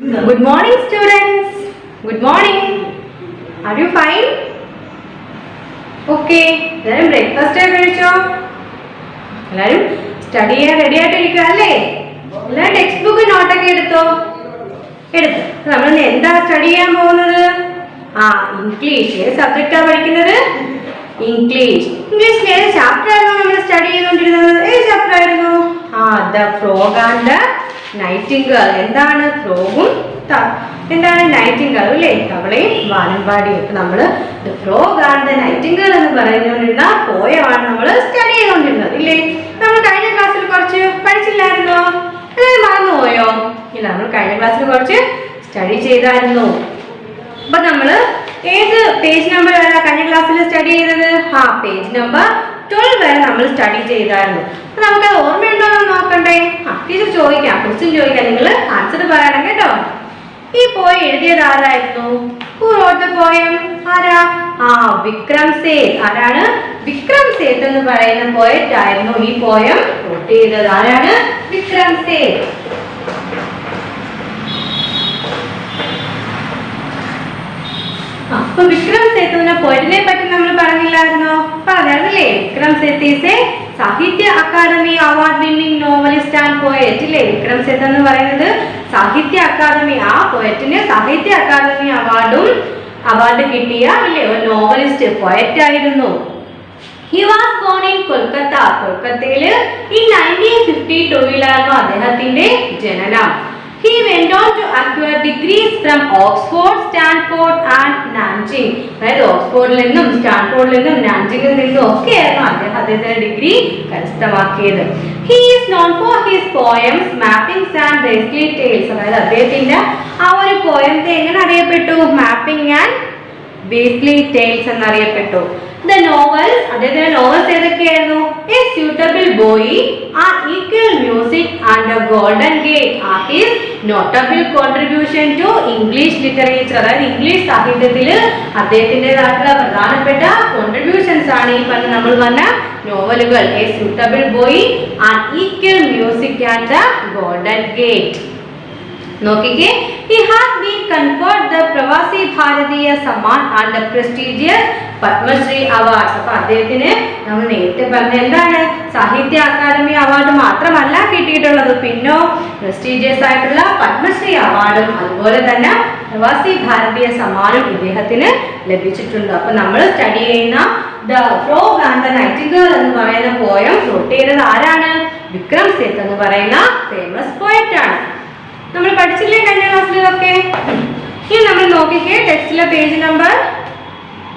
Good morning, students. Good morning. Are you fine? Okay. എല്ലാവരും breakfast ഒക്കെ കഴിച്ചോ? എല്ലാവരും സ്റ്റഡി ചെയ്യാൻ റെഡി ആയിട്ടിരിക്കുക അല്ലേ? എല്ലാവരും ടെക്സ്റ്റ് ബുക്ക് നോട്ടൊക്കെ എടുത്തോ? എടുത്തു. നമ്മൾ എന്താ സ്റ്റഡി ചെയ്യാൻ പോകുന്നത്? ഇംഗ്ലീഷ്. ഏത് സബ്ജക്റ്റാ പഠിക്കുന്നത്? ഇംഗ്ലീഷ്. ഇംഗ്ലീഷിൽ ഏത് ചാപ്റ്റർ ആയിരുന്നു നമ്മൾ സ്റ്റഡി ചെയ്തുകൊണ്ടിരുന്നത്? ഏത് ചാപ്റ്റർ ആയിരുന്നു? The frog and the Nightingale. എന്താണ് ഫ്രോഗും എന്താണ് നൈറ്റിംഗേൾ അല്ലേ? തവളയും വാനമ്പാടിയും. ഇപ്പൊ നമ്മള് the frog and the Nightingale എന്ന് പറഞ്ഞുകൊണ്ടിരുന്ന പോയമാണ് നമ്മൾ സ്റ്റഡി ചെയ്തുകൊണ്ടിരുന്നത് ഇല്ലേ? നമ്മൾ കഴിഞ്ഞ ക്ലാസ്സിൽ കുറച്ച് പഠിച്ചില്ലായിരുന്നോ? എല്ലാവരും മറന്നുപോയോ? ഇല്ല, നമ്മൾ കഴിഞ്ഞ ക്ലാസ്സിൽ കുറച്ച് സ്റ്റഡി ചെയ്തായിരുന്നു. അപ്പൊ നമ്മള് ഏത് പേജ് നമ്പർ ആണ് കഴിഞ്ഞ ക്ലാസ്സിൽ സ്റ്റഡി ചെയ്തത്? പേജ് നമ്പർ 12 വരെ നമ്മൾ സ്റ്റഡി ചെയ്തായിരുന്നു. അപ്പൊ നമുക്കത് ഓർമ്മയുണ്ടോ എന്ന് നോക്കണ്ടേ? ടീച്ചർ ചോദിക്കാം, ക്വസ്റ്റ്യൻ ചോദിക്കാം, നിങ്ങൾ ആൻസർ പറയണം കേട്ടോ. ഈ പോയം എഴുതിയത് ആരായിരുന്നു? Who wrote the poem? ആരാ? വിക്രം സേത്. ആരാണ്? വിക്രം സേത് എന്ന് പറയുന്ന പോയറ്റ് ആയിരുന്നു ഈ പോയം നോട്ട് ചെയ്തത്. ആരാണ്? വിക്രം സേത്. അപ്പൊ വിക്രം സേത് എന്ന പോയറ്റിനെ പറ്റി നമ്മൾ പറഞ്ഞില്ലായിരുന്നോ? പറഞ്ഞല്ലേ? Vikram Seth is a Sahitya Akademi award winning novelist and poet ഇല്ലേ? വിക്രം സേത് എന്ന് പറയുന്നത് സാഹിത്യ അക്കാദമി, ആ പോയറ്റിന് സാഹിത്യ അക്കാദമി അവാർഡ് കിട്ടിയ ഇല്ലേ ഒരു നോവലിസ്റ്റ് പോയറ്റ് ആയിരുന്നു. He was born in Kolkata. കൊൽക്കത്തയില് in 1952 അദ്ദേഹത്തിന്റെ ജനനം. He went on to acquire degrees from Oxford, Stanford and Nanjing. അതായത് ഓക്സ്ഫോർഡിൽ നിന്നും സ്റ്റാൻഫോർഡിൽ നിന്നും നാൻജിങ്ങിൽ നിന്നും ഒക്കെയായിരുന്നു അദ്ദേഹത്തിന്റെ ഡിഗ്രി കരസ്ഥമാക്കിയത്. He is known for his poems, mappings and Wesley tales. അതായത് അദ്ദേഹത്തിന്റെ ആ ഒരു പോയത്തെ എങ്ങനെ അറിയപ്പെട്ടു? Mapping and Wesley tales എന്നറിയപ്പെട്ടു. The novels, അദ്ദേഹത്തിന്റെ novels ഏതൊക്കെയായിരുന്നു? A Suitable Boy, An Equal Music and The Golden Gate are his notable contribution to English literature. അതായത് English സാഹിത്യത്തിൽ അദ്ദേഹത്തിൻ്റെതായിട്ടുള്ള പ്രധാനപ്പെട്ട കോൺട്രിബ്യൂഷൻസ് ആണ് ഈ പറഞ്ഞ നമ്മൾ പറഞ്ഞ നോവലുകൾ. A Suitable Boy, An Equal Music and The Golden Gate. നോക്കിക്കേ, he has been conferred the Pravasi Bharatiya Samman and the prestigious Padma Shri award. അപ്പൊ അദ്ദേഹത്തിന് നമ്മൾ നേരത്തെ പറഞ്ഞ എന്താണ്? സാഹിത്യ അക്കാദമി അവാർഡ് മാത്രമല്ല കിട്ടിയിട്ടുള്ളത്, പിന്നോ പ്രസ്റ്റീജിയസ് ആയിട്ടുള്ള പത്മശ്രീ അവാർഡും അതുപോലെ തന്നെ പ്രവാസി ഭാരതീയ സമ്മാനം ഇദ്ദേഹത്തിന് ലഭിച്ചിട്ടുണ്ട്. അപ്പൊ നമ്മൾ സ്റ്റഡി ചെയ്യുന്ന the frog and the Nightingale എന്ന് പറയുന്ന പോയം നോട്ട് ചെയ്തത് ആരാണ്? വിക്രം സേത് എന്ന് പറയുന്ന ഫേമസ് പോയറ്റ് ആണ്. നമ്മൾ പഠിച്ചില്ലേ കഴിഞ്ഞ ക്ലാസ്സിലൊക്കെ? ഇനി നമ്മൾ നോക്കിക്കേ, ടെക്സ്റ്റിലെ പേജ് നമ്പർ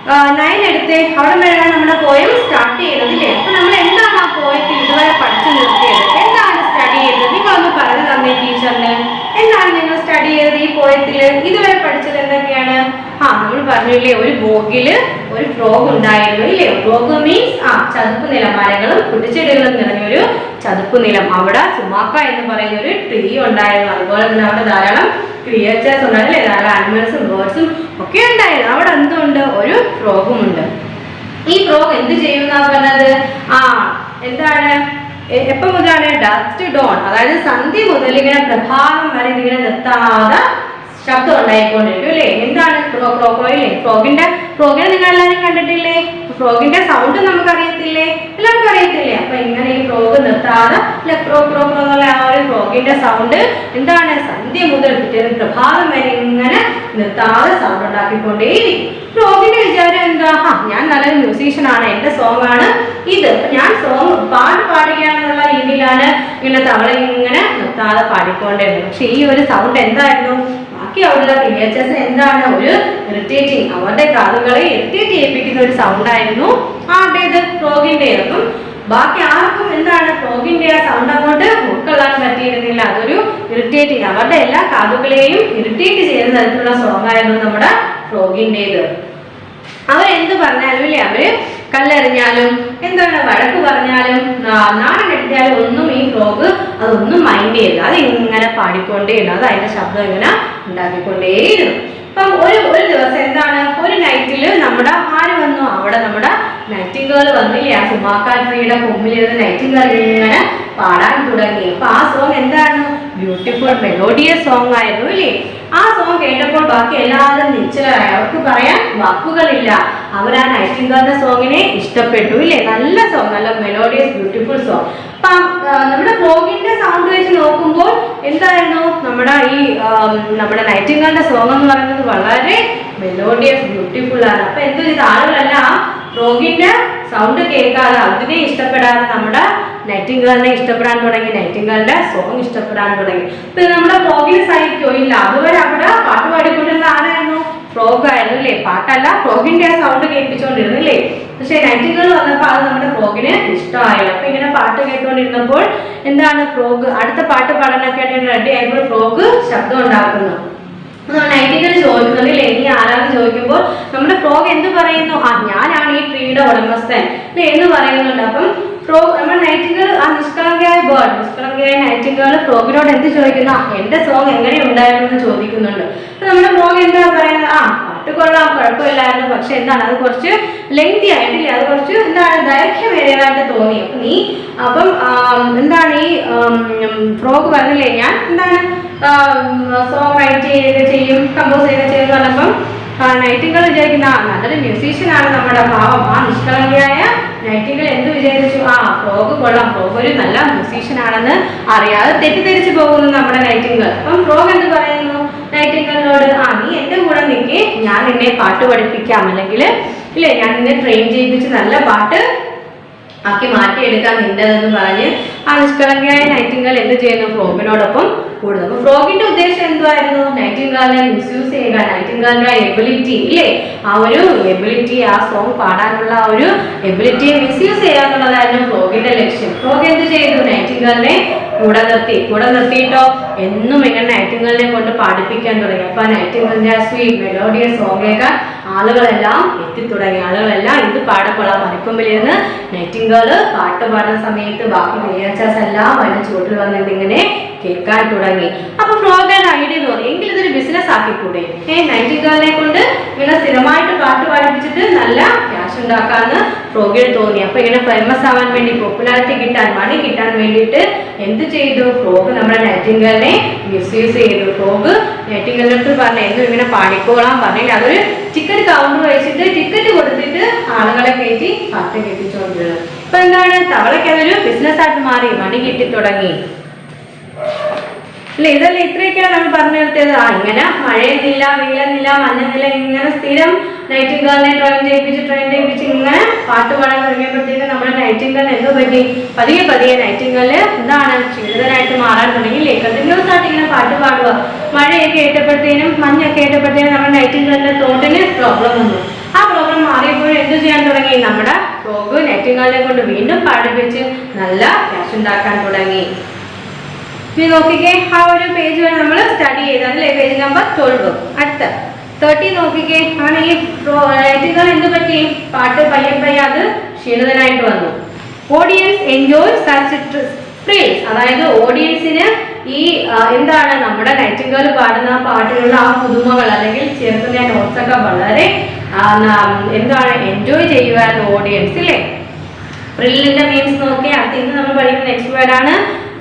9 എടുത്ത് അവിടെ വരെയാണ് നമ്മുടെ പോയം സ്റ്റാർട്ട് ചെയ്തത് ഇല്ലേ? അപ്പൊ നമ്മൾ എന്താണ് ആ പോയത്തിൽ ഇതുവരെ പഠിച്ചു നിർത്തിയത്? എന്താണ് സ്റ്റഡി ചെയ്തത്? നിങ്ങളൊന്ന് പറഞ്ഞു തന്നെ ടീച്ചറിന്. എന്താണ് നിങ്ങൾ സ്റ്റഡി ചെയ്തത് ഈ പോയത്തില്? ഇതുവരെ പഠിച്ചത് എന്തൊക്കെയാണ്? നമ്മൾ പറഞ്ഞില്ലേ, ഒരു ബോഗില് ഒരു ഫ്രോഗ് ഉണ്ടായിരുന്നു ഇല്ലേ? ഫ്രോഗ് മീൻസ് ചതുപ്പ് നിലം, മരങ്ങളും കുറ്റിച്ചെടികളും നിറഞ്ഞൊരു ചതുപ്പ് നിലം. അവിടെ സുമാക്ക എന്ന് പറയുന്ന ഒരു ട്രീ ഉണ്ടായിരുന്നു. അതുപോലെ തന്നെ അവിടെ ധാരാളം ക്രിയേച്ചേഴ്സ് ഉണ്ടായിരുന്നു, ധാരാളം ആനിമൽസും ബേർഡ്സും ഒക്കെ ഉണ്ടായിരുന്നു. അവിടെ എന്തുണ്ട്? ഒരു ഫ്രോഗും ഉണ്ട്. ഈ ഫ്രോഗ് എന്ത് ചെയ്യുന്ന പറഞ്ഞത്? എന്താണ്? എപ്പോ മുതലാണ്? ഡസ്റ്റ് ഡോൺ, അതായത് സന്ധ്യ മുതൽ ഇങ്ങനെ പ്രഭാതം വരെ ഇതിങ്ങനെ നിർത്താതെ ശബ്ദം ഉണ്ടായിക്കൊണ്ടിരിക്കും അല്ലേ? എന്താണ്? ഫ്രോഗിനെ നിങ്ങൾ എല്ലാവരും കണ്ടിട്ടില്ലേ? ഫ്രോഗിന്റെ സൗണ്ട് നമുക്ക് അറിയത്തില്ലേ? എല്ലാവർക്കും അറിയത്തില്ലേ? അപ്പൊ ഇങ്ങനെ ഈ ഫ്രോഗ് നിർത്താതെ ക്രോ ക്രോ ക്രോ എന്നുള്ള ആ ഒരു ഫ്രോഗിന്റെ സൗണ്ട് എന്താണ്? സന്ധ്യ മുതൽ പിറ്റേന്ന് പ്രഭാതം വരെ ഇങ്ങനെ നിർത്താതെ സൗണ്ട് ഉണ്ടാക്കിക്കൊണ്ടേയിരിക്കും. ഫ്രോഗിന്റെ വിചാരം എന്താ? ഞാൻ നല്ലൊരു മ്യൂസീഷ്യൻ ആണ്, എന്റെ സോങ് ആണ് ഇത്, ഞാൻ സോങ് പാടുകയാണെന്നുള്ള രീതിയിലാണ് ഇങ്ങനെ തവള ഇങ്ങനെ നിർത്താതെ പാടിക്കൊണ്ടിരുന്നത്. പക്ഷെ ഈ ഒരു സൗണ്ട് എന്തായിരുന്നു? ബാക്കി അവിടെയുള്ള ക്രിയേച്ചേഴ്സ് എന്താണ്? ഒരു ഇറിറ്റേറ്റിംഗ്, അവരുടെ കാതുകളെ ഇറിറ്റേറ്റ് ചെയ്യിപ്പിക്കുന്ന ഒരു സൗണ്ട് ആയിരുന്നു ആരുടേത്? ഫ്രോഗിന്റെ. അപ്പം ബാക്കി ആർക്കും എന്താണ്? ഫ്രോഗിന്റെ ആ സൗണ്ട് അങ്ങോട്ട് ഉൾക്കൊള്ളാൻ പറ്റിയിരുന്നില്ല. അതൊരു ഇറിറ്റേറ്റിംഗ്, അവരുടെ എല്ലാ കാതുകളെയും ഇറിറ്റേറ്റ് ചെയ്യുന്ന തരത്തിലുള്ള സോങ് ആയിരുന്നു നമ്മുടെ ഫ്രോഗിൻ്റെത്. അവരെന്ത് പറഞ്ഞാലും ഇല്ലേ, അവര് കല്ലെറിഞ്ഞാലും എന്താണ് വഴക്ക് പറഞ്ഞാലും നാണം കെട്ടിയാലും ഒന്നും ഈ ഫ്രോഗ് അതൊന്നും മൈൻഡ് ചെയ്യില്ല. അത് ഇങ്ങനെ പാടിക്കൊണ്ടേയിരുന്നു, അത് അതിന്റെ ശബ്ദം ഇങ്ങനെ ഉണ്ടാക്കിക്കൊണ്ടേയിരുന്നു. അപ്പം ഒരു ദിവസം എന്താണ്? ഒരു നൈറ്റില് നമ്മുടെ ആര് വന്നു? അവിടെ നമ്മുടെ നൈറ്റിംഗേൾ വന്നില്ലേ? ആ സുമാക്ക ട്രീയുടെ കൊമ്പിലിരുന്ന് നൈറ്റിംഗേൾ ഇങ്ങനെ പാടാൻ തുടങ്ങി. അപ്പൊ ആ സോങ് എന്തായിരുന്നു? ബ്യൂട്ടിഫുൾ മെലോഡിയസ് സോങ് ആയിരുന്നു അല്ലേ? ആ സോങ് കേട്ടപ്പോൾ ബാക്കി എല്ലാവരും നിശ്ചലരായി. അവർക്ക് പറയാൻ വാക്കുകളില്ല. അവർ ആ നൈറ്റിംഗേളിന്റെ സോങ്ങിനെ ഇഷ്ടപ്പെട്ടു ഇല്ലേ? നല്ല സോങ്, നല്ല മെലോഡിയസ് ബ്യൂട്ടിഫുൾ സോങ്. അപ്പൊ നമ്മുടെ ഫ്രോഗിന്റെ സൗണ്ട് വെച്ച് നോക്കുമ്പോൾ എന്തായിരുന്നു നമ്മുടെ നൈറ്റിംഗേളിന്റെ സോങ് എന്ന് പറയുന്നത് വളരെ മെലോഡിയസ് ബ്യൂട്ടിഫുൾ ആണ്. അപ്പൊ എന്ത് ചെയ്ത ആളുകളെല്ലാം ഫ്രോഗിന്റെ സൗണ്ട് കേൾക്കാതെ അതിനെ ഇഷ്ടപ്പെടാതെ നമ്മുടെ നൈറ്റിംഗേളിനെ ഇഷ്ടപ്പെടാൻ തുടങ്ങി, നൈറ്റിംഗേളിന്റെ സോങ് ഇഷ്ടപ്പെടാൻ തുടങ്ങി. ഇപ്പൊ നമ്മുടെ ഫ്രോഗിന് സഹിക്കോ ഇല്ല. അതുവരെ അവിടെ പാട്ട് പാടിക്കൊണ്ടിരുന്ന ആരായിരുന്നു? ഫ്രോഗ് ആയിരുന്നു അല്ലേ? പാട്ടല്ല, ഫ്രോഗിന്റെ ആ സൗണ്ട് കേൾപ്പിച്ചുകൊണ്ടിരുന്നു അല്ലേ? പക്ഷെ നൈറ്റിംഗേൾ വന്നപ്പോൾ അത് നമ്മുടെ ഫ്രോഗിന് ഇഷ്ടമായില്ല. അപ്പൊ ഇങ്ങനെ പാട്ട് കേട്ടുകൊണ്ടിരുന്നപ്പോൾ എന്താണ് ഫ്രോഗ് അടുത്ത പാട്ട് പാടാനൊക്കെ ആയിട്ട് റെഡി ആയപ്പോൾ ഫ്രോഗ് ശബ്ദം ഉണ്ടാക്കുന്നു. നൈറ്റിംഗേൾ ചോദിക്കുന്നുണ്ട് അല്ലേ, നീ ആരാന്ന് ചോദിക്കുമ്പോൾ നമ്മുടെ ഫ്രോഗ് എന്ത് പറയുന്നു? ഞാനാണ് ഈ ട്രീയുടെ ഉടമസ്ഥൻ അല്ലേ എന്ന് പറയുന്നുണ്ട്. അപ്പം നമ്മുടെ നൈറ്റിംഗേൾ ആ നിഷ്കളങ്കയായ നൈറ്റിംഗേൾ ഫ്രോഗിനോട് എന്ത് ചോദിക്കുന്നു? എന്റെ സോങ് എങ്ങനെ ഉണ്ടായിരുന്നു എന്ന് ചോദിക്കുന്നുണ്ട്. അപ്പൊ നമ്മുടെ ഫ്രോഗ് എന്താ പറയുന്നത്? പാട്ട് കൊള്ളാം, കുഴപ്പമില്ലായിരുന്നു, പക്ഷെ എന്താണ് അത് കുറച്ച് ലെങ്തി ആയിട്ടില്ലേ, അത് കുറച്ച് എന്താണ് ദൈർഘ്യമേറിയതായിട്ട് തോന്നി. അപ്പം എന്താണ് ഈ ഫ്രോഗ് പറഞ്ഞില്ലേ, ഞാൻ എന്താണ് സോങ് റൈറ്റ് ചെയ്യുകയൊക്കെ ചെയ്യും, കമ്പോസ് ചെയ്യുക ചെയ്യുന്ന പറഞ്ഞപ്പം നൈറ്റിംഗേൾ വിചാരിക്കുന്ന നല്ലൊരു മ്യൂസീഷ്യനാണ് നമ്മുടെ ഭാവം. ആ നിഷ്കളങ്കയായ നൈറ്റിംഗേൾ എന്ത് വിചാരിച്ചു? ഫ്രോഗ് കൊള്ളാം, ഫ്രോഗ് ഒരു നല്ല മ്യൂസീഷ്യൻ ആണെന്ന് അറിയാതെ തെറ്റിദ്ധരിച്ചു പോകുന്നു നമ്മുടെ നൈറ്റിംഗേൾ. അപ്പം ഫ്രോഗ് എന്ത് പറയുന്നു നൈറ്റിംഗേളിനോട്? നീ എന്റെ കൂടെ നിൽക്കേ, ഞാൻ നിന്നെ പാട്ട് പഠിപ്പിക്കാം, അല്ലെങ്കിൽ ഇല്ലേ ഞാൻ നിന്നെ ട്രെയിൻ ചെയ്യിപ്പിച്ച് നല്ല പാട്ട് ആക്കി മാറ്റിയെടുക്കാൻ നിന്റെതെന്ന് പറഞ്ഞ് ആ നിഷ്കളങ്കയായ നൈറ്റിംഗേൾ എന്ത് ചെയ്യുന്നു? ഫ്രോഗിനോടൊപ്പം കൂടുന്നു. അപ്പൊ ഫ്രോഗിന്റെ ഉദ്ദേശം എന്തുവായിരുന്നു? നൈറ്റിംഗേളിനെ മിസ്യൂസ് ചെയ്യുക, നൈറ്റിംഗേളിന്റെ എബിലിറ്റി ഇല്ലേ, ആ ഒരു എബിലിറ്റി, ആ സോങ് പാടാനുള്ള ആ ഒരു എബിലിറ്റിയെ മിസ്യൂസ് ചെയ്യുക എന്നുള്ളതായിരുന്നു ഫ്രോഗിന്റെ ലക്ഷ്യം. ഫ്രോഗ് എന്ത് ചെയ്തു? നൈറ്റിംഗേളിനെ കൂടെ നിർത്തിയിട്ടോ എന്നും ഇങ്ങനെ നൈറ്റിംഗേളിനെ കൊണ്ട് പാടിപ്പിക്കാൻ തുടങ്ങി. അപ്പൊ നൈറ്റിംഗേളിന്റെ ആ സ്വീറ്റ് മെലോഡിയസ് സോങ് കേൾക്കാൻ ആളുകളെല്ലാം എത്തിത്തുടങ്ങി. ആളുകളെല്ലാം ഇത് പാടക്കൊള്ളാം. മണിക്കൊമ്പിലിരുന്ന് നൈറ്റിംഗേള് പാട്ട് പാടുന്ന സമയത്ത് ബാക്കി റിയാച്ചാസ് എല്ലാം അതിന്റെ ചുവട്ടിൽ വന്നിട്ട് ഇങ്ങനെ കേൾക്കാൻ തുടങ്ങി. അപ്പൊ ഫ്രോഗ് ഐഡിയ തോന്നി, എങ്കിൽ ഇതൊരു ബിസിനസ് ആക്കിക്കൂടെ? നൈറ്റിംഗേളിനെ കൊണ്ട് ഇങ്ങനെ സ്ഥിരമായിട്ട് പാട്ട് പാടിപ്പിച്ചിട്ട് നല്ല ക്യാഷ് ഉണ്ടാക്കാന്ന് ഫ്രോഗിന് തോന്നി. അപ്പൊ ഇങ്ങനെ ഫേമസ് ആവാൻ വേണ്ടി, പോപ്പുലാരിറ്റി കിട്ടാൻ, മണി കിട്ടാൻ വേണ്ടിയിട്ട് എന്ത് ചെയ്തു? ഫ്രോഗ് നമ്മുടെ നൈറ്റിംഗേളിനെ മിസ്യൂസ് ചെയ്തു. ഫ്രോഗ് നൈറ്റിംഗേളിന്റെ അടുത്ത് പറഞ്ഞു, എന്നും ഇങ്ങനെ പാടിക്കോളാം പറഞ്ഞില്ല, അതൊരു ടിക്കറ്റ് കൗണ്ടർ വെച്ചിട്ട് ടിക്കറ്റ് കൊടുത്തിട്ട് ആളുകളെ കയറ്റി പാട്ട് കേൾപ്പിച്ചുകൊണ്ടിരുന്നത്. ഇപ്പൊ എന്താണ്, തവളയ്ക്ക് അതൊരു ബിസിനസ് ആയിട്ട് മാറി, മണി കിട്ടി തുടങ്ങി അല്ലെ? ഇതല്ലേ ഇത്രയൊക്കെയാണ് നമ്മൾ പറഞ്ഞു നിർത്തിയത്. ഇങ്ങനെ മഴയെന്നില്ല, വെയിലെന്നില്ല, മഞ്ഞെന്നില്ല, ഇങ്ങനെ സ്ഥിരം നൈറ്റിംഗേളിനെ ട്രെയിൻ ചെയ്യിപ്പിച്ച് ഇങ്ങനെ പാട്ട് പാടാൻ തുടങ്ങിയപ്പോഴത്തേക്ക് നമ്മുടെ നൈറ്റിംഗേൾ എന്തോ പറ്റി? പതിയെ നൈറ്റിംഗേള് എന്താണ് ക്ഷീണിതനായിട്ട് മാറാൻ തുടങ്ങിയില്ലേ? കണ്ടിന്യൂസ് ആയിട്ട് ഇങ്ങനെ പാട്ട് പാടുക. മഴയൊക്കെ ഏറ്റപ്പോഴത്തേനും മഞ്ഞൊക്കെ ഏറ്റപ്പോഴത്തേനും നമ്മുടെ നൈറ്റിംഗേളിന്റെ തോട്ടിന് പ്രോബ്ലം വന്നു. ആ പ്രോബ്ലം മാറിയപ്പോഴും എന്ത് ചെയ്യാൻ തുടങ്ങി? നമ്മുടെ ഫ്രോഗ് നൈറ്റിംഗേളിനെ കൊണ്ട് വീണ്ടും പാടിപ്പിച്ച് നല്ല ക്യാഷ് ഉണ്ടാക്കാൻ തുടങ്ങി. ഇനി നോക്കിക്കേ, ആ ഒരു പേജ് വരെ നമ്മൾ സ്റ്റഡി ചെയ്തല്ലേ, പേജ് നമ്പർ 12. അടുത്ത 30 നോക്കിക്കേ. ആണ് ഈ നൈറ്റിംഗേൾ എന്ത് പറ്റി? പാട്ട് പയ്യെ അത് ക്ഷീണിതനായിട്ട് വന്നു. ഓഡിയൻസ് എൻജോയ് സച്ച് ഫ്രിൽസ്, അതായത് ഓഡിയൻസിന് ഈ എന്താണ് നമ്മുടെ നൈറ്റിംഗേൾ പാടുന്ന പാട്ടിലുള്ള ആ പുതുമകൾ അല്ലെങ്കിൽ ചേർക്കുന്ന നോട്ട്സ് ഒക്കെ വളരെ എന്താണ് എൻജോയ് ചെയ്യുവായിരുന്നു ഓഡിയൻസ് ഇല്ലേ? ഫ്രില്ലിന്റെ മീൻസ് നോക്കിയാൽ അടുത്ത് നമ്മൾ പഠിക്കുന്ന നെക്സ്റ്റ് വേർഡാണ്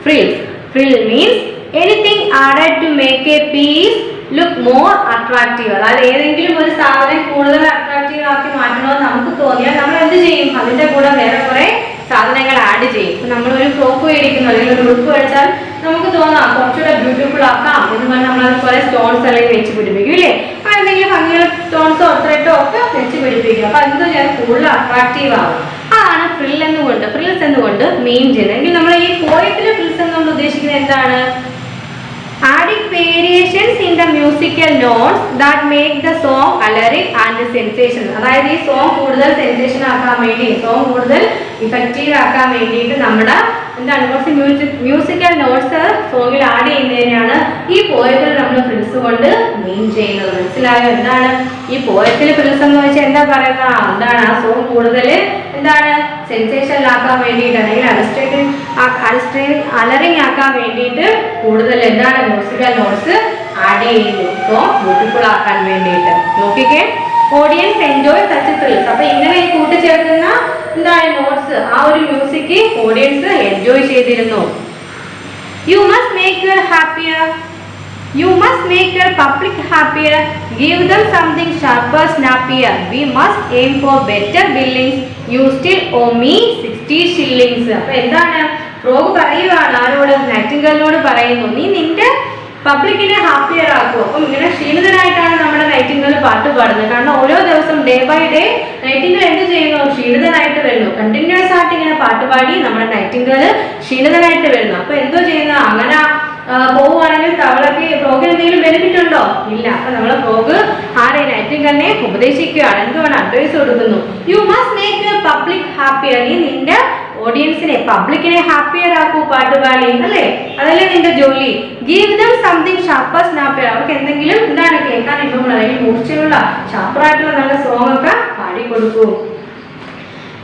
frills. Frill means anything added to make a piece look more attractive. അതായത് ഏതെങ്കിലും ഒരു സാധനം കൂടുതൽ അട്രാക്റ്റീവ് ആക്കി മാറ്റണമെന്ന് നമുക്ക് തോന്നിയാൽ നമ്മൾ എന്ത് ചെയ്യും? അതിന്റെ കൂടെ വേറെ കുറെ സാധനങ്ങൾ ആഡ് ചെയ്യും. ഇപ്പൊ നമ്മളൊരു ഫ്രോക്ക് മേടിക്കുന്നു അല്ലെങ്കിൽ ഒരു ഉടുപ്പ് മേടിച്ചാൽ നമുക്ക് തോന്നാം കുറച്ചുകൂടെ ബ്യൂട്ടിഫുൾ ആക്കാം എന്ന് പറഞ്ഞാൽ നമ്മളത് കുറെ സ്റ്റോൺസ് അല്ലെങ്കിൽ വെച്ച് പിടിപ്പിക്കും ഇല്ലേ? എന്തെങ്കിലും ഭംഗിയുള്ള സ്റ്റോൺസോ ത്രെഡോ ഒക്കെ വെച്ച് പിടിപ്പിക്കും. അപ്പൊ എന്ത് ചെയ്യാൻ കൂടുതൽ അട്രാക്റ്റീവ് ആവും. അതാണ് ഫ്രിൽസ് എന്നുകൊണ്ട് മീൻ ചെയ്യുന്നത്. എങ്കിൽ നമ്മൾ ഈ പോയത്തിലെ ഫ്രിൽസ് എന്നുകൊണ്ട് ഉദ്ദേശിക്കുന്നത് എന്താണ്? adding variations in the musical notes that make the song alluring and sensational. അതായത് ഈ സോങ് കൂടുതൽ സെൻസേഷൻ ആക്കാൻ വേണ്ടി, സോങ് കൂടുതൽ ഇഫക്റ്റീവ് ആക്കാൻ വേണ്ടിയിട്ട് നമ്മുടെ എന്താണ് കുറച്ച് മ്യൂസിക്കൽ നോട്ട്സ് സോങ്ങിൽ ആഡ് ചെയ്യുന്നതിനാണ് ഈ പോയത്തിൽ നമ്മൾ ഫ്രിൽസ് കൊണ്ട് മീൻ ചെയ്യുന്നത്. മനസ്സിലായോ? എന്താണ് ഈ പോയത്തിൽ ഫ്രിൽസ് എന്ന് വെച്ചാൽ എന്താ പറയുന്നത്? എന്താണ് ആ സോങ് കൂടുതൽ എന്താണ് സെൻസേഷണൽ ആക്കാൻ വേണ്ടിയിട്ട് അല്ലെങ്കിൽ അലറിങ് ആക്കാൻ വേണ്ടിയിട്ട് കൂടുതൽ എന്താണ് മ്യൂസിക്കൽ നോട്ട്സ് ആഡ് ചെയ്യുന്നു, സോങ് ബ്യൂട്ടിഫുൾ ആക്കാൻ വേണ്ടിയിട്ട്. നോക്കിക്കേ, ഓഡിയൻസ് എൻജോയ് സച്ച് ത്രിൽസ്. അപ്പൊ ഇങ്ങനെ ഈ കൂട്ടിച്ചേർക്കുന്ന എന്താണ് നോട്ട്സ്, ആ ഒരു മ്യൂസിക് ഓഡിയൻസ് എൻജോയ് ചെയ്തിരുന്നു. You must make your happier. You must make your public happier. Give them something sharper, snappier. We must aim for better billings. You still owe me 60 shillings. അപ്പോൾ എന്താണ് frog പറയുവാണ് ആരോട്? നൈറ്റിംഗേലിനോട് പറയുന്നു, നീ നിന്റെ പബ്ലിക്കിനെ happier ആക്കും. അപ്പം ഇങ്ങനെ ക്ഷീണിതനായിട്ടാണ് നമ്മുടെ നൈറ്റിംഗേൽ പാട്ട് പാടുന്നത്. കാരണം ഓരോ ദിവസം ഡേ ബൈ ഡേ നൈറ്റിംഗേൽ എന്ത് ചെയ്യുന്നു? ക്ഷീണിതനായിട്ട് വരുന്നു. കണ്ടിന്യൂസ് ആയിട്ട് ഇങ്ങനെ പാട്ട് പാടി നമ്മുടെ നൈറ്റിംഗേൽ ക്ഷീണിതനായിട്ട് വരുന്നു. അപ്പൊ എന്തോ ചെയ്യുന്ന അങ്ങനെ പോവുകയാണെങ്കിൽ തവളക്ക് ഫ്രോഗിന് എന്തെങ്കിലും ബെനിഫിറ്റ് ഉണ്ടോ? ഇല്ല. അപ്പൊ നമ്മളെ ഫ്രോഗ് ആരെ? നൈറ്റിംഗേലിനെ ഉപദേശിക്കുകയാണ്. എന്തുകൊണ്ട്? അഡ്വൈസ് കൊടുക്കുന്നു. You must make your public happier. നീ നിന്റെ ഓഡിയൻസിനെ പബ്ലിക്കിനെ ഹാപ്പിയർ ആക്കൂ പാട്ടുപാടി, അല്ലേ? അതല്ലേ നിന്റെ ജോലി. Give them something sharper snappier. അവർക്ക് എന്തെങ്കിലും എന്താണ് കേൾക്കാൻ ഇഷ്ടമുള്ള അല്ലെങ്കിൽ മൂർച്ചയുള്ള ഷാർപ്പറായിട്ടുള്ള നല്ല സോങ് ഒക്കെ പാടിക്കൊടുക്കൂ.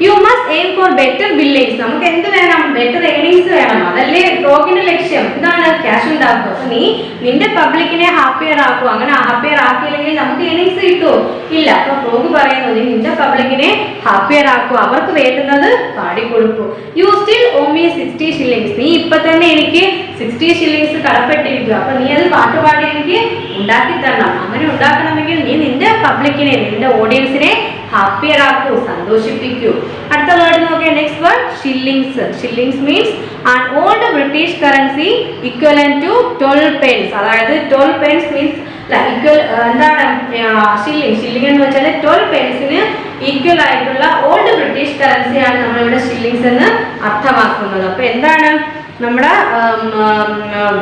You must aim for better billings. നമുക്ക് എന്ത് വേണം? ബെറ്റർ ഏണിങ്സ് വേണം. അതല്ലേ ഫ്രോഗിന്റെ ലക്ഷ്യം. എന്താണ്? ക്യാഷ് ഉണ്ടാക്കുക. അപ്പൊ നീ നിന്റെ പബ്ലിക്കിനെ ഹാപ്പിയർ ആക്കൂ. അങ്ങനെ ഹാപ്പിയർ ആക്കിയില്ലെങ്കിൽ നമുക്ക് ഏണിങ്സ് കിട്ടുമോ? ഇല്ല. അപ്പൊ ഫ്രോഗ് പറയുന്നു, നീ നിന്റെ പബ്ലിക്കിനെ ഹാപ്പിയർ ആക്കൂ, അവർക്ക് വേണ്ടുന്നത് പാടിക്കൊടുക്കൂ. You still owe me 60 shillings. നീ ഇപ്പൊ തന്നെ എനിക്ക് 60 shillings കടപ്പെട്ടിരിക്കുക. അപ്പൊ നീ അത് പാട്ടുപാടി എനിക്ക് ഉണ്ടാക്കി തരണം. അങ്ങനെ ഉണ്ടാക്കണമെങ്കിൽ നീ നിന്റെ പബ്ലിക്കിനെ, നിന്റെ ഓഡിയൻസിനെ ഹാപ്പിയർ ആക്കൂ, സന്തോഷിപ്പിക്കൂ. അടുത്ത വേർഡ് നോക്കിയാൽ next word shillings. Shillings means an old British currency equivalent to 12 pence. അതായത് 12 pence മീൻസ് എന്താണ് ഷില്ലിംഗ് എന്ന് വെച്ചാൽ 12 pence ഈക്വൽ ആയിട്ടുള്ള ഓൾഡ് ബ്രിട്ടീഷ് കറൻസിയാണ് നമ്മളിവിടെ ഷില്ലിങ്സ് എന്ന് അർത്ഥമാക്കുന്നത്. അപ്പൊ എന്താണ് നമ്മുടെ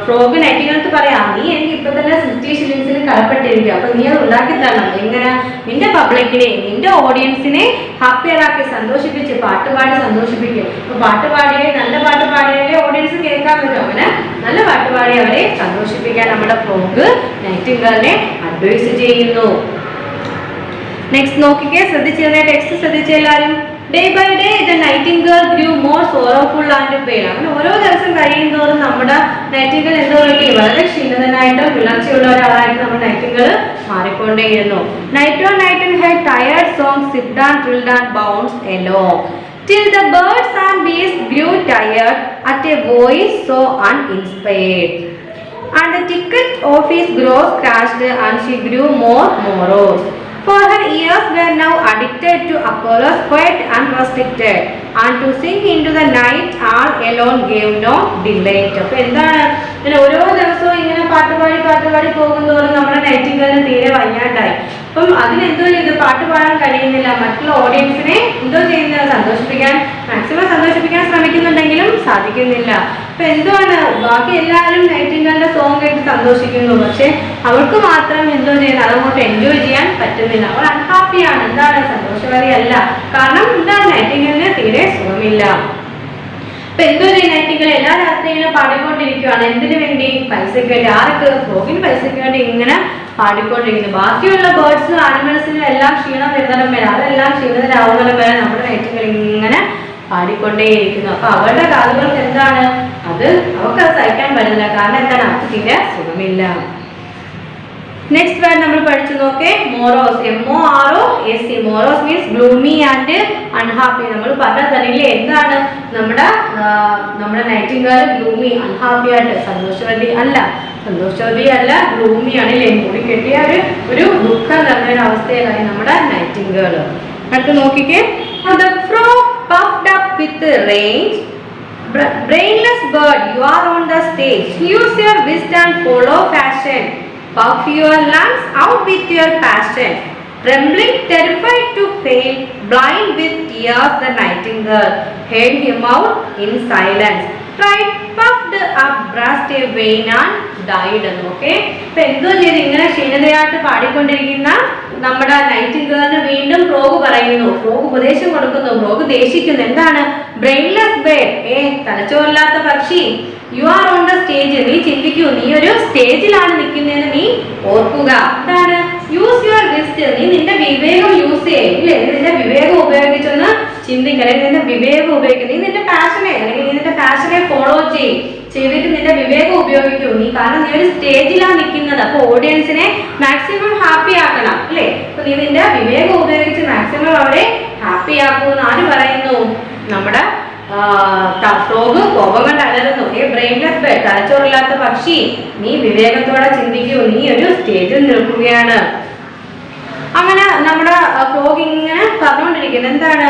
ഫ്രോഗ് നൈറ്റിംഗേലിനടുത്ത് പറയാം, നീ എനിക്ക് ഇപ്പൊ തന്നെ 60 shillings കടപ്പെട്ടിരിക്കുക. അപ്പൊ നീ അത് ഉണ്ടാക്കി തരണം. എങ്ങനെ? നിന്റെ പബ്ലിക്കിനെ, നിന്റെ ഓഡിയൻസിനെ ഹാപ്പിയർ ആക്കി സന്തോഷിപ്പിച്ച് പാട്ടുപാടി സന്തോഷിപ്പിക്കും. അപ്പൊ പാട്ടുപാടിയെ, നല്ല പാട്ട് പാടിയാലേ ഓഡിയൻസ് കേൾക്കാൻ പറ്റും. അങ്ങനെ നല്ല പാട്ടുപാടി അവരെ സന്തോഷിപ്പിക്കാൻ നമ്മുടെ ഫ്രോഗ് നൈറ്റിംഗേലിനെ അഡ്വൈസ് ചെയ്യുന്നു. നെക്സ്റ്റ് നോക്കിക്കേ, ശ്രദ്ധിച്ചിരുന്നേ, ടെക്സ്റ്റ് ശ്രദ്ധിച്ചെല്ലാരും. Day by day the nightingale grew more sorrowful and pain. അങ്ങനെ ഓരോ ദിവസം കഴിയുന്നതോറും നമ്മുടെ നൈറ്റിംഗേൽ എന്തോ വളരെ ക്ഷീണിതനായിട്ട് വിളർച്ചയുള്ള ഒരാളായിട്ട് നമ്മുടെ നൈറ്റിംഗേൽ മാറിക്കൊണ്ടേയിരുന്നു. Night on night and had tired songs sipped and trilled and bounced along till the birds and bees grew tired at a voice so uninspired, and the ticket office grows crashed and she grew more morose. For her ears were now addicted to Apollo's quiet and restricted, and to sing into the night all alone gave no delight. അപ്പൊ എന്താണ് ഇങ്ങനെ ഓരോ ദിവസവും ഇങ്ങനെ പാട്ടുപാടി പോകുന്നതോറും നമ്മുടെ നൈറ്റിംഗേലിന് തീരെ വയ്യാണ്ടായി. അപ്പം അതിനെന്തോ ചെയ്തു? പാട്ട് പാടാൻ കഴിയുന്നില്ല. മറ്റുള്ള ഓഡിയൻസിനെ എന്തോ ചെയ്യുന്നത്? സന്തോഷിപ്പിക്കാൻ, മാക്സിമം സന്തോഷിപ്പിക്കാൻ ശ്രമിക്കുന്നുണ്ടെങ്കിലും സാധിക്കുന്നില്ല. അപ്പൊ എന്താണ്? ബാക്കി എല്ലാവരും നൈറ്റിംഗേലിന്റെ സോങ് കേട്ട് സന്തോഷിക്കുന്നു, പക്ഷെ അവൾക്ക് മാത്രം എന്തോ ചെയ്യുന്നത്? അതങ്ങോട്ട് എൻജോയ് ചെയ്യാൻ പറ്റുന്നില്ല. അവൾ അൺഹാപ്പിയാണ്. എന്താണ്? സന്തോഷവതിയല്ല. കാരണം എന്താണ്? നൈറ്റിംഗേലിന് തീരെ സുഖമില്ല. അപ്പൊ എന്തോ നൈറ്റിംഗേൽ എല്ലാ രാത്രിയിലും പാടിക്കൊണ്ടിരിക്കുകയാണ്. എന്തിനു വേണ്ടി? പൈസയ്ക്ക് വേണ്ടി. ആർക്ക്? ഫ്രോഗിന് പൈസയ്ക്ക് വേണ്ടി ഇങ്ങനെ പാടിക്കൊണ്ടിരിക്കുന്നു. ബാക്കിയുള്ള ബേർഡ്സിനും ആനിമൽസിനും എല്ലാം ക്ഷീണം വരുന്നിടം വരെ, അതെല്ലാം ക്ഷീണിതരാവുന്നിടം വരെ നമ്മുടെ നൈറ്റിംഗേൽ ഇങ്ങനെ പാടിക്കൊണ്ടേയിരിക്കുന്നു. അപ്പൊ അവരുടെ കാതുകൾക്ക് എന്താണ്? അവർക്ക് സഹിക്കാൻ പറ്റുന്നില്ല. കാരണം എന്താണ്? അവർക്ക് തീരെ സുഖമില്ല. നെക്സ്റ്റ് വേർഡ് നമ്മൾ പഠിച്ചു നോക്കേ, morose. MOROS. Morose means gloomy and unhappy. നമ്മൾ പറഞ്ഞാൽ തന്നെയില്ലേ എന്താണ്? നമ്മുടെ നൈറ്റിംഗേൽ ഗ്ലൂമി, അൺഹാപ്പി ആയിട്ട്, സന്തോഷവതി അല്ല, ഗ്ലൂമി ആണല്ലേ, മുടി കെട്ടിയ ഒരു ദുഃഖം നിറഞ്ഞ അവസ്ഥയിലായി നമ്മുടെ നൈറ്റിംഗേൽ. അടുത്ത് നോക്കിക്കേ, the frog puffed up with range. Brainless bird, you are on the stage. Use your wisdom and follow fashion. Puff your lungs out with your passion. Trembling, terrified to fail, blind with tears, the nightingale heard him out in silence. Tried, puffed up, burst a vein and died. Okay. ഇപ്പൊ എന്തോ ചെയ്ത് ഇങ്ങനെ ക്ഷീണിതയായിട്ട് പാടിക്കൊണ്ടിരിക്കുന്ന നമ്മുടെ നൈറ്റിംഗേലിന് വീണ്ടും frog പറയുന്നു, frog ഉപദേശം കൊടുക്കുന്നു, frog ദേഷിക്കുന്നു. എന്താണ്? ബ്രെയിൻലെസ് ബേർഡ്, തലച്ചോറില്ലാത്ത പക്ഷി, you are on the stage. നീ ചിന്തിക്കൂ, നീ ഒരു സ്റ്റേജിലാണ് നിൽക്കുന്നതെന്ന് നീ ഓർക്കുക. എന്താണ്? Use your wisdom. നീ നിന്റെ വിവേകം യൂസ് ചെയ്യില്ലേ, നിന്റെ വിവേകം ഉപയോഗിച്ചൊന്ന് ചിന്തിക്കുക, അല്ലെങ്കിൽ നിന്റെ വിവേകം ഉപയോഗിക്കുക. നീ നിന്റെ പാഷനെ, അല്ലെങ്കിൽ നീ നിന്റെ പാഷനെ ഫോളോ ചെയ്തിട്ട് നിന്റെ വിവേകം ഉപയോഗിക്കൂ. കാരണം നീ ഒരു സ്റ്റേജിലാണ് നിൽക്കുന്നത്. അപ്പൊ ഓഡിയൻസിനെ മാക്സിമം ഹാപ്പി ആക്കണം, അല്ലേ? അപ്പൊ നീ നിന്റെ വിവേകം ഉപയോഗിച്ച് മാക്സിമം അവരെ ഹാപ്പി ആക്കൂ എന്ന് ആര് പറയുന്നു? നമ്മുടെ ഫ്രോഗ് കോപം കൊണ്ട് അലറുന്നു. ബ്രെയിൻലെസ് ബേർഡ്, തലച്ചോറില്ലാത്ത പക്ഷി, നീ വിവേകത്തോടെ ചിന്തിക്കൂ, നീ ഒരു സ്റ്റേജിൽ നിൽക്കുകയാണ്. അങ്ങനെ നമ്മുടെ ഫ്രോഗ് ഇങ്ങനെ പറഞ്ഞുകൊണ്ടിരിക്കുന്നത് എന്താണ്?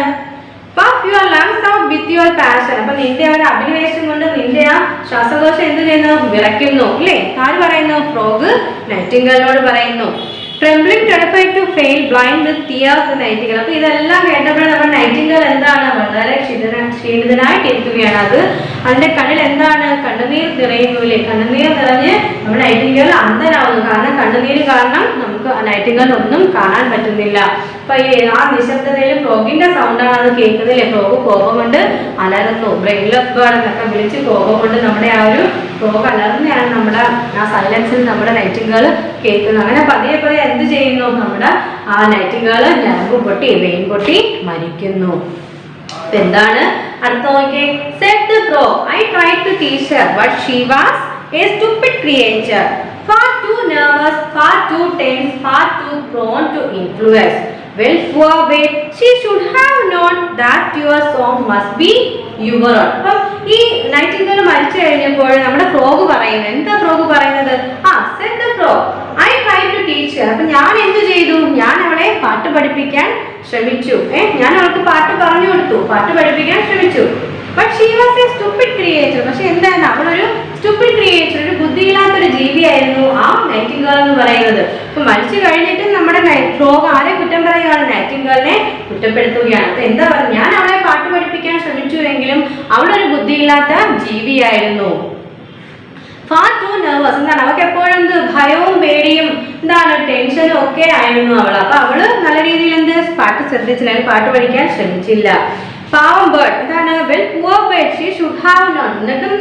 Puff your lungs out with your passion. അപ്പൊ നിന്റെ ഒരു അഭിനിവേശം കൊണ്ട് നിന്റെ ആ ശ്വാസകോശം എന്ത് ചെയ്യുന്നു? വിറയ്ക്കുന്നു അല്ലേ? ആര് പറയുന്നു? ഫ്രോഗ് നൈറ്റിംഗേലിനോട് പറയുന്നു. Trembling, terrified to fail, blind with tears, Nightingale. അപ്പൊ ഇതെല്ലാം കേട്ടപ്പോൾ നമ്മുടെ നൈറ്റിംഗേൽ എന്താണ്? വളരെ ക്ഷീണിതനായിട്ടിരിക്കുകയാണ്. അതിന്റെ കണ്ണിൽ എന്താണ്? കണ്ണുനീർ നിറയുന്നു അല്ലേ? കണ്ണുനീർ നിറഞ്ഞ് നമ്മുടെ നൈറ്റിംഗേൽ അന്ധനാവുന്നു. കാരണം കണ്ണുനീര് കാരണം നമുക്ക് ആ നൈറ്റിംഗേൽ ഒന്നും കാണാൻ പറ്റുന്നില്ല. അപ്പൊ ആ നിശബ്ദതയിൽ ഫ്രോഗിന്റെ സൗണ്ടാണ് അത് കേൾക്കുന്നില്ലേ? ഫ്രോഗ് കോപം കൊണ്ട് അലറുന്നു. ബ്രെയിൻലെസ് ബേർഡ് എന്നൊക്കെ വിളിച്ച് കോപം കൊണ്ട് നമ്മുടെ ആ ഒരു ഫ്രോഗ് അലർന്നെയാണ് നമ്മുടെ ആ സൈലൻസിൽ നമ്മുടെ നൈറ്റിംഗേൽ കേൾക്കുന്നത്. അങ്ങനെ പതിയെ പതിയെ എന്ത് ചെയ്യുന്നു? നമ്മുടെ ആ നൈറ്റിംഗേൽ ഞരമ്പ് പൊട്ടി വെയിൻ പൊട്ടി മരിക്കുന്നു. എന്താണ് അടുത്ത നോക്കിയേ? Said the frog, I tried to teach her, but she was a stupid creature, far too nervous, far too tense, far too prone to influence. Well, poor babe, she should have known that your song must be your own. അപ്പം ഈ Nightingale മരിച്ചു കഴിഞ്ഞപ്പോൾ നമ്മുടെ frog പറയുന്നത് എന്താ? Frog പറയുന്നത് said the frog, I tried to teach her. അപ്പൊ ഞാൻ എന്ത് ചെയ്തു? ഞാൻ അവളെ പാട്ട് പഠിപ്പിക്കാൻ ശ്രമിച്ചു. ഞാൻ അവൾക്ക് പാട്ട് പറഞ്ഞു കൊടുത്തു, പാട്ട് പഠിപ്പിക്കാൻ ശ്രമിച്ചു. But she was a stupid creature. പക്ഷെ എന്താണ്? അവളൊരു stupid creature, ഒരു ബുദ്ധിയില്ലാത്തൊരു ജീവിയായിരുന്നു ആ നൈറ്റിംഗേൽ എന്ന് പറയുന്നത്. അപ്പൊ മരിച്ചു കഴിഞ്ഞിട്ടും നമ്മുടെ ഫ്രോഗ് ആരെ കുറ്റം പറയുകയാണ്? നൈറ്റിംഗേലിനെ കുറ്റപ്പെടുത്തുകയാണ്. അപ്പൊ എന്താ പറയുക? ഞാൻ അവളെ പാട്ട് പഠിപ്പിക്കാൻ ശ്രമിച്ചു എങ്കിലും അവളൊരു ബുദ്ധിയില്ലാത്ത ജീവിയായിരുന്നു. ഫാർ ടു നെർവസ്, എന്താണ്? അവൾക്ക് എപ്പോഴും ഭയവും പേടിയും എന്താണ് ടെൻഷനും ഒക്കെ ആയിരുന്നു അവൾ. അപ്പൊ അവള് നല്ല രീതിയിൽ പാട്ട് ശ്രദ്ധിച്ചില്ല, പാട്ട് പഠിക്കാൻ ശ്രമിച്ചില്ല. പാവം ബേർഡ്, എന്താണ്? Well poor bird, she should have known. എന്നിട്ടും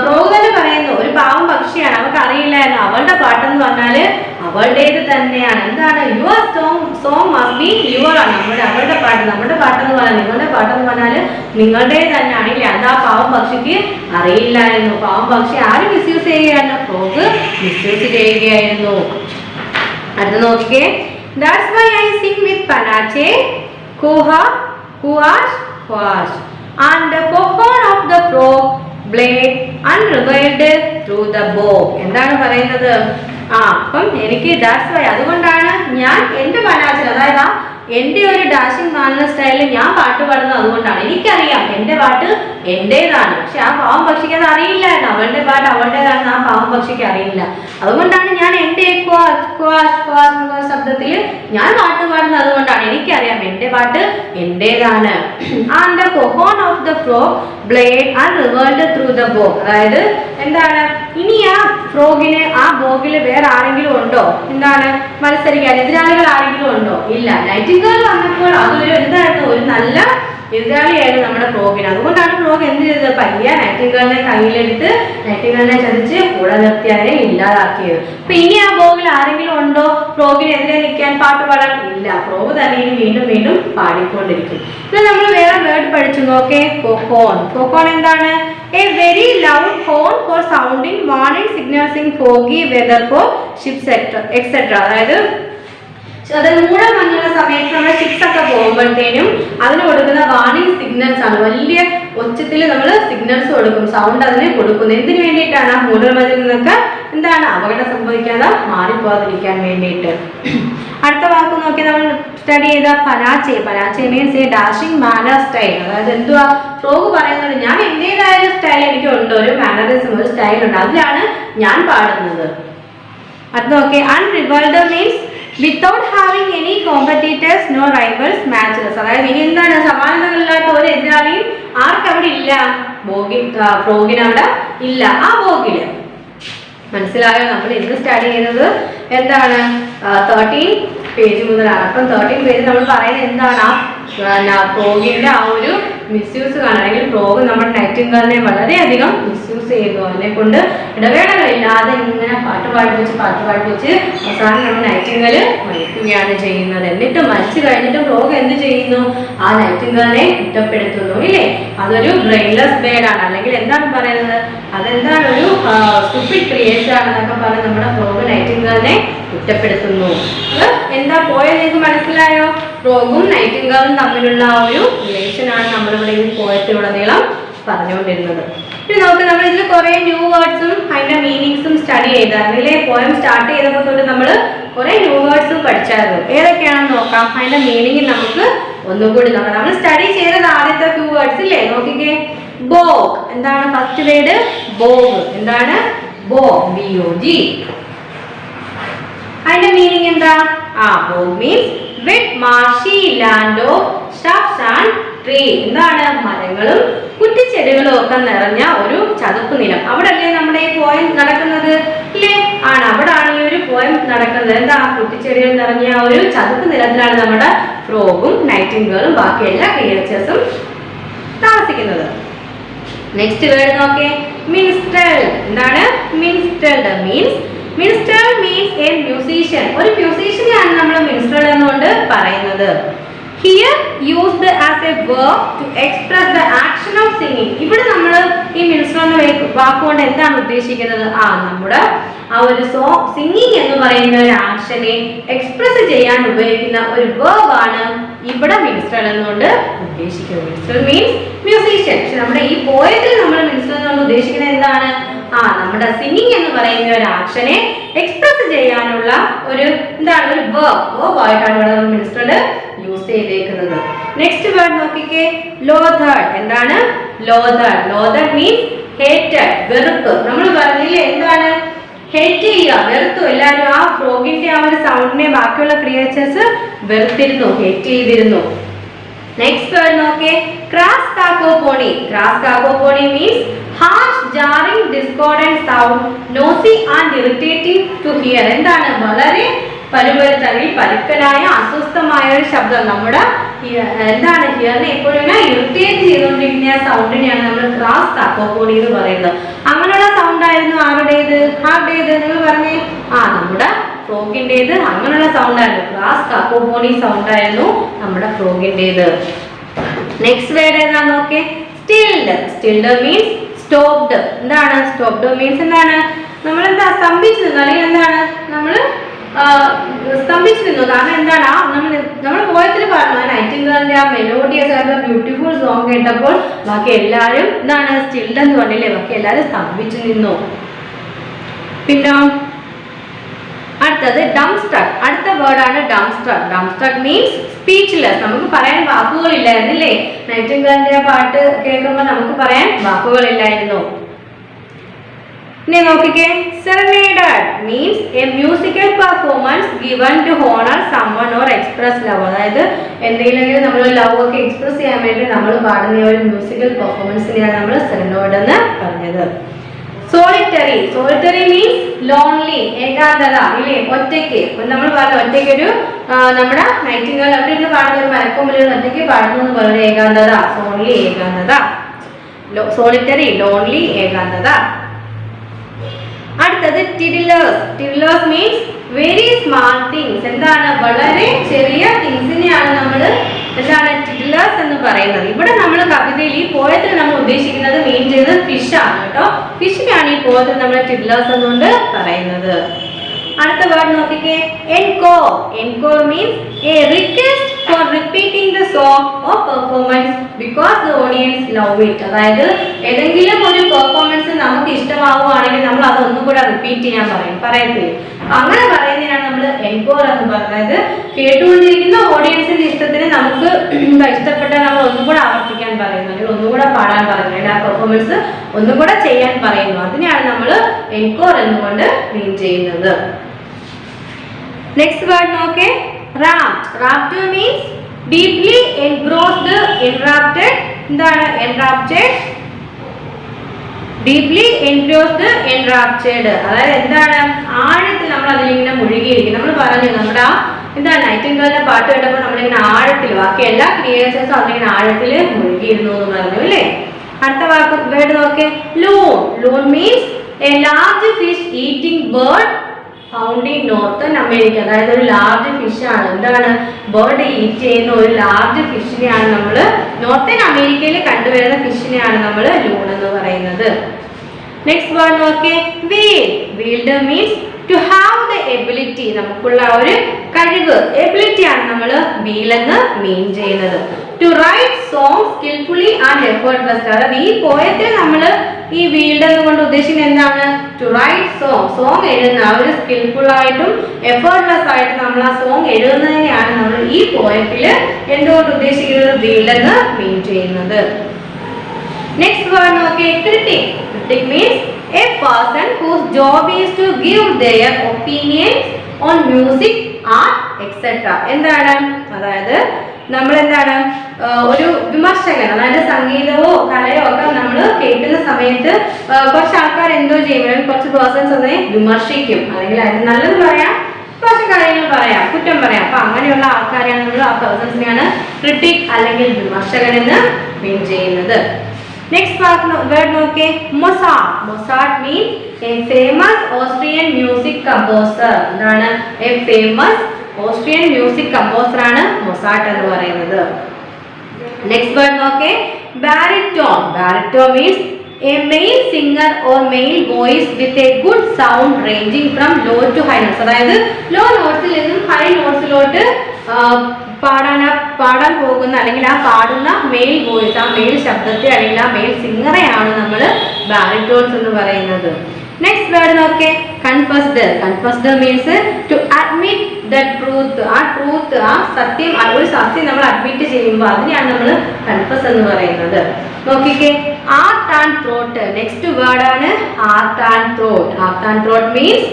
ഫ്രോഗ് തന്നെ പറയുന്നു ഒരു പാവം പക്ഷിയാണ്, അവൾക്ക് അറിയില്ലായിരുന്നു അവളുടെ പാട്ടെന്ന് പറഞ്ഞാല് അവളുടേത് തന്നെയാണ്. എന്താണ്? Your song must be your ആണ്. അവളുടെ പാട്ട്, നമ്മുടെ പാട്ടെന്ന് പറഞ്ഞാൽ, നിങ്ങളുടെ പാട്ടെന്ന് പറഞ്ഞാല് നിങ്ങളുടെ തന്നെയാണ് ഇല്ലേ? അത് ആ പാവം പക്ഷിക്ക് അറിയില്ലായിരുന്നു. പാവം പക്ഷി ആര് മിസ്യൂസ് ചെയ്യുകയാണ്? ഫ്രോഗ് മിസ്യൂസ് ചെയ്യുകയായിരുന്നു. അടുത്ത നോക്കിക്കേ. That's why I sing with panache, huash, and the cohorn of the frog blade unrevealed through the bow. എന്താണ് പറയുന്നത്? അപ്പം എനിക്ക് ദാറ്റ്സ് വൈ, അതുകൊണ്ടാണ് ഞാൻ എൻ്റെ പനാച്ചിൽ, അതായത് എൻ്റെ ഒരു ഡാഷിംഗ് മാനുള്ള സ്റ്റൈലിൽ ഞാൻ പാട്ട് പാടുന്നത് അതുകൊണ്ടാണ്. എനിക്കറിയാം എൻ്റെ പാട്ട് എൻ്റേതാണ്, പക്ഷെ ആ പാവം പക്ഷിക്ക് അത് അറിയില്ലായിരുന്നു. അവളുടെ പാട്ട് അവളുടേതാണെന്ന് ആ പാവം പക്ഷിക്ക് അറിയില്ല. അതുകൊണ്ടാണ് ഞാൻ എൻ്റെ ശബ്ദത്തിൽ ഞാൻ പാട്ട് പാടുന്നത്. അതുകൊണ്ടാണ് എനിക്കറിയാം എൻ്റെ പാട്ട് എൻ്റേതാണ്. And the cohorn of the frog blared and revelled through the bog. അതായത് എന്താണ്? ഇനി ആ ഫ്രോഗിന് ആ ബോഗിൽ വേറെ ആരെങ്കിലും ഉണ്ടോ? എന്താണ് മത്സരിക്കാൻ? എതിരാളികൾ ആരെങ്കിലും ഉണ്ടോ? ഇല്ല. നൈറ്റിംഗേൽ വന്നപ്പോൾ അതൊരു എന്തായിരുന്നു? ഒരു നല്ല എതിരാളിയായിരുന്നു നമ്മുടെ ഫ്രോഗിന്. അതുകൊണ്ടാണ് ഫ്രോഗ് എന്ത് ചെയ്തത്? പയ്യ നൈറ്റിംഗേലിനെ കയ്യിലെടുത്ത് നൈറ്റിംഗേലിനെ ചതിച്ച് കൂടെ നിർത്തി അതിനെ ഇല്ലാതാക്കിയത്. അപ്പൊ ഇനി ആ ബോഗിൽ ആരെങ്കിലും ഉണ്ടോ ഫ്രോഗിനെതിരെ നിൽക്കാൻ, പാട്ട് പാടാൻ? ഇല്ല. ഫ്രോഗ് തന്നെ ഇനി വീണ്ടും വീണ്ടും പാടിക്കൊണ്ടിരിക്കും. ഇത് നമ്മൾ വേറെ വേർഡ് പഠിച്ചു നോക്കേ. കോഹോൺ. കോഹോൺ എന്താണ്? A very loud horn for sounding warning signals in foggy weather for ships etc. അതായത് മൂടൽ മഞ്ഞുള്ള സമയത്ത് നമ്മുടെ ഷിപ്സ് ഒക്കെ പോകുമ്പോഴത്തേനും അതിന് കൊടുക്കുന്ന വാർണിംഗ് സിഗ്നൽസ് ആണ്. വലിയ ഒച്ചത്തിൽ നമ്മൾ സിഗ്നൽസ് കൊടുക്കും, സൗണ്ട് അതിന് കൊടുക്കുന്നത്. എന്തിനു വേണ്ടിയിട്ടാണ്? ആ മൂടൽ മഞ്ഞിൽ നിന്നൊക്കെ എന്താണ് അപകടം സംഭവിക്കാതെ മാറിപ്പോകാതിരിക്കാൻ വേണ്ടിയിട്ട്. അടുത്ത വാക്ക് നോക്കി നമ്മൾ സ്റ്റഡി ചെയ്ത panache. Panache means a dashing manner style. അതായത് എന്തുവാ? ഫ്രോഗ് പറയുന്നത് ഞാൻ എന്റേതായ ഒരു സ്റ്റൈൽ എനിക്കുണ്ട്, ഒരു മാനറിസം, ഒരു സ്റ്റൈൽ ഉണ്ട്, അതിലാണ് ഞാൻ പാടുന്നത്. അടുത്ത നോക്കി. Unrivalled means without having any competitors no rivals matches. അതായത് ഇനി എന്താണ്? സമാനതകളില്ലാത്ത ഒരു എതിരാളിയും ആർക്കവിടെ ഇല്ല? ഫ്രോഗിന് അവിടെ ഇല്ല. ആ ബോഗില് മനസ്സിലായോ? നമ്മൾ ഇന്ന് സ്റ്റഡി ചെയ്യുന്നത് എന്താണ്? 13 പേജ് മുതലാണ്. അപ്പം 13 പേജ് നമ്മൾ പറയുന്നത് എന്താണ്? ഫ്രോഗിന്റെ ആ ഒരു മിസ്യൂസ് കാണാൻ, അല്ലെങ്കിൽ ഫ്രോഗ് നമ്മുടെ നൈറ്റിംഗേലിനെ വളരെയധികം മിസ്യൂസ് ചെയ്യുന്നു. അതിനെ കൊണ്ട് ഇടവേളകളില്ലാതെ ഇങ്ങനെ പാട്ട് പാടിപ്പിച്ച് അവസാനം നമ്മൾ നൈറ്റിംഗേല് മരിക്കുകയാണ് ചെയ്യുന്നത്. എന്നിട്ട് മരിച്ചു കഴിഞ്ഞിട്ട് ഫ്രോഗ് എന്ത് ചെയ്യുന്നു? ആ നൈറ്റിംഗേലിനെ കുറ്റപ്പെടുത്തുന്നു ഇല്ലേ? അതൊരു ബ്രെയിൻലെസ് ബേർഡ് ആണ്, അല്ലെങ്കിൽ എന്താണ് പറയുന്നത്, അതെന്താണ് ഒരു സ്റ്റുപ്പിഡ് ക്രിയേഷൻ ആണെന്നൊക്കെ പറഞ്ഞ് നമ്മുടെ ഫ്രോഗ് നൈറ്റിംഗേളിനെ കുറ്റപ്പെടുത്തുന്നു. എന്താ പോയത് നിങ്ങൾക്ക് മനസ്സിലായോ? ഫ്രോഗും നൈറ്റിംഗേളും തമ്മിലുള്ള ആ ഒരു റിലേഷൻ ആണ് നമ്മളിവിടെ ഈ പോയത്തിലുടനീളം പറഞ്ഞുകൊണ്ടിരുന്നത്. ഇനി നോക്ക്, നമ്മൾ ഇതിൽ കുറെ ന്യൂ വേർഡ്സും അതിന്റെ മീനിങ്സും സ്റ്റഡി ചെയ്തായിരുന്നില്ലേ? പോയം സ്റ്റാർട്ട് ചെയ്തപ്പോൾ തൊട്ട് നമ്മൾ കുറെ ന്യൂ വേർഡ്സും പഠിച്ചായിരുന്നു. ഏതൊക്കെയാണെന്ന് നോക്കാം. അതിന്റെ മീനിങ് നമുക്ക് ഒന്നുകൂടി നോക്കാം. നമ്മൾ സ്റ്റഡി ചെയ്തത് ആദ്യത്തെ ഫ്യൂ വേർഡ്സ് ഇല്ലേ? നോക്കിക്കേ. ബോഗ് എന്താണ് ഫസ്റ്റ് വേർഡ്? ബോഗ് എന്താണ്? ബോഗ്, BOG. അതിന്റെ മീനിങ് എന്താ? Bog means wet marshy land of shrubs and tree. എന്താണ്? മരങ്ങളും കുറ്റിച്ചെടികളും ഒക്കെ നിറഞ്ഞ ഒരു ചതുപ്പ് നിലം. അവിടെ അല്ലേ നമ്മുടെ ഈ പോയം നടക്കുന്നത് ഇല്ലേ? ആണ്, അവിടെ ആണ് ഈ ഒരു പോയം നടക്കുന്നത്. എന്താ? കുറ്റിച്ചെടികൾ നിറഞ്ഞ ഒരു ചതുപ്പ് നിലത്തിലാണ് നമ്മുടെ ഫ്രോഗും നൈറ്റിംഗേളും ബാക്കി എല്ലാ ക്രിയേച്ചേഴ്സും താമസിക്കുന്നത്. നെക്സ്റ്റ് വേർഡ് നോക്കേ. മിൻസ്ട്രൽ എന്താണ്? മിൻസ്ട്രൽ മീൻസ് എ മ്യൂസീഷ്യൻ. ഒരു മ്യൂസീഷ്യനെയാണ് നമ്മൾ മിൻസ്ട്രൽ എന്നുകൊണ്ട് പറയുന്നത്. Here used as a verb to express the action of singing. ഇവിടെ നമ്മൾ ഈ മിൻസ്ട്രൽ എന്ന വാക്കുകൊണ്ട് എന്താണ് ഉദ്ദേശിക്കുന്നത്? നമ്മുടെ ആ ഒരു സിംഗിങ് എന്ന് പറയുന്ന ഒരു ആക്ഷനെ എക്സ്പ്രസ് ചെയ്യാൻ ഉപയോഗിക്കുന്ന ഒരു verb ആണ് ഇവിടെ മിൻസ്ട്രൽ എന്നുകൊണ്ട് ഉദ്ദേശിക്കുന്നത്. മിൻസ്ട്രൽ മീൻസ് മ്യൂസീഷ്യൻ. പക്ഷെ നമ്മുടെ ഈ പോയത്തിൽ നമ്മൾ മിൻസ്ട്രൽ എന്നുകൊണ്ട് ഉദ്ദേശിക്കുന്നത് എന്താണ്? നമ്മുടെ സിംഗിങ് എന്ന് പറയുന്ന ഒരു ആക്ഷനെ എക്സ്പ്രസ് ചെയ്യാനുള്ള ഒരു എന്താണ്? ഒരു verb ആയിട്ടാണ് ഇവിടെ നമ്മൾ മിൻസ്ട്രൽ യൂസ് ചെയ്തേക്കുന്നത്. നെക്സ്റ്റ് വേർഡ് നോക്കിക്കേ. ലോതേർഡ് എന്താണ്? ലോതേർഡ് മീൻസ് ഹേറ്റഡ്, വെറുപ്പ്. നമ്മൾ പറഞ്ഞില്ലേ എന്താണ്? ഹേറ്റ് ചെയ്യുക, വെറുത്തു. എല്ലാവരും ആ ഫ്രോഗിന്റെ ആ ഒരു സൗണ്ടിനെ ബാക്കിയുള്ള ക്രിയേച്ചേഴ്സ് വെറുത്തിരുന്നു, ഹേറ്റ് ചെയ്തിരുന്നു. നെക്സ്റ്റ് വേർഡ് നോക്കേ. Crass cacophony means harsh, jarring, discordant sound, noisy and irritating to hear. എന്താണ്? വളരെ പരുക്കനായ അസ്വസ്ഥമായ ഒരു ശബ്ദം. നമ്മുടെ എന്താണ്? ഹിയറിനെ എപ്പോഴും ഇറിറ്റേറ്റ് ചെയ്തുകൊണ്ടിരിക്കുന്ന സൗണ്ടിനെയാണ് നമ്മൾ ക്രാസ് കാക്കോപോണി എന്ന് പറയുന്നത്. അങ്ങനെയുള്ള സൗണ്ട് ആയിരുന്നു ആരുടേത്? നിങ്ങൾ പറഞ്ഞേ. നമ്മുടെ ഫ്രോഗിന്റേത് അങ്ങനെയുള്ള സൗണ്ട് ആയിരുന്നു. ക്രാസ് കാക്കോപോണി സൗണ്ട് ആയിരുന്നു നമ്മുടെ ഫ്രോഗിന്റേത്. നെക്സ്റ്റ് വേർഡ് ഏതാ നോക്കേ. Stilled means stopped. എന്താണ്? സ്റ്റോപ്ഡ് മീൻസ് എന്താണ്? നമ്മളെന്താ? സ്തംഭിച്ചു നിന്നു, അല്ലെങ്കിൽ എന്താണ്? നമ്മൾ സ്തംഭിച്ചു നിന്നു. കാരണം എന്താണ്? നമ്മൾ പോയത്തിൽ പറഞ്ഞു നൈറ്റിംഗേളിന്റെ ആ മെലോഡിയസ് ആയിട്ടുള്ള ബ്യൂട്ടിഫുൾ സോങ് കേട്ടപ്പോൾ ബാക്കി എല്ലാവരും എന്താണ്? സ്റ്റിൽഡ് എന്ന് പറഞ്ഞില്ലേ? ബാക്കി എല്ലാവരും സ്തംഭിച്ചു നിന്നു. പിന്നെ അടുത്തത് ഡംസ്ട്രക്ക്. അടുത്ത വേർഡാണ് ഡംസ്ട്രക്ക് മീൻസ് സ്പീച്ച്ലെസ്. നമുക്ക് പറയാൻ വാക്കുകളില്ലായിരുന്നില്ലേ? നൈറ്റിംഗേളിന്റെ പാട്ട് കേൾക്കുമ്പോൾ നമുക്ക് പറയാൻ വാക്കുകളില്ലായിരുന്നു. ഇനി നോക്കിക്കേ. Serenaded means a musical performance given to honour summon or express love. അതായത് എന്തെങ്കിലും നമ്മൾ ലവ് ഒക്കെ എക്സ്പ്രസ് ചെയ്യാൻ വേണ്ടി നമ്മൾ പാടുന്ന ഒരു മ്യൂസിക്കൽ പെർഫോമൻസിനെയാണ് നമ്മൾ സെറനേഡ് എന്ന് പറഞ്ഞത്. സോളിറ്ററി മീൻസ് ലോൺലി, ഏകാന്തത ഇല്ലേ? ഒറ്റയ്ക്ക്. നമ്മൾ പറഞ്ഞു ഒറ്റയ്ക്ക് ഒരു നമ്മുടെ നൈറ്റിംഗേൾ അവിടെ ഇരുന്ന് പാടുന്ന ഒരു മരക്കൊമ്പിൽ ഒറ്റയ്ക്ക് പാടുന്നു എന്ന് പറയുന്നത് ഏകാന്തത. സോളിറ്ററി, ലോൺലി, ഏകാന്തത. അടുത്തത് ടിഡിലേഴ്സ് മീൻസ് വെരി സ്മാൾ തിങ്സ്. എന്താണ്? വളരെ ചെറിയ തിങ്സിനെയാണ് നമ്മൾ എന്താണ് ടിഡിലേഴ്സ് എന്ന് പറയുന്നത്. ഇവിടെ നമ്മൾ കവിതയിൽ ഈ പോയത്തിൽ നമ്മൾ ഉദ്ദേശിക്കുന്നത് മീൻ ചെയ്തത് ഫിഷ് ആണ് കേട്ടോ. ഫിഷിനെയാണ് ഈ പോയത്തിൽ നമ്മൾ ടിഡിലേഴ്സ് എന്നുകൊണ്ട് പറയുന്നത്. അടുത്ത വേർഡ് നോക്കിക്കേ. Encore means A request for repeating the song or performance because the audience love it. അതായത് ഏതെങ്കിലും ഒരു പെർഫോമൻസ് നമുക്ക് ഇഷ്ടമാവുകയാണെങ്കിൽ നമ്മൾ അതൊന്നും കൂടെ റിപ്പീറ്റ് ചെയ്യാൻ പറയത്തില്ലേ? അങ്ങനെ പറയുന്നതിനാണ് നമ്മൾ എൻകോർ എന്ന് പറയുന്നത്. കേട്ടുകൊണ്ടിരിക്കുന്ന ഓഡിയൻസിന്റെ ഇഷ്ടത്തിന് നമുക്ക് ഇഷ്ടപ്പെട്ട നമ്മൾ ഒന്നും കൂടെ ആവർത്തിക്കാൻ പറയുന്നു, അല്ലെങ്കിൽ ഒന്നുകൂടെ പാടാൻ പറയുന്നു, ആ പെർഫോമൻസ് ഒന്നും കൂടെ ചെയ്യാൻ പറയുന്നു. അതിനെയാണ് നമ്മൾ എൻകോർ എന്നുകൊണ്ട് മീൻ ചെയ്യുന്നത്. നെക്സ്റ്റ് വേർഡ് നോക്കേ. റാപ്റ്റ് മീൻസ് ഡീപ്ലി എൻഗ്രോസ്ഡ്, enraptured. എന്താണ്? enraptured, deeply engrossed, enraptured. അതായത് എന്താണ്? ആഴത്തിൽ നമ്മൾ അതിലിങ്ങനെ മുഴുകിയിരിക്കും. നമ്മൾ പറഞ്ഞു നമ്മുടെ എന്താണ് നൈറ്റിംഗേളിന്റെ പാട്ട് കേട്ടപ്പോൾ നമ്മളിങ്ങനെ ആഴത്തിൽ, ബാക്കി എല്ലാ ക്രിയേച്ചേഴ്സും അതിലിങ്ങനെ ആഴത്തിൽ മുഴുകിയിരുന്നു എന്ന് പറഞ്ഞു അല്ലേ? അടുത്ത വേർഡ് നോക്കേ. Loon means a large fish eating bird found in northern America. അതായത് ഒരു ലാർജ് ഫിഷ് ആണ്. എന്താണ്? ബേർഡ് ഈറ്റ് ചെയ്യുന്ന ഒരു ലാർജ് ഫിഷിനെയാണ് നമ്മൾ നോർത്തേൺ അമേരിക്കയിൽ കണ്ടുവരുന്ന ഫിഷിനെയാണ് നമ്മൾ ലൂൺ എന്ന് പറയുന്നത്. നെക്സ്റ്റ് വേർഡ് നോക്കേ, wield. Wield means to have the ability, നമുക്കുള്ള ഒരു കഴിവ്, എബിലിറ്റി ആണ് നമ്മൾ വീൽ എന്ന് മീൻ ചെയ്യുന്നത്. To write song skilfully and effortless. അതായത് ഈ പോയത്തിൽ നമ്മൾ ഈ വീൽഡ് എന്നുകൊണ്ട് ഉദ്ദേശിക്കുന്നത് എന്താണ്? ടു റൈറ്റ് സോങ്, സോങ് എഴുതുന്ന ആ ഒരു സ്കിൽഫുൾ ആയിട്ടും എഫേർട്ട്ലെസ് ആയിട്ട് നമ്മൾ ആ സോങ് എഴുതുന്നതിനെയാണ് നമ്മൾ ഈ പോയത്തിൽ എന്തുകൊണ്ട് ഉദ്ദേശിക്കുന്നത്? വീൽഡ് എന്ന് മീൻ ചെയ്യുന്നത്. നെക്സ്റ്റ് വേർഡ് നോക്കിയേ, critic. Critic means a person whose job is to give their opinions on music, art, etc. എന്താണ്? അതായത് നമ്മൾ എന്താണ് ഒരു വിമർശകൻ, അതായത് സംഗീതമോ കലയോ ഒക്കെ നമ്മൾ കേൾക്കുന്ന സമയത്ത് കുറച്ച് ആൾക്കാർ എന്തോ ചെയ്യും, കുറച്ച് പേഴ്സൺസ് അതിനെ വിമർശിക്കും, അല്ലെങ്കിൽ അതിന് നല്ലത് പറയാം, കുറച്ച് കാര്യങ്ങൾ പറയാം, കുറ്റം പറയാം. അപ്പൊ അങ്ങനെയുള്ള ആൾക്കാരെയാണ് നമ്മൾ, ആ പേഴ്സൺസിനെയാണ് ക്രിട്ടിക് അല്ലെങ്കിൽ വിമർശകൻ എന്ന് മീൻ ചെയ്യുന്നത്. നെക്സ്റ്റ് വേർഡ് നോക്കേ, Mozart. Mozart means a famous Austrian music composer. എന്താണ്? A famous Austrian music composer ആണ് മൊസാർട്ട് എന്ന് പറയുന്നത്. നെക്സ്റ്റ് വേർഡ് നോക്കേ, baritone. Baritone means a male singer or male voice with a good sound ranging from low to high notes. അതായത് law നോട്ട്സിൽ നിന്നും high നോട്ട്സിലോട്ട് പാടാൻ പോകുന്ന അല്ലെങ്കിൽ ആ പാടുന്ന മെയിൽ വോയിസ്, ആ മെയിൽ ശബ്ദത്തെ അല്ലെങ്കിൽ ആ മെയിൽ സിംഗറെയാണ് നമ്മൾ ബാരിറ്റോൺസ് എന്ന് പറയുന്നത്. നെക്സ്റ്റ് വേർഡ് നോക്കേ, confessed. Confessed means to admit the truth. ആ ട്രൂത്ത്, ആ സത്യം, ഒരു സത്യം നമ്മൾ അഡ്മിറ്റ് ചെയ്യുമ്പോൾ അതിനെയാണ് നമ്മൾ കൺഫസ് എന്ന് പറയുന്നത്. നോക്കിക്കേ, art and throat. Next word ആണ് art and throat. Art and throat means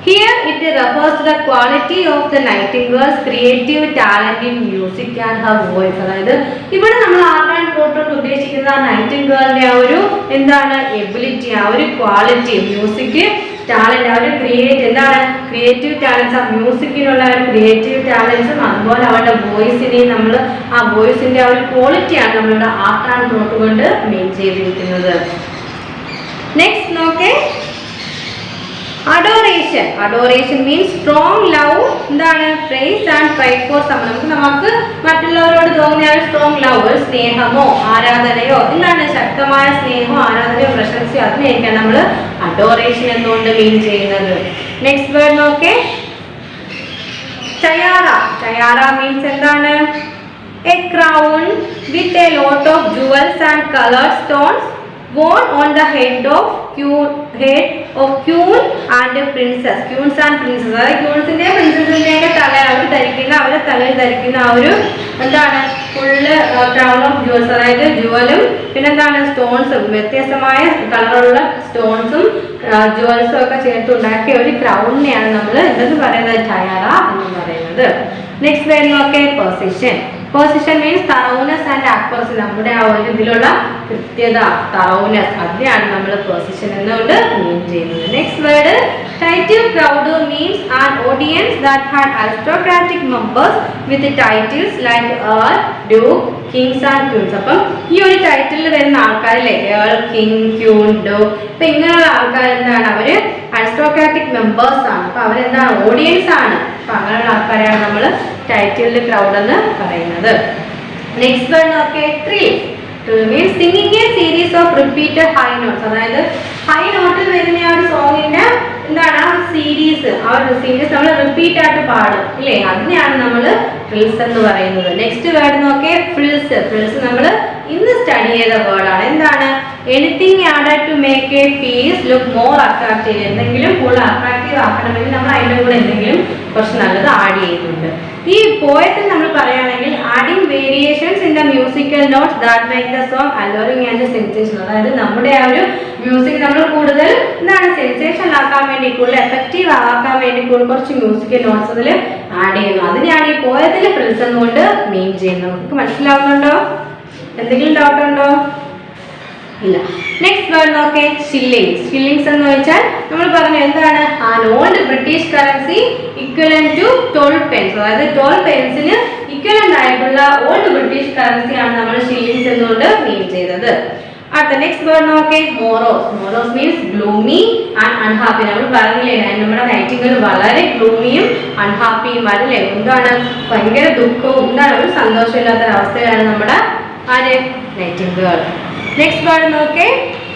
here it refers to the quality of the nightingale's creative talent in music and her voice. അതായത് ഇവിടെ നമ്മൾ ആർട്ട് ആൻഡ് ത്രോട്ട് കൊണ്ട് ഉദ്ദേശിക്കുന്ന നൈറ്റിംഗേളിന്റെ ആ ഒരു എന്താണ് ability, ആ ഒരു ക്വാളിറ്റി, മ്യൂസിക് ടാലന്റ്, ആ ഒരു എന്താണ് ക്രിയേറ്റീവ് ടാലൻസ്, ആ മ്യൂസിക്കിനുള്ള ക്രിയേറ്റീവ് ടാലൻസും അതുപോലെ അവരുടെ വോയിസിനെയും നമ്മൾ ആ വോയിസിന്റെ ആ ഒരു ക്വാളിറ്റിയാണ് നമ്മളുടെ ആർട്ട് ആൻഡ് ത്രോട്ട് കൊണ്ട് മീൻ ചെയ്തിരിക്കുന്നത്. നെക്സ്റ്റ് നോക്കേ, adoration. Adoration means strong love. എന്താണ്? Praise and praise for some. നമുക്ക് മറ്റുള്ളവരോട് തോന്നിയ സ്ട്രോങ് ലവ്, സ്നേഹമോ ആരാധനയോ, എന്താണ് ശക്തമായ സ്നേഹമോ ആരാധനയോ പ്രശംസയോ, അതിനെയൊക്കെയാണ് നമ്മൾ അഡോറേഷൻ എന്നുകൊണ്ട് മീൻ ചെയ്യുന്നത്. നെക്സ്റ്റ് വേർഡ് നോക്കേ, ടയാറ. ടയാറ മീൻസ് എന്താണ്? A crown with a lot of jewels and coloured stones worn on the head of queen and princess. Queens and princess, അതായത് ക്യൂൺസിന്റെ പ്രിൻസസിന്റെ തല അവർ ധരിക്കുന്ന, അവരുടെ തലയിൽ ധരിക്കുന്ന ആ ഒരു എന്താണ് ഫുള്ള് ക്രൗൺ ഓഫ് ജുവൽസ്, അതായത് ജുവലും പിന്നെന്താണ് സ്റ്റോൺസും, വ്യത്യസ്തമായ കളറുള്ള സ്റ്റോൺസും ജുവൽസും ഒക്കെ ചേർത്ത് ഉണ്ടാക്കിയ ഒരു ക്രൗണിനെയാണ് നമ്മൾ എന്തെന്ന് പറയുന്നത്? ടയാറ എന്ന് പറയുന്നത്. നെക്സ്റ്റ് വേർഡ് നോക്കേ, position. Position means thoroughness and accuracy. നമ്മുടെ ആ ഒരു ഇതിലുള്ള കൃത്യത, തറൗനെസ്, അതിനെയാണ് നമ്മൾ പൊസിഷൻ എന്നുകൊണ്ട് മീൻ ചെയ്യുന്നത്. Next word title. Crowd means an audience that had aristocratic members with titles like earl, duke, kings and queens. അപ്പം ഈ ഒരു ടൈറ്റിലിൽ വരുന്ന ആൾക്കാരില്ലേ, ഏൾ, കിങ്, ക്യൂൺ, ഡ്യൂക്ക്, അപ്പൊ ഇങ്ങനെയുള്ള ആൾക്കാർ എന്താണ്? അവര് അരിസ്റ്റോക്രാറ്റിക് മെമ്പേഴ്സ് ആണ്. അപ്പൊ അവരെന്താണ്? ഓഡിയൻസ് ആണ്. അപ്പൊ അങ്ങനെയുള്ള ആൾക്കാരെയാണ് നമ്മൾ ടൈറ്റിൽഡ് ക്രൗഡ് എന്ന് പറയുന്നത്. നെക്സ്റ്റ് വേർഡ് നോക്കേ, trill. Trill means singing A series of repeated high notes. അതായത് ഹൈ നോട്ടിൽ വരുന്ന ആ ഒരു സോങ്ങിന്റെ എന്താണ് ആ സീരീസ്, ആ ഒരു സീരീസ് നമ്മൾ റിപ്പീറ്റ് ആയിട്ട് പാടും ഇല്ലേ, അതിനെയാണ് നമ്മൾ ട്രിൽസ് എന്ന് പറയുന്നത്. നെക്സ്റ്റ് വേർഡ് നോക്കേ, ഫ്രിൽസ്. ഫ്രിൽസ് നമ്മൾ ഇന്ന് സ്റ്റഡി ചെയ്ത വേർഡാണ്. എന്താണ്? Anything added to make a piece look more attractive. എന്തെങ്കിലും കൂടുതൽ അട്രാക്റ്റീവ് ആക്കണമെങ്കിൽ നമ്മൾ അതിൻ്റെ കൂടെ എന്തെങ്കിലും കുറച്ച് നല്ലത് ആഡ് ചെയ്യുന്നുണ്ട്. ഈ പോയത്തിൽ നമ്മൾ പറയുകയാണെങ്കിൽ adding variations in the musical notes that make the song alluring and sensation. അതായത് നമ്മുടെ ആ ഒരു മ്യൂസിക് നമ്മൾ കൂടുതൽ എന്താണ് സെൻസേഷൻ ആക്കാൻ വേണ്ടി, കൂടുതൽ എഫക്റ്റീവ് ആക്കാൻ വേണ്ടി കുറച്ച് മ്യൂസിക്കൽ നോട്ട്സ് അതിൽ ആഡ് ചെയ്യുന്നു. അതിനെയാണ് ഈ പോയത്തിൽ ഫ്രിൽസ് എന്നുകൊണ്ട് മീൻ ചെയ്യുന്നത്. നമുക്ക് മനസ്സിലാവുന്നുണ്ടോ? എന്തെങ്കിലും ഡൗട്ട് ഉണ്ടോ? ഇല്ല. നെക്സ്റ്റ് വേർഡ് നോക്കേ, ഷില്ലിങ്സ്. ഷില്ലിങ്സ് എന്ന് വെച്ചാൽ നമ്മൾ പറഞ്ഞു എന്താണ്? An old British currency equivalent to 12 pence. അതായത് 12 പെൻസിന് ഇക്വലന്റ് ആയിട്ടുള്ള ഓൾഡ് ബ്രിട്ടീഷ് കറൻസിയാണ് നമ്മൾ ഷില്ലിങ്സ് എന്നുകൊണ്ട് മീൻ ചെയ്തത്. അടുത്ത നെക്സ്റ്റ് വേർഡ് നോക്കേ, morose. Morose means gloomy and unhappy. നമ്മൾ പറഞ്ഞില്ലേ നമ്മുടെ നൈറ്റിംഗേൾ വളരെ ഗ്ലൂമിയും അൺഹാപ്പിയും അല്ലേ, എന്താണ് ഭയങ്കര ദുഃഖവും എന്താണ് ഒരു സന്തോഷമില്ലാത്തൊരവസ്ഥയാണ് നമ്മുടെ ആര് നൈറ്റിംഗേൾ. നെക്സ്റ്റ് വേർഡ് നോക്കേ,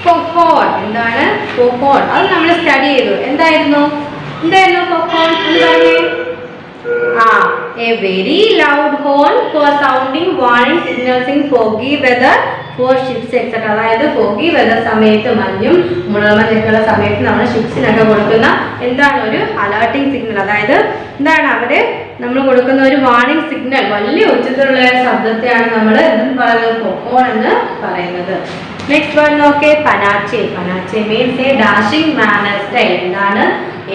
കൊക്കോൺ. എന്താണ് കൊക്കോൺ? അത് നമ്മൾ സ്റ്റഡി ചെയ്തു. എന്തായിരുന്നു കൊക്കോൺ എന്ന് പറഞ്ഞേ? A very loud horn for sounding warning signals in foggy weather for ships etc. അതായത് foggy weather സമയത്ത് മഞ്ഞും മുളമഞ്ഞൊക്കെയുള്ള സമയത്ത് നമ്മൾ ഷിപ്സിനൊക്കെ കൊടുക്കുന്ന എന്താണ് ഒരു അലേർട്ടിംഗ് സിഗ്നൽ. അതായത് എന്താണ് നമ്മൾ കൊടുക്കുന്ന ഒരു വാർണിംഗ് സിഗ്നൽ, വലിയ ഉച്ചത്തിലുള്ള ശബ്ദത്തെയാണ് നമ്മൾ എന്തെന്ന് പറയുന്നത്, കൊക്കോൺ എന്ന് പറയുന്നത്. നെക്സ്റ്റ് വേർഡ് നോക്കേ, panache. Panache means a dashing manner style. എന്താണ്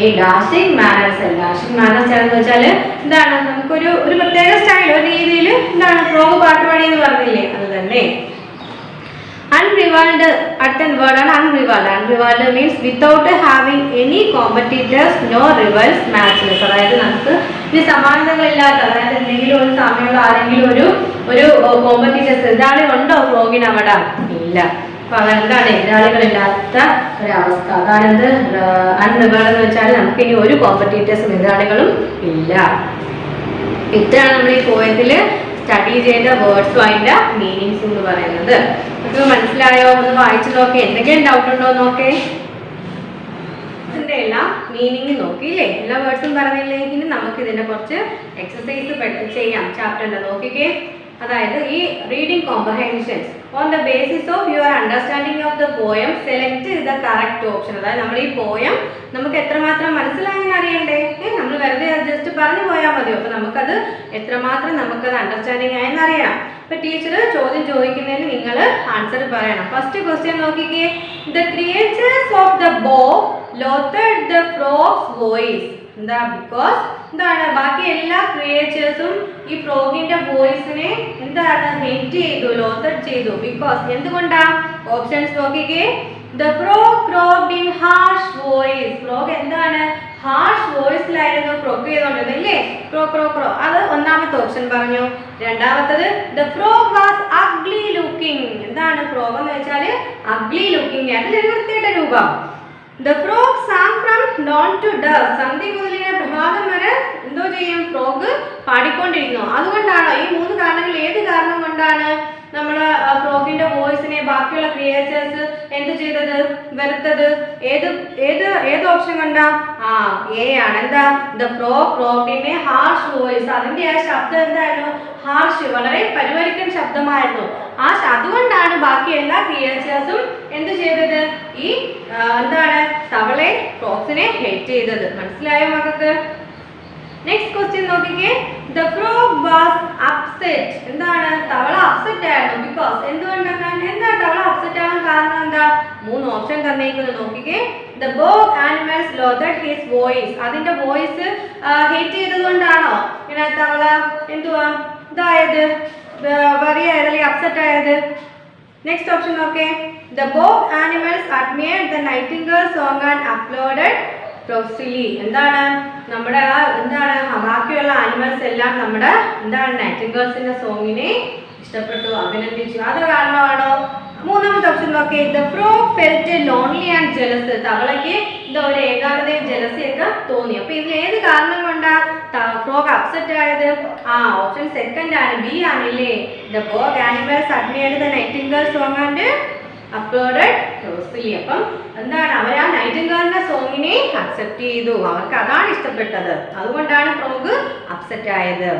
a dashing manner style? Dashing manner style എന്ന് വെച്ചാൽ എന്താണ് നമുക്കൊരു പ്രത്യേക സ്റ്റൈൽ, ഒരു രീതിയിൽ എന്താണ് ഫ്രോഗ് പാട്ട് പാടി എന്ന് പറഞ്ഞില്ലേ, അത് തന്നെ. അൺറിവാൾഡ്, അടുത്ത വേർഡാണ് unrivalled. Unrivalled means without having any competitors, no rivals, matchless. അതായത് നമുക്ക് ഇനി സമാനതകളില്ലാത്ത, അതായത് എന്തെങ്കിലും ഒരു സമയമുള്ള ആരെങ്കിലും ഒരു കോമ്പറ്റീറ്റേഴ്സ് എതിരാളികളുണ്ടോ ഫ്രോഗിന് അവിടെ? ഇല്ല. അപ്പൊ അതെന്താണ് എതിരാളികളില്ലാത്ത ഒരവസ്ഥ. അതായത് അൺറിവാൾഡ് എന്ന് വെച്ചാൽ നമുക്ക് ഇനി ഒരു കോമ്പറ്റീറ്റേഴ്സും എതിരാളികളും ഇല്ല. ഇത്രയാണ് നമ്മൾ ഈ പോയത്തിൽ സ്റ്റഡി ചെയ്ത വേർഡ്സും അതിന്റെ മീനിങ്സും എന്ന് പറയുന്നത്. നിങ്ങൾക്ക് മനസ്സിലായോ? ഒന്ന് വായിച്ചു നോക്കേ, എന്തെങ്കിലും ഡൗട്ട് ഉണ്ടോ നോക്കേ. ഇതിന്റെ എല്ലാ മീനിങ് നോക്കിയില്ലേ, എല്ലാ വേർഡ്സും പറഞ്ഞില്ലേ. ഇനി നമുക്ക് ഇതിന്റെ കുറച്ച് എക്സസൈസ് ചെയ്യാം ചാപ്റ്ററിന്റെ. നോക്കിക്കേ, അതായത് ഈ reading comprehensions on the basis of your understanding of the poem select the correct option. അതായത് നമ്മൾ ഈ പോയം നമുക്ക് എത്രമാത്രം മനസ്സിലായെന്ന് അറിയണ്ടേ? നമ്മൾ വെറുതെ ജസ്റ്റ് പറഞ്ഞു പോയാൽ മതിയോ? അപ്പൊ നമുക്കത് എത്രമാത്രം നമുക്കത് അണ്ടർസ്റ്റാൻഡിങ് ആയെന്ന് അറിയണം. ഇപ്പൊ ടീച്ചർ ചോദ്യം ചോദിക്കുന്നതിന് നിങ്ങൾ ആൻസർ പറയണം. ഫസ്റ്റ് ക്വസ്റ്റ്യൻ നോക്കിക്കേ, ദ ക്രിയേച്ചേഴ്സ് ഓഫ് ദ ബോ ലോത്തഡ് ദ ഫ്രോഗ്സ് വോയിസ്. എന്താ? ബിക്കോസ് എന്താണ് ബാക്കി എല്ലാ ക്രിയേച്ചേഴ്സും ഈ ഫ്രോഗിന്റെ വോയിസിനെ എന്താണ് ഹേറ്റ് ചെയ്തു, ലോത്തഡ് ചെയ്തു. ബിക്കോസ് എന്തുകൊണ്ടാ? ഓപ്ഷൻസ് നോക്കിക്കേ, the frog croaked in harsh voice. Frog എന്താണ് ഹാർഷ് വോയിസിലായിരുന്നു ക്രോക്ക് ചെയ്തോണ്ടിരുന്നത് അല്ലേ, ക്രോ ക്രോ ക്രോ. അത് ഒന്നാമത്തെ ഓപ്ഷൻ പറഞ്ഞു. രണ്ടാമത്തത് the frog was ugly looking. എന്താണ് ഫ്രോഗ് എന്ന് വെച്ചാൽ അഗ്ലി ലുക്കിംഗ്, അതിലൊരു വൃത്തിയുടെ രൂപം. The frog sang from dawn to dusk. സന്ധ്യ മുതലിനെ പ്രഭാതം വരെ എന്തോ ചെയ്യും, ഫ്രോഗ് പാടിക്കൊണ്ടിരുന്നു. അതുകൊണ്ടാണോ ഈ മൂന്ന് കാരണങ്ങൾ? ഏത് കാരണം കൊണ്ടാണ് നമ്മൾ ഫ്രോഗിന്റെ വോയിസിനെ ബാക്കിയുള്ള ക്രിയേച്ചേഴ്സ് എന്ത് ചെയ്തത്, വെറുത്തത്? ഏത് ഓപ്ഷൻ കൊണ്ടാ? എ ആണ്. എന്താ? The frog croaked in a harsh voice. അതിന്റെ ആ ശബ്ദം എന്തായിരുന്നു? ഹാർഷ്, വളരെ പരിവരിക്കൻ ശബ്ദമായിരുന്നു. അതുകൊണ്ടാണ് ബാക്കി എല്ലാ ക്രിയേച്ചേഴ്സും എന്ത് ചെയ്തത്? ഈ എന്താണ് തവളെ ഫ്രോഗ്സിനെ ഹേറ്റ് ചെയ്തത്. മനസ്സിലായോ മക്കൾക്ക്? നെക്സ്റ്റ് ക്വസ്റ്റ്യൻ നോക്കിക്കേ, ദ ഫ്രോഗ് വാസ് അപ്സെറ്റ്. എന്താണ്? തവള അപ്സെറ്റ് ആയിരുന്നു. ബിക്കോസ് എന്തുകൊണ്ടാണ്? എന്താ തവള അപ്സെറ്റ് ആവാൻ കാരണം? എന്താ? മൂന്ന് ഓപ്ഷൻ തന്നേക്കുന്നത് നോക്കിക്കേ. The bog animals loathed his voice. അതിന്റെ വോയിസ് ഹേറ്റ് ചെയ്തത് കൊണ്ടാണോ ഇങ്ങനെ തവള എന്തുവാ ഇതായത്, വറിയായത് അല്ലെങ്കിൽ അപ്സെറ്റ് ആയത്? നെക്സ്റ്റ് ഓപ്ഷൻ നോക്കേ, the bog animals admired the nightingale song and applauded profusely. എന്താണ് നമ്മുടെ എന്താണ് ബാക്കിയുള്ള ആനിമൽസ് എല്ലാം നമ്മുടെ എന്താണ് നൈറ്റിംഗേൾസിന്റെ സോങ്ങിനെ ഇഷ്ടപ്പെട്ടു, അഭിനന്ദിച്ചു. അത് കാരണമാണോ? മൂന്നാമത്തെ ഓപ്ഷൻ നോക്കേ, the frog felt lonely and jealous. തവളയ്ക്ക് എന്താ ഒരു ഏകാഗ്രതയും ജലസിയൊക്കെ തോന്നി. അപ്പൊ ഇതിൽ ഏത് കാരണം കൊണ്ടാ ഫ്രോഗ് അപ്സെറ്റ് ആയത്? ഓപ്ഷൻ സെക്കൻഡ് ആണ്, ബി ആണില്ലേ. The bog animals admired the nightingale song and applauded rosily. അപ്പം എന്താണ് അവർ ആ നൈറ്റിംഗേളിന്റെ സോങ്ങിനെ അക്സെപ്റ്റ് ചെയ്തു, അവർക്ക് അതാണ് ഇഷ്ടപ്പെട്ടത്. അതുകൊണ്ടാണ് ഫ്രോഗ് അപ്സെറ്റ് ആയത്.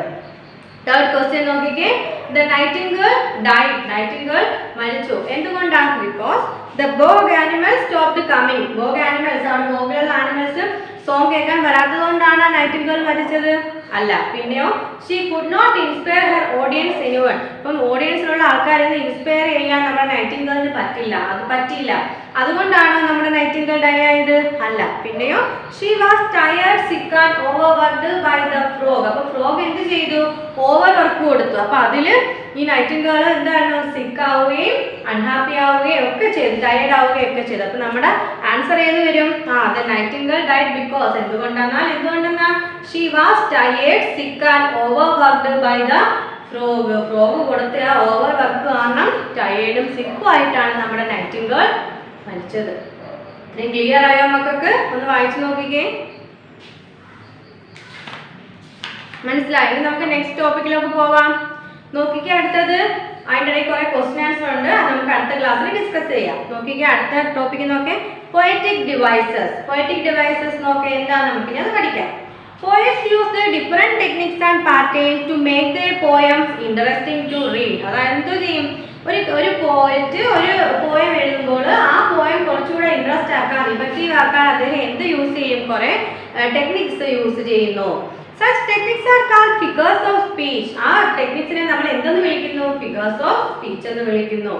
തേർഡ് ക്വസ്റ്റ്യൻ നോക്കിക്കേ, ദ നൈറ്റിംഗേൾ ഡൈഡ്. നൈറ്റിംഗേൾ മരിച്ചു. എന്തുകൊണ്ടാണ്? Because the bog animals stopped coming. Bog animals ആണ്, ബോഗിലുള്ള ആനിമൽസ് സോങ് കേൾക്കാൻ വരാത്തത് കൊണ്ടാണ് നൈറ്റിംഗേൾ മരിച്ചത്? അല്ല. പിന്നെയോ, she could not inspire her audience anyone. ഇപ്പം ഓഡിയൻസിലുള്ള ആൾക്കാരെ ഇൻസ്പയർ ചെയ്യാൻ നമ്മുടെ നൈറ്റിംഗേളിന് പറ്റില്ല, അത് പറ്റിയില്ല. അതുകൊണ്ടാണ് നമ്മുടെ നൈറ്റിംഗേൾ ഡൈ ആയത്? അല്ല. പിന്നെയോ, she was tired sick and overworked by the frog. അപ്പൊ ഫ്രോഗ് എന്ത് ചെയ്തു? ഓവർ വർക്ക് കൊടുത്തു. അപ്പൊ അതില് ഈ നൈറ്റിംഗേൾ എന്താണ് സിക്ക് ആവുകയും അൺഹാപ്പി ആവുകയും ഒക്കെ ചെയ്തു, ടയർഡ് ആവുകയും ഒക്കെ ചെയ്തു. അപ്പൊ നമ്മുടെ ആൻസർ ഏത് വരും? ദ നൈറ്റിംഗേൾ ഡൈഡ് ബിക്കോസ് എന്തുകൊണ്ടെന്നാൽ she was tired sick and overworked by the frog കൊടുത്ത ഓവർ വർക്ക് കാരണം ടയേർഡും സിക്കും ആയിട്ടാണ് നമ്മുടെ നൈറ്റിംഗേൾ മരിച്ചത്. ഇത്രയും ക്ലിയർ ആയോ മക്കൾക്ക്? ഒന്ന് വായിച്ചു നോക്കിക്കേ. മനസ്സിലായി? നമുക്ക് നെക്സ്റ്റ് ടോപ്പിക്കിലേക്ക് പോവാം. നോക്കിക്കേ, അടുത്തത് അതിൻ്റെ ഇടയിൽ കുറെ ക്വസ്റ്റ്യൻ ആൻസർ ഉണ്ട്, അത് നമുക്ക് അടുത്ത ക്ലാസ്സിൽ ഡിസ്കസ് ചെയ്യാം. നോക്കിക്കേ, അടുത്ത ടോപ്പിക്ക് നോക്കേ, പോയറ്റിക് ഡിവൈസസ്. പോയറ്റിക് ഡിവൈസസ് നോക്കേ എന്താണ് നമുക്ക് അത് പഠിക്കാം. Poets use the different techniques and patterns to make their poems interesting to read. അതായത് എന്ത് ചെയ്യും, ഒരു പോയറ്റ് ഒരു പോയം എഴുതുമ്പോൾ ആ പോയം കുറച്ചുകൂടെ ഇൻട്രസ്റ്റ് ആക്കാൻ, ഇഫക്റ്റീവ് ആക്കാൻ അദ്ദേഹം എന്ത് യൂസ് ചെയ്യും, കുറെ ടെക്നിക്സ് യൂസ് ചെയ്യുന്നു. Such techniques are called figures of speech. ആ ടെക്നിക്സിനെ നമ്മൾ എന്തെന്ന് വിളിക്കുന്നു? figures of speech എന്ന് വിളിക്കുന്നു.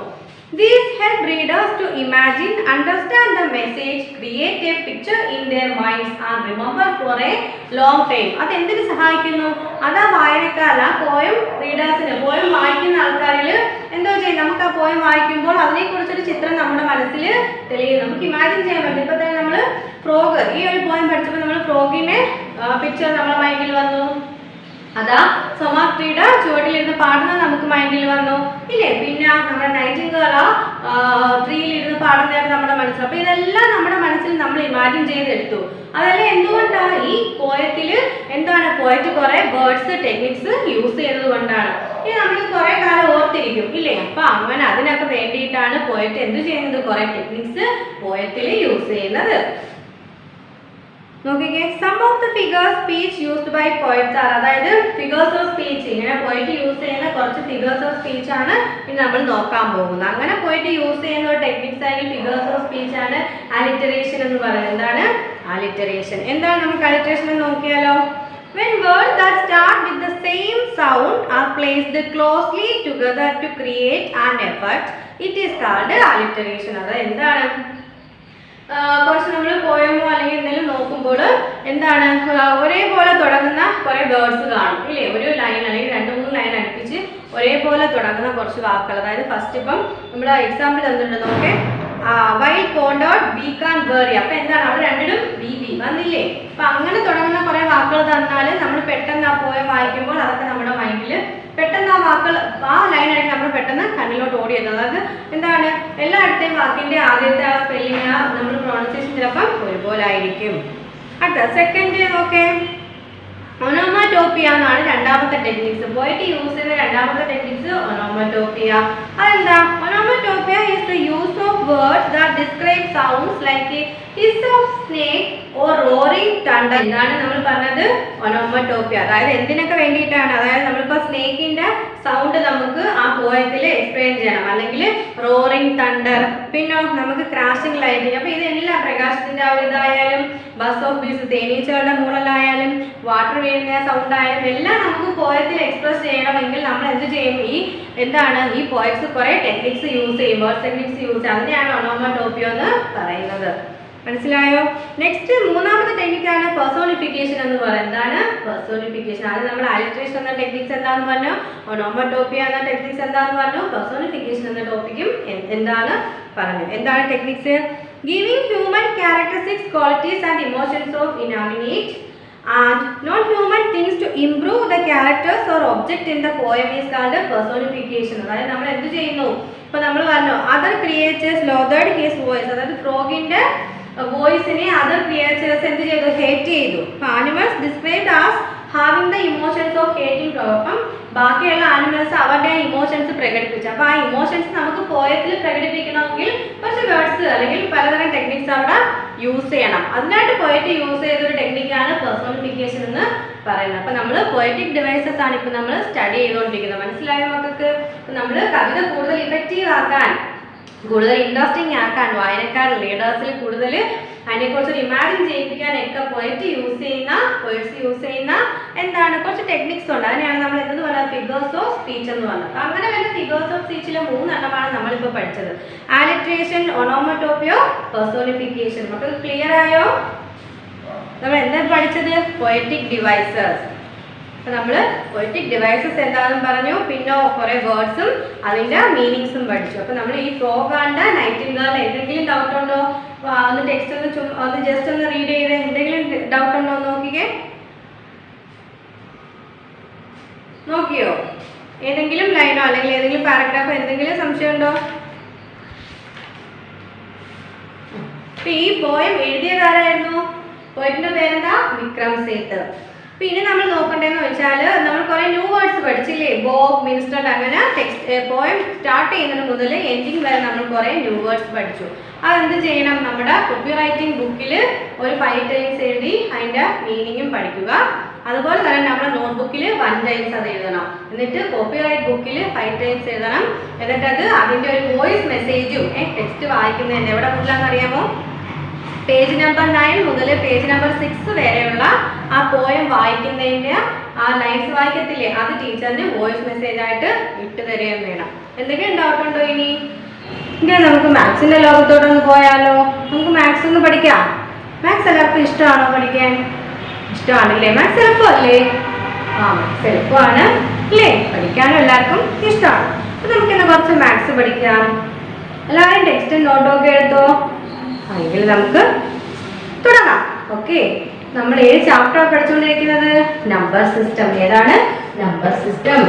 These help readers to imagine, understand the message, create a picture in their minds and remember for a long time. അത് എന്തിനു സഹായിക്കുന്നു? അതാ വായനക്കാർ, ആ പോയം റീഡേഴ്സിന്, പോയം വായിക്കുന്ന ആൾക്കാരിൽ എന്തോ ചെയ്യും, നമുക്ക് ആ പോയം വായിക്കുമ്പോൾ അതിനെക്കുറിച്ചൊരു ചിത്രം നമ്മുടെ മനസ്സിൽ തെളിയും, നമുക്ക് ഇമാജിൻ ചെയ്യാൻ പറ്റും. ഇപ്പോൾ തന്നെ നമ്മൾ ഫ്രോഗ്, ഈ ഒരു പോയം പഠിച്ചപ്പോൾ നമ്മൾ ഫ്രോഗിനെ പിക്ചർ നമ്മുടെ മൈൻഡിൽ വന്നു. അതാ സൊമാക് ട്രീയുടെ ചുവട്ടിലിരുന്ന് പാടുന്നത് നമുക്ക് മൈൻഡിൽ വന്നു ഇല്ലേ? പിന്നെ നമ്മുടെ നൈറ്റിംഗേൾ ട്രീയിലിരുന്ന് പാടുന്നതായിട്ട് നമ്മുടെ മനസ്സിൽ. അപ്പോൾ ഇതെല്ലാം നമ്മുടെ മനസ്സിൽ നമ്മൾ ഇമാജിൻ ചെയ്തെടുത്തു. അതെല്ലാം എന്തുകൊണ്ടാണ്? ഈ പോയത്തിൽ എന്താണ്, പോയറ്റ് കുറെ വേർഡ്സ് ടെക്നിക്സ് യൂസ് ചെയ്തത് കൊണ്ടാണ്. ഇത് നമ്മൾ കുറെ കാലം ഓർത്തിരിക്കും ഇല്ലേ? അപ്പം അങ്ങനെ അതിനൊക്കെ വേണ്ടിയിട്ടാണ് പോയറ്റ് എന്ത് ചെയ്യുന്നത്, കുറെ ടെക്നിക്സ് പോയത്തിൽ യൂസ് ചെയ്യുന്നത്. നോക്കിക്കേ, some of the figures speech used by poets are, അതായത് ഫിഗേഴ്സ് ഓഫ് സ്പീച്ച്, ഇങ്ങനെ പോയിട്ട് യൂസ് ചെയ്യുന്ന കുറച്ച് ഫിഗേഴ്സ് ഓഫ് സ്പീച്ച് ആണ് ഇനി നമ്മൾ നോക്കാൻ പോകുന്നത്. അങ്ങനെ പോയിട്ട് യൂസ് ചെയ്യുന്ന ഒരു ടെക്നിക്സ് ആണെങ്കിൽ ഫിഗേഴ്സ് ഓഫ് സ്പീച്ച് ആണ് അലിറ്ററേഷൻ എന്ന് പറയുന്നത്. എന്താണ് അലിറ്ററേഷൻ? എന്താണ് നമുക്ക് അലിറ്ററേഷൻ എന്ന് നോക്കിയാലോ? When words that start with the same sound are placed closely together to create an effect, it is called alliteration. അത് എന്താണ്? കുറച്ച് നമ്മൾ പോയമോ അല്ലെങ്കിൽ എന്തെങ്കിലും നോക്കുമ്പോൾ എന്താണ്, ഒരേപോലെ തുടങ്ങുന്ന കുറേ വേർഡ്സ് കാണും ഇല്ലേ? ഒരു ലൈൻ അല്ലെങ്കിൽ 2-3 ലൈൻ അടുപ്പിച്ച് ഒരേപോലെ തുടങ്ങുന്ന കുറച്ച് വാക്കുകൾ. അതായത് ഫസ്റ്റ് ഇപ്പം നമ്മൾ എക്സാമ്പിൾ തന്നിട്ടുണ്ട് നോക്കേ, വൈൽ പോണ്ടോട്ട് വീക്ക് ആൻഡ് വേറി. അപ്പം എന്താണ്, അവിടെ രണ്ടിനും ബി ബി വന്നില്ലേ? അപ്പം അങ്ങനെ തുടങ്ങുന്ന കുറേ വാക്കുകൾ തന്നാൽ നമ്മൾ പെട്ടെന്ന് ആ പോയം വായിക്കുമ്പോൾ അതൊക്കെ നമ്മുടെ മൈൻഡിൽ പെട്ടെന്ന് ആ വാക്കുകൾ, ആ ലൈനായിട്ട് നമ്മൾ പെട്ടെന്ന് കണ്ണിലോട്ട് ഓടിയെത്തുന്നത്. അതായത് എന്താണ്, എല്ലായിടത്തെയും വാക്കിൻ്റെ ആദ്യത്തെ ആ സ്പെല്ലിങ്, നമ്മൾ പ്രൊണൗൺസിയേഷൻ ചിലപ്പം ഒരുപോലെ ആയിരിക്കും. അടുത്ത സെക്കൻഡ് നോക്കേ, ഒനോമറ്റോപ്പിയ എന്നാണ് രണ്ടാമത്തെ ടെക്നിക്സ്. പോയിട്ട് യൂസ് ചെയ്യുന്ന രണ്ടാമത്തെ ടെക്നിക്സ് ഒനോമറ്റോപ്പിയ. അതെന്താ? Onomatopoeia is the use of words that describe sounds like hiss of snake or roaring thunder. എന്താണ് നമ്മൾ പറഞ്ഞത്? ഒനോമറ്റോപ്പിയ. അതായത് എന്തിനൊക്കെ വേണ്ടിയിട്ടാണ്? അതായത് നമ്മളിപ്പോൾ സ്നേക്കിന്റെ സൗണ്ട് നമുക്ക് ആ പോയത്തിൽ എക്സ്പ്ലെയിൻ ചെയ്യണം, അല്ലെങ്കിൽ റോറിംഗ് തണ്ടർ, പിന്നെ നമുക്ക് ക്രാഷിംഗ് ലൈറ്റിംഗ്. അപ്പോൾ ഇതെല്ലാം പ്രകാശത്തിന്റെ ആ ഇതായാലും, ബസ് ഓഫ് ബീസ് തേനീച്ചകളുടെ മൂളലായാലും, വാട്ടർ വീഴുന്ന സൗണ്ട് ആയാലും എല്ലാം നമുക്ക് പോയത്തിൽ എക്സ്പ്രസ് ചെയ്യണമെങ്കിൽ നമ്മൾ എന്ത് ചെയ്യും? എന്താണ് ഈ പോയറ്റ്സ് കുറെ ടെക്നിക്സ് യൂസ് ചെയ്യും, വേർഡ് ടെക്നിക്സ് യൂസ് ചെയ്യും. അതിനെയാണ് ഒനോമറ്റോപ്പിയ എന്ന് പറയുന്നത്. മനസ്സിലായോ? നെക്സ്റ്റ് മൂന്നാമത്തെ ടെക്നിക്കാണ് പെർസോണിഫിക്കേഷൻ എന്ന് പറയുന്നത്. എന്താണ് പെർസോണിഫിക്കേഷൻ? അത് നമ്മൾ അലിറ്ററേഷൻ എന്ന ടെക്നിക്സ് എന്താണെന്ന് പറഞ്ഞു, ഒനോമറ്റോപ്പിയ എന്ന ടെക്നിക്സ് എന്താണെന്ന് പറഞ്ഞു, പെർസോണിഫിക്കേഷൻ എന്ന ടോപ്പിക്കും എന്താണ് പറഞ്ഞു. എന്താണ് techniques? Giving human characteristics, qualities and emotions of inanimate and non-human things to improve the characters or object in the poem is called personification. അതായത് നമ്മൾ എന്ത് ചെയ്യുന്നു? ഇപ്പോൾ നമ്മൾ പറഞ്ഞു other creatures lowered his voice, അതായത് ഫ്രോഗിന്റെ വോയിസിനെ അതർ ക്രിയേച്ചേഴ്സ് എന്ത് ചെയ്തു? ഹേറ്റ് ചെയ്തു. Animals described as having the emotions of hating. അപ്പം ബാക്കിയുള്ള ആനിമൽസ് അവരുടെ ഇമോഷൻസ് പ്രകടിപ്പിച്ചു. അപ്പോൾ ആ ഇമോഷൻസ് നമുക്ക് പോയത്തിൽ പ്രകടിപ്പിക്കണമെങ്കിൽ കുറച്ച് വേർഡ്സ് അല്ലെങ്കിൽ പലതരം ടെക്നിക്സ് അവിടെ യൂസ് ചെയ്യണം. അതിനായിട്ട് പോയറ്റ് യൂസ് ചെയ്തൊരു ടെക്നിക്കാണ് പെർസോണിഫിക്കേഷൻ എന്ന് പറയുന്നത്. അപ്പം നമ്മൾ പോയറ്റിക് ഡിവൈസസ് ആണ് ഇപ്പം നമ്മൾ സ്റ്റഡി ചെയ്തുകൊണ്ടിരിക്കുന്നത്. മനസ്സിലായ മക്കൾക്ക്? നമ്മൾ കവിത കൂടുതൽ ഇഫക്റ്റീവ് ആക്കാൻ, കൂടുതൽ ഇൻട്രസ്റ്റിംഗ് ആക്കാൻ, വായനക്കാർ റീഡേഴ്സിൽ കൂടുതൽ അതിനെക്കുറിച്ച് ഇമാജിൻ ചെയ്യിപ്പിക്കാനൊക്കെ പോയറ്റ്സ് യൂസ് ചെയ്യുന്ന എന്താണ് കുറച്ച് ടെക്നിക്സ് ഉണ്ട്. അതിനെയാണ് നമ്മൾ എന്തെന്ന് പറയുന്നത്? ഫിഗേഴ്സ് ഓഫ് സ്പീച്ച് എന്ന് പറയുന്നത്. അങ്ങനെ വരുന്ന ഫിഗേഴ്സ് ഓഫ് സ്പീച്ചിലെ 3 എണ്ണമാണ് നമ്മളിപ്പോൾ പഠിച്ചത്. Alliteration, onomatopoeia, personification. നമുക്ക് ക്ലിയർ ആയോ? നമ്മൾ എന്താ പഠിച്ചത്? Poetic devices. അപ്പോൾ നമ്മൾ പോയറ്റിക് ഡിവൈസസ് എന്താണെന്ന് പറഞ്ഞു, പിന്നെ കുറേ വേർഡ്സും അതിൻ്റെ മീനിങ്സും പഠിച്ചു. അപ്പോൾ നമ്മൾ ഈ ഫ്രോഗ് ആൻഡ് നൈറ്റിംഗേൾ എന്തെങ്കിലും ഡൗട്ട് ഉണ്ടോ? ഒന്ന് ടെക്സ്റ്റ് ഒന്ന് ജസ്റ്റ് ഒന്ന് റീഡ് ചെയ്ത് എന്തെങ്കിലും ഡൗട്ട് ഉണ്ടോ എന്ന് നോക്കിയോ? ഏതെങ്കിലും ലൈനോ അല്ലെങ്കിൽ ഏതെങ്കിലും പാരഗ്രാഫോ എന്തെങ്കിലും സംശയമുണ്ടോ? ഈ പോയം എഴുതിയതാരായിരുന്നു? പോയിറ്റിന്റെ പേരെന്താ? വിക്രം സേത്ത്. പിന്നെ നമ്മൾ നോക്കണ്ടേന്ന് വെച്ചാൽ നമ്മൾ കുറെ ന്യൂ വേർഡ്സ് പഠിച്ചില്ലേ? ബോബ്, മിനിസ്റ്റർ, അങ്ങനെ ടെക്സ്റ്റ് പോയം സ്റ്റാർട്ട് ചെയ്യുന്നത് മുതൽ എൻഡിങ് വരെ നമ്മൾ കുറെ ന്യൂ വേർഡ്സ് പഠിച്ചു. അതെന്ത് ചെയ്യണം? നമ്മുടെ കോപ്പി റൈറ്റിംഗ് ബുക്കിൽ ഒരു 5 times എഴുതി അതിൻ്റെ മീനിങ്ങും പഠിക്കുക. അതുപോലെ തന്നെ നമ്മുടെ നോട്ട്ബുക്കിൽ 1 times അത് എഴുതണം. എന്നിട്ട് കോപ്പി റൈറ്റ് ബുക്കിൽ 5 times എഴുതണം. എന്നിട്ട് അതിൻ്റെ ഒരു വോയിസ് മെസ്സേജും ടെക്സ്റ്റ് വായിക്കുന്നതിൻ്റെ എവിടെ മുതലാണെന്ന് അറിയാമോ? പേജ് നമ്പർ 9 മുതൽ പേജ് നമ്പർ 6 വരെയുള്ള ആ പോയം വായിക്കുന്നതിൻ്റെ ആ ലൈൻസ് വായിക്കത്തില്ലേ, അത് ടീച്ചറിന് വോയിസ് മെസ്സേജ് ആയിട്ട് ഇട്ട് തരുകയും വേണം. എന്തെങ്കിലും ഡൗട്ട് ഉണ്ടോ? ഇനി നമുക്ക് മാത്സിന്റെ ലോകത്തോടൊന്ന് പോയാലോ? നമുക്ക് മാത്സ് ഒന്ന് പഠിക്കാം. മാത്സ് എല്ലാവർക്കും ഇഷ്ടമാണോ പഠിക്കാൻ? ഇഷ്ടമാണല്ലേ? മാത്സ് എളുപ്പമല്ലേ? മാത്സ് എളുപ്പമാണ് അല്ലേ? പഠിക്കാനും എല്ലാവർക്കും ഇഷ്ടമാണ്. അപ്പൊ നമുക്കിന്ന് കുറച്ച് മാത്സ് പഠിക്കാം. എല്ലാവരും ടെക്സ്റ്റും നോട്ടൊക്കെ എടുത്തോ? എങ്കിൽ നമുക്ക് തുടങ്ങാം. ഓക്കെ, നമ്മൾ ഏത് ചാപ്റ്റർ പഠിച്ചുകൊണ്ടിരിക്കുന്നത്? Number system. ഏതാണ്? Number system.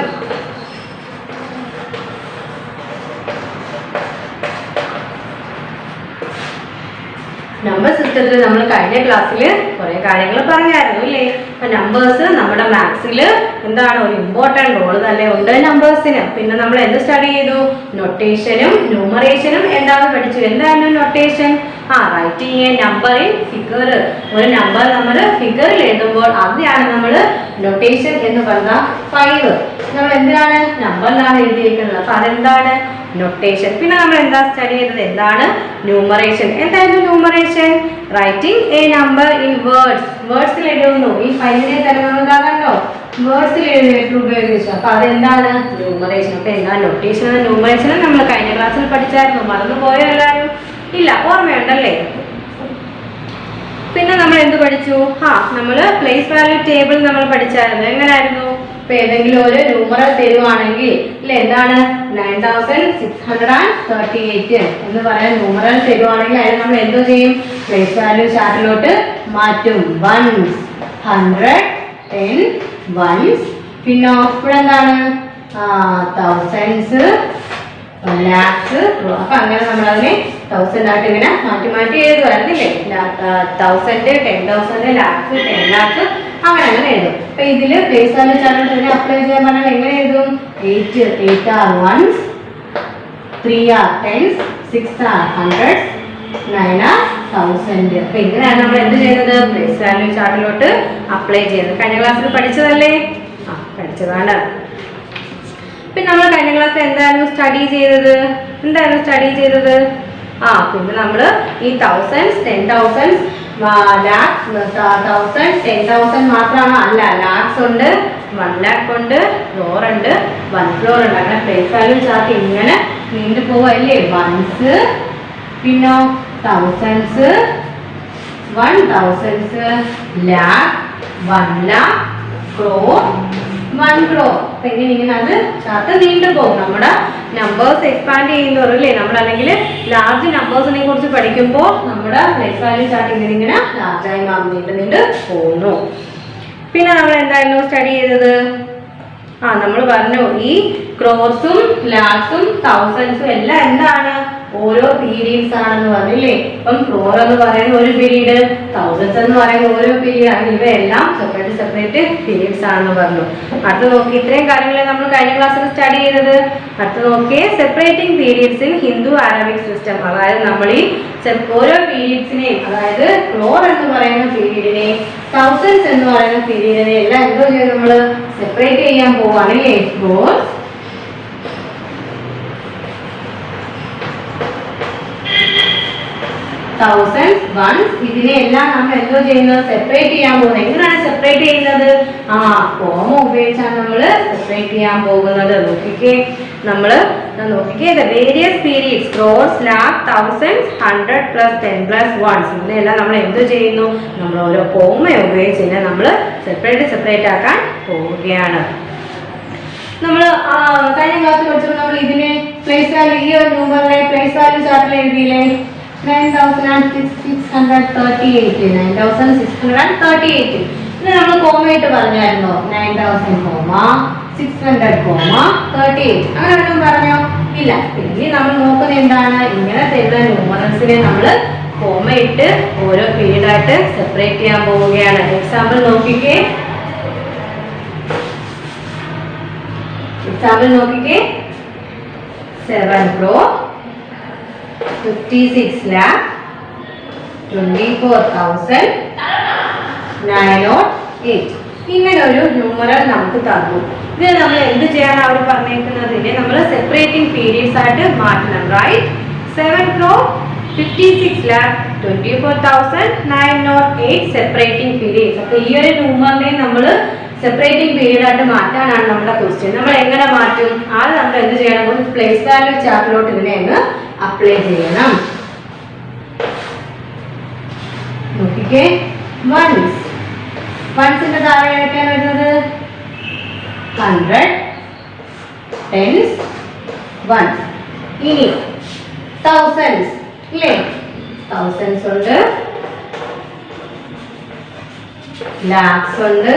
നമ്പർ സിസ്റ്റത്തിൽ നമ്മൾ കഴിഞ്ഞ ക്ലാസ്സിൽ കുറെ കാര്യങ്ങൾ പറഞ്ഞായിരുന്നു അല്ലേ? അപ്പൊ നമ്പേഴ്സ് നമ്മുടെ മാത്സിൽ എന്താണ് ഒരു ഇമ്പോർട്ടൻറ്റ് റോൾ തന്നെ ഉണ്ട് നമ്പേഴ്സിന്. പിന്നെ നമ്മൾ എന്ത് സ്റ്റഡി ചെയ്തു? നൊട്ടേഷനും ന്യൂമറേഷനും എന്താണെന്ന് പഠിച്ചു. എന്തായിരുന്നു notation? Writing a number in figure. ഒരു നമ്പർ നമ്മൾ ഫിഗറിൽ എഴുതുമ്പോൾ അതിനെയാണ് നമ്മൾ നൊട്ടേഷൻ എന്ന് പറഞ്ഞ 5 നമ്മൾ എന്തിനാണ്? നമ്പറിലാണ് എഴുതിയിരിക്കുന്നത്. അപ്പൊ അതെന്താണ്? നൊട്ടേഷൻ. പിന്നെ നമ്മൾ എന്താ സ്റ്റഡി ചെയ്തത്? എന്താണ് ന്യൂമറേഷൻ? എന്തായിരുന്നു numeration? Writing a number in words. വേർഡ്സിൽ എഴുതുന്നു. ഈ 5നെ തന്നെ എന്താണോ വേർഡ്സിൽ എഴുതിയിട്ട് ഉപയോഗിച്ചു. അപ്പൊ അതെന്താണ്? ന്യൂമറേഷൻ. അപ്പൊ എന്താ നൊട്ടേഷനും ന്യൂമറേഷനും നമ്മൾ കഴിഞ്ഞ ക്ലാസ്സിൽ പഠിച്ചായിരുന്നു. മറന്നു പോയോ എല്ലാവരും? ഇല്ല, ഓർമ്മയുണ്ടല്ലേ? പിന്നെ നമ്മൾ എന്ത് പഠിച്ചു? നമ്മൾ പ്ലേസ് വാല്യൂ ടേബിൾ നമ്മൾ പഠിച്ചായിരുന്നു. എങ്ങനെയായിരുന്നു? ഇപ്പൊ ഏതെങ്കിലും ഒരു ന്യൂമറൽ തരുവാണെങ്കിൽ ഇല്ല, എന്താണ് 9638 എന്ന് പറയാൻ ന്യൂമറൽ തരുവാണെങ്കിൽ അതിന് നമ്മൾ എന്തോ ചെയ്യും? പ്ലേസ് വാല്യൂ ചാർട്ടിലോട്ട് മാറ്റും. 1s, 100, 10 ones. പിന്നെ ഇവിടെ എന്താണ്? thousands, lakhs. അപ്പൊ അങ്ങനെ നമ്മൾ അതിനെ 1000 ആയിട്ട് ഇങ്ങനെ മാറ്റി മാറ്റി എഴുതുമായിരുന്നില്ലേ? 1000, 10,000, lakhs, 10 lakhs, അങ്ങനെ എഴുതും. അപ്പൊ ഇതില് പ്ലേസ് വാല്യൂ ചാർട്ട് അപ്ലൈ ചെയ്യാൻ പറഞ്ഞാൽ എങ്ങനെ എഴുതും? 8 are ones, 3 are tens, 6 are hundreds, 9 are thousand. അപ്പൊ ഇങ്ങനെയാണ് നമ്മൾ എന്ത് ചെയ്യുന്നത്? പ്ലേസ് വാല്യൂ ചാർട്ടിലോട്ട് അപ്ലൈ ചെയ്യുന്നത്. കഴിഞ്ഞ ക്ലാസ്സിൽ പഠിച്ചതല്ലേ? പഠിച്ചതാണ്. പിന്നെ നമ്മൾ കഴിഞ്ഞ ക്ലാസ്സിൽ എന്തായിരുന്നു സ്റ്റഡി ചെയ്തത്? പിന്നെ നമ്മൾ ഈ thousands, 10,000, lakhs, 1000, 10,000 മാത്രമാണ് അല്ല, lakhs ഉണ്ട്, 1 lakh ഉണ്ട്, crore ഉണ്ട്, 1 crore ഉണ്ട്. അങ്ങനെ പ്ലേസ് വാല്യൂ ചാർട്ട് ഇങ്ങനെ നീണ്ടു പോവല്ലേ? വൺസ്, പിന്നെ thousands, 1000s, lakh, 1 lakh, crore, 1 crore. അപ്പൊ ഇങ്ങനെ അത് ചാർട്ട് നീണ്ടു പോകും. നമ്മുടെ നമ്പേഴ്സ് എക്സ്പാൻഡ് ചെയ്യുന്നവരും അല്ലേ? നമ്മൾ അല്ലെങ്കിൽ ലാർജ് നമ്പേഴ്സിനെ കുറിച്ച് പഠിക്കുമ്പോൾ നമ്മുടെ പ്ലേസ് വാല്യൂ ചാർട്ട് ഇങ്ങനെ ലാർജായി നീണ്ടു പോകുന്നു. പിന്നെ നമ്മൾ എന്തായിരുന്നു സ്റ്റഡി ചെയ്തത്? നമ്മൾ പറഞ്ഞു ഈ ക്രോർസും ലാക്സും തൗസൻഡ്സും എല്ലാം എന്താണ്? ഓരോ പീരീഡ്സ് ആണെന്ന് പറഞ്ഞില്ലേ? ഇപ്പം ക്രോർ എന്ന് പറയുന്ന ഒരു പീരീഡ്, തൗസൻഡ്സ് എന്ന് പറയുന്ന ഓരോ പീരീഡ് ആണ്. ഇവയെല്ലാം സെപ്പറേറ്റ് പീരീഡ്സ് ആണെന്ന് പറഞ്ഞു. അടുത്ത് നോക്കി, ഇത്രയും കാര്യങ്ങളെ നമ്മൾ കഴിഞ്ഞ ക്ലാസ്സിൽ സ്റ്റഡി ചെയ്തത്. അടുത്ത് നോക്കിയേ, separating periods in Hindu Arabic system. അതായത് നമ്മൾ ഈ ഓരോ പീരീഡ്സിനെയും, അതായത് ക്രോർ എന്ന് പറയുന്ന പീരീഡിനെയും തൗസൻഡ്സ് എന്ന് പറയുന്ന പീരീഡിനെ എല്ലാം എന്തോ ചെയ്ത് നമ്മൾ സെപ്പറേറ്റ് ചെയ്യാൻ പോവാണല്ലേ? ക്രോർ, thousands, ones, ഇതിനെല്ലാം നമ്മൾ എന്തോ ചെയ്യുന്നത്? സെപ്പറേറ്റ് ചെയ്യാൻ പോകുന്നത്. എങ്ങനെയാണ് സെപ്പറേറ്റ് ചെയ്യുന്നത്? കോമ ഉപയോഗിച്ചാണ് നമ്മൾ സെപ്പറേറ്റ് ചെയ്യാൻ പോകുന്നത്. നോക്കിക്കേ, the various periods, crores, lakh, thousands, 100 plus 10 plus ones, ഇതിനെല്ലാം നമ്മൾ എന്തോ ചെയ്യുന്നു? നമ്മൾ ഓരോ കോമ ഉപയോഗിച്ച് നമ്മൾ സെപ്പറേറ്റ് ആക്കാൻ പോവുകയാണ്. നമ്മൾ കഴിഞ്ഞ ക്ലാസ്സിൽ പഠിച്ചപ്പോൾ നമ്മൾ ഇതിനെ പ്ലേസ് വാല്യൂ, ഈ ഒരു നമ്പറിലെ പ്ലേസ് വാല്യൂ ചാർട്ടിൽ എഴുതിയില്ലേ? 9638. 9638 ഇത് നമ്മൾ കോമയായിട്ട് പറഞ്ഞായിരുന്നോ? 9000, 600,38 അങ്ങനെ വല്ലതും പറഞ്ഞോ? ഇല്ല. ഇനി നമ്മൾ നോക്കുന്നത് എന്താണ്? ഇങ്ങനെ തരുന്ന ന്യൂമറൽസിനെ നമ്മൾ കോമ ഇട്ട് ഓരോ പീരീഡ് ആയിട്ട് സെപ്പറേറ്റ് ചെയ്യാൻ പോവുകയാണ്. എക്സാമ്പിൾ നോക്കിക്കേ. 7 crore 56,24,908. ഇങ്ങനെ ഒരു ന്യൂമറൽ നമുക്ക് തന്നു. ഇത് നമ്മൾ എന്ത് ചെയ്യാൻ അവർ പറഞ്ഞേക്കുന്നത്? ഇതിനെ നമ്മൾ സെപ്പറേറ്റിംഗ് പീരീഡ്സ് ആയിട്ട് മാറ്റണം. റൈറ്റ്? 7 crore 56,24,908 separating periods. അപ്പൊ ഈ ഒരു ന്യൂമറിനെ നമ്മൾ സെപ്പറേറ്റിംഗ് പീരീഡ് ആയിട്ട് മാറ്റാനാണ് നമ്മുടെ ക്വസ്റ്റ്യൻ. നമ്മൾ എങ്ങനെ മാറ്റും? ആദ്യം നമ്മൾ എന്ത് ചെയ്യണം? ഒരു പ്ലേസ് വാല്യൂ ചാർട്ടിലോട്ട് ഇതിനെ അങ്ങ് അപ്ലൈ ചെയ്യണം. നോക്കിക്കേ. വൺസിന്റെ താഴെ ഏതൊക്കെയാണ് വരുന്നത്? 100, tens, ones. ഇനി thousands ഇല്ലേ? thousands ഉണ്ട്, lakhs ഉണ്ട്,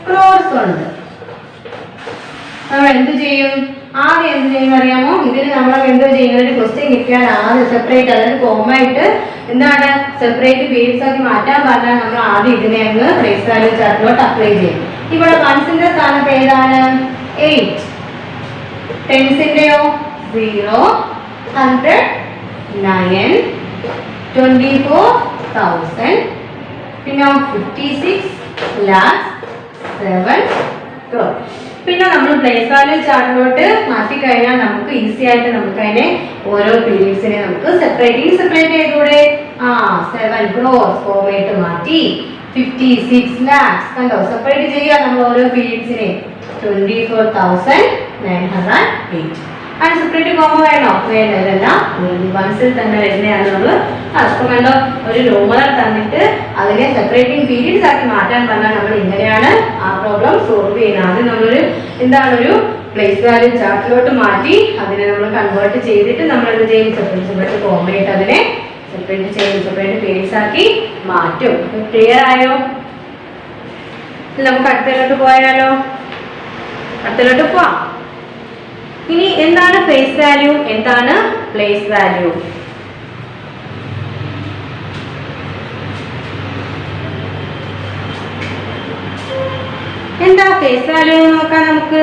crores ഉണ്ട്. നമ്മൾ എന്ത് ചെയ്യും? ആദ്യം എന്ത് ചെയ്യും അറിയാമോ? ഇതിന് നമ്മൾ എന്തോ ചെയ്യുന്ന ഒരു ക്വസ്റ്റ്യൻ കിട്ടിയാൽ ആദ്യം സെപ്പറേറ്റ്, അതായത് കോമ ആയിട്ട് എന്താണ് സെപ്പറേറ്റ് പീരീഡ്സ് ആക്കി മാറ്റാൻ പറഞ്ഞാൽ നമ്മൾ ആദ്യം ഇതിനെ അങ്ങ് പ്ലേസ് വാല്യൂ ചാർട്ടിലോട്ട് അപ്ലൈ ചെയ്യും. ഇവിടെ വൺസിന്റെ സ്ഥാനത്ത് ഏതാണ്? 8. ടെൻസിന്റെയോ? 0, 100, 9, 24,000, പിന്നെ 56 lakhs 7 crore. പിന്നെ നമ്മൾ പ്ലേസ് വാല്യൂ ചാർട്ടിലോട്ട് മാറ്റി കഴിഞ്ഞാൽ നമുക്ക് ഈസി ആയിട്ട് നമുക്ക് അതിനെ ഓരോ പീരീഡ്സിനെ നമുക്ക് സെപ്പറേറ്റ് ചെയ്തൂടെ? 7 crores കോമയിട്ട് മാറ്റി, 56 lakhs കണ്ടോ? സെപ്പറേറ്റ് ചെയ്യുക നമ്മൾ ഓരോ പീരീഡ്സിനെ. 24,908. അത് സെപ്പറേറ്റ് കോമ വേണോ? വേണ്ട. ഇതെല്ലാം വൺസിൽ തന്നെ വരുന്നതാണ്. നമ്മൾ അപ്പം കണ്ടോ, ഒരു ന്യൂമറൽ തന്നിട്ട് അതിനെ സെപ്പറേറ്റിംഗ് പീരീഡ്സ് ആക്കി മാറ്റാൻ പറഞ്ഞാൽ നമ്മൾ ഇങ്ങനെയാണ് ആ പ്രോബ്ലം സോൾവ് ചെയ്യുന്നത്. ആദ്യം നമ്മളൊരു ഒരു പ്ലേസ് വാല്യൂ ചാർട്ടിലോട്ട് മാറ്റി അതിനെ നമ്മൾ കൺവേർട്ട് ചെയ്തിട്ട് നമ്മൾ എന്ത് ചെയ്യും? സെപ്പറേറ്റ് കോമയിട്ട് അതിനെ സെപ്പറേറ്റ് പീരീഡ്സ് ആക്കി മാറ്റും. ക്ലിയർ ആയോ? നമുക്ക് അടുത്തതിലോട്ട് പോയാലോ? അടുത്തതിലോട്ട് പോവാം. ഇനി എന്താണ് ഫേസ് വാല്യൂ, എന്താണ് പ്ലേസ് വാല്യൂ? എന്താ ഫേസ് വാല്യൂ നോക്കാം നമുക്ക്.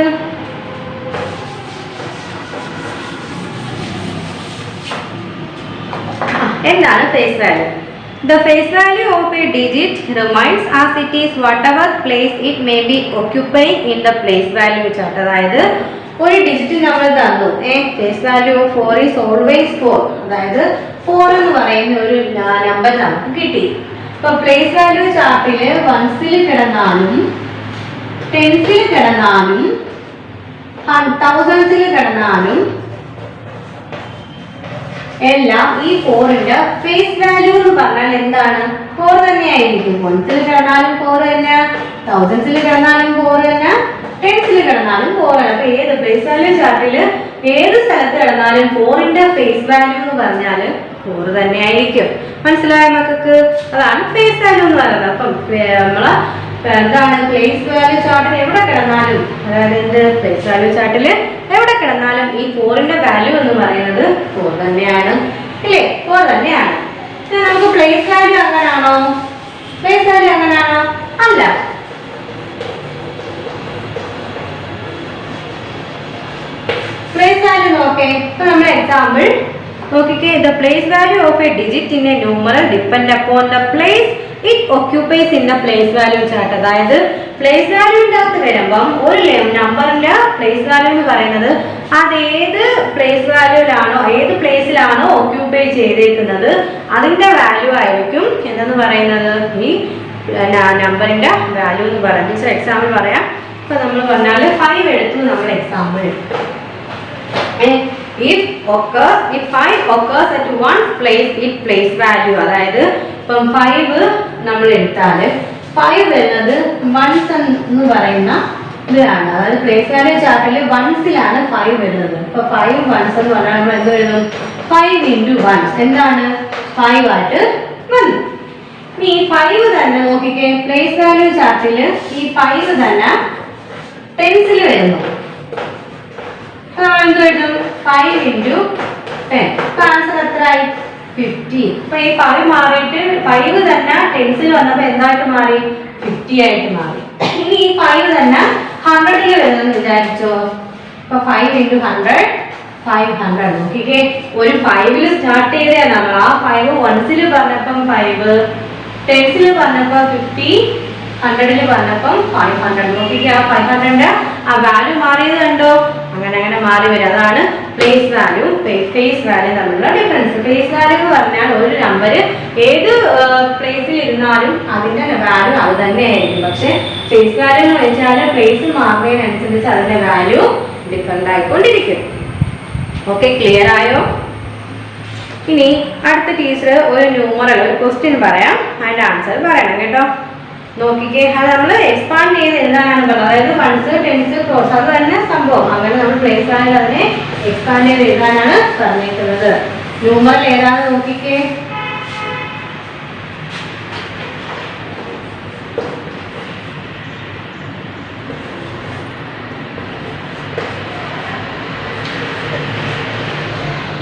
എന്താണ് face value? The face value of a digit remains as it is whatever place it may be occupying in the place value chart. അതായത് ഒരു ഡിജിറ്റ് നമ്മൾ തന്നു. Face value 4 is always 4. അതായത് 4 എന്ന് പറയുന്ന ഒരു നമ്പർ നമുക്ക് കിട്ടി. ഇപ്പൊ പ്ലേസ് വാല്യൂ ചാർട്ടില് വൺസിൽ കിടന്നാലും, ടെൻസിൽ കിടന്നാലും, തൗസൻഡ്സിൽ കിടന്നാലും എല്ലാം ഈ 4ന്റെ ഫേസ് വാല്യൂ എന്ന് പറഞ്ഞാൽ എന്താണ്? 4 തന്നെയായിരിക്കും. വൺസിൽ കിടന്നാലും 4 തന്നെ, തൗസൻഡ്സിൽ കിടന്നാലും 4 തന്നെ, ടെൻസിൽ കിടന്നാലും 4 ആണ്. അപ്പൊ ഏത് പ്ലേസ് വാല്യൂ ചാർട്ടിൽ ഏത് സ്ഥലത്ത് കിടന്നാലും 4ന്റെ ഫേസ് വാല്യൂ എന്ന് പറഞ്ഞാൽ 4 തന്നെയായിരിക്കും. മനസ്സിലായ മക്കൾക്ക്? അതാണ് ഫേസ് വാല്യൂ എന്ന് പറയുന്നത്. അപ്പം നമ്മള് എന്താണ് പ്ലേസ് വാല്യൂ ചാർട്ടിൽ എവിടെ കിടന്നാലും, അതായത് പ്ലേസ് വാല്യൂ ചാർട്ടിൽ എവിടെ കിടന്നാലും ഈ 4ന്റെ വാല്യൂ എന്ന് പറയുന്നത് 4 തന്നെയാണ്. ഇല്ലേ? 4 തന്നെയാണ്. നമുക്ക് പ്ലേസ് വാല്യൂ അങ്ങനാണോ? പ്ലേസ് വാല്യൂ അങ്ങനാണോ? അല്ല. പ്ലേസ് വാല്യൂ നോക്കേ. ഇപ്പൊ നമ്മുടെ എക്സാമ്പിൾ നോക്കിക്കേ. The place value of a digit in a numeral depend upon the place it occupies in the place value chart. അതായത് പ്ലേസ് വാല്യൂവിന്റെ അകത്ത് വരുമ്പം ഒരു നമ്പറിന്റെ പ്ലേസ് വാല്യൂ എന്ന് പറയുന്നത് അത് ഏത് പ്ലേസ് വാല്യൂലാണോ, ഏത് പ്ലേസിലാണോ ഓക്യുപ്പൈ ചെയ്തേക്കുന്നത് അതിന്റെ വാല്യൂ ആയിരിക്കും എന്തെന്ന് പറയുന്നത്, ഈ നമ്പറിന്റെ വാല്യൂ എന്ന് പറയുന്നത്. എക്സാമ്പിൾ പറയാം. ഇപ്പൊ നമ്മൾ പറഞ്ഞാൽ 5 എടുത്തു നമ്മൾ example. If 5 occurs at one place, it place value. അതായത് ഇപ്പം 5 നമ്മൾ എടുത്താൽ 5 വരുന്നത് വൺസ് എന്ന് പറയുന്ന ഇതാണ്. അതായത് പ്ലേസ് വാല്യൂ ചാർട്ടിൽ വൺസിലാണ് 5 വരുന്നത്. ഇപ്പൊ 5 വൺസ് എന്ന് പറഞ്ഞാൽ നമ്മൾ എന്ത് വരുന്നു? 5 into 1 എന്താണ്? 5 ആയിട്ട് വന്നു. ഈ 5 തന്നെ നോക്കിക്കേ, പ്ലേസ് വാല്യൂ ചാർട്ടിൽ ഈ 5 തന്നെ ടെൻസിൽ വരുന്നു. എന്ത് എഴുതും? 5 × 10. അപ്പൊ ആൻസർ എത്രയായി? 50. അപ്പൊ ഈ 5 മാറിയിട്ട് 5 തന്നെ ടെൻസിൽ വന്നപ്പോ എന്തായിട്ട് മാറി? 50 ആയിട്ട് മാറി. ഇനി ഈ 5 തന്നെ 100ൽ വരുന്നെന്ന് വിചാരിച്ചോ. അപ്പൊ 5 × 100 500. നോക്കിക്കേ, ഒരു 5ൽ സ്റ്റാർട്ട് ചെയ്തേ നമ്മൾ. ആ 5 വൺസിൽ പറഞ്ഞപ്പം 5, ടെൻസിൽ പറഞ്ഞപ്പോ 50, 100ൽ പറഞ്ഞപ്പം 500. നോക്കിക്കേ, ആ 500ന്റെ ആ വാല്യൂ മാറിയത് കണ്ടോ? അങ്ങനെ അങ്ങനെ മാറി വരും. അതാണ് പ്ലേസ് വാല്യൂ ഫേസ് വാല്യൂ തമ്മിലുള്ള ഡിഫറൻസ്. ഫേസ് വാല്യൂ എന്ന് പറഞ്ഞാൽ ഒരു നമ്പർ ഏത് പ്ലേസിൽ ഇരുന്നാലും അതിന്റെ വാല്യൂ അത് തന്നെ ആയിരിക്കും. പക്ഷെ ഫേസ് വാല്യൂ എന്ന് വെച്ചാൽ പ്ലേസ് മാറുന്നതിനനുസരിച്ച് അതിന്റെ വാല്യൂ ഡിഫറെന്റ് ആയിക്കൊണ്ടിരിക്കും. ഓക്കെ, ക്ലിയർ ആയോ? ഇനി അടുത്ത ടീച്ചർ ഒരു ന്യൂമറൽ ഒരു ക്വസ്റ്റ്യൻ പറയാം, അതിന്റെ ആൻസർ പറയണം കേട്ടോ. നോക്കിക്കേ, അത് നമ്മൾ എക്സ്പാൻഡ് ചെയ്ത് എഴുതാനാണ് പറഞ്ഞത്. അതായത് വൺസ്, ടെൻസ്, ക്രോസ്, അത് തന്നെ സംഭവം. അങ്ങനെ നമ്മൾ പ്ലേസ് ആയാലും അതിനെ എക്സ്പാൻഡ് ചെയ്ത് എഴുതാനാണ് പറഞ്ഞിരിക്കുന്നത്. ന്യൂമറൽ ഏതാണെന്ന് നോക്കിക്കേ.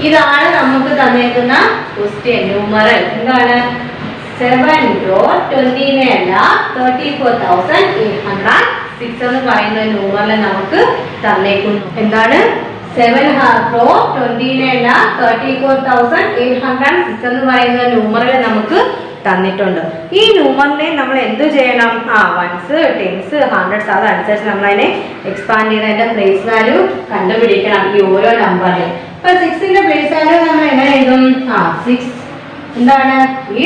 ഇതാണ് നമുക്ക് തന്നേക്കുന്ന ക്വസ്റ്റ്യൻ ന്യൂമറൽ. എന്താണ്? 7 crore 34,806 എന്ന് പറയുന്ന ന്യൂമറൽ നമുക്ക് തന്നേക്കുന്നു. എന്താണ്? 7 crore 34,806 എന്ന് പറയുന്ന ന്യൂമറൽ നമുക്ക് തന്നിട്ടുണ്ട്. ഈ ന്യൂമറിനെ നമ്മൾ എന്ത് ചെയ്യണം? വൺസ്, ടെൻസ്, ഹൺഡ്രഡ്സ് അതനുസരിച്ച് നമ്മൾ അതിനെ എക്സ്പാൻഡ് ചെയ്ത് അതിന്റെ പ്ലേസ് വാല്യൂ കണ്ടുപിടിക്കണം ഈ ഓരോ നമ്പറിൽ. ഇപ്പൊ 6ന്റെ പ്ലേസ് വാല്യൂ നമ്മൾ എങ്ങനെ എഴുതും? 6 എന്താണ്? ഈ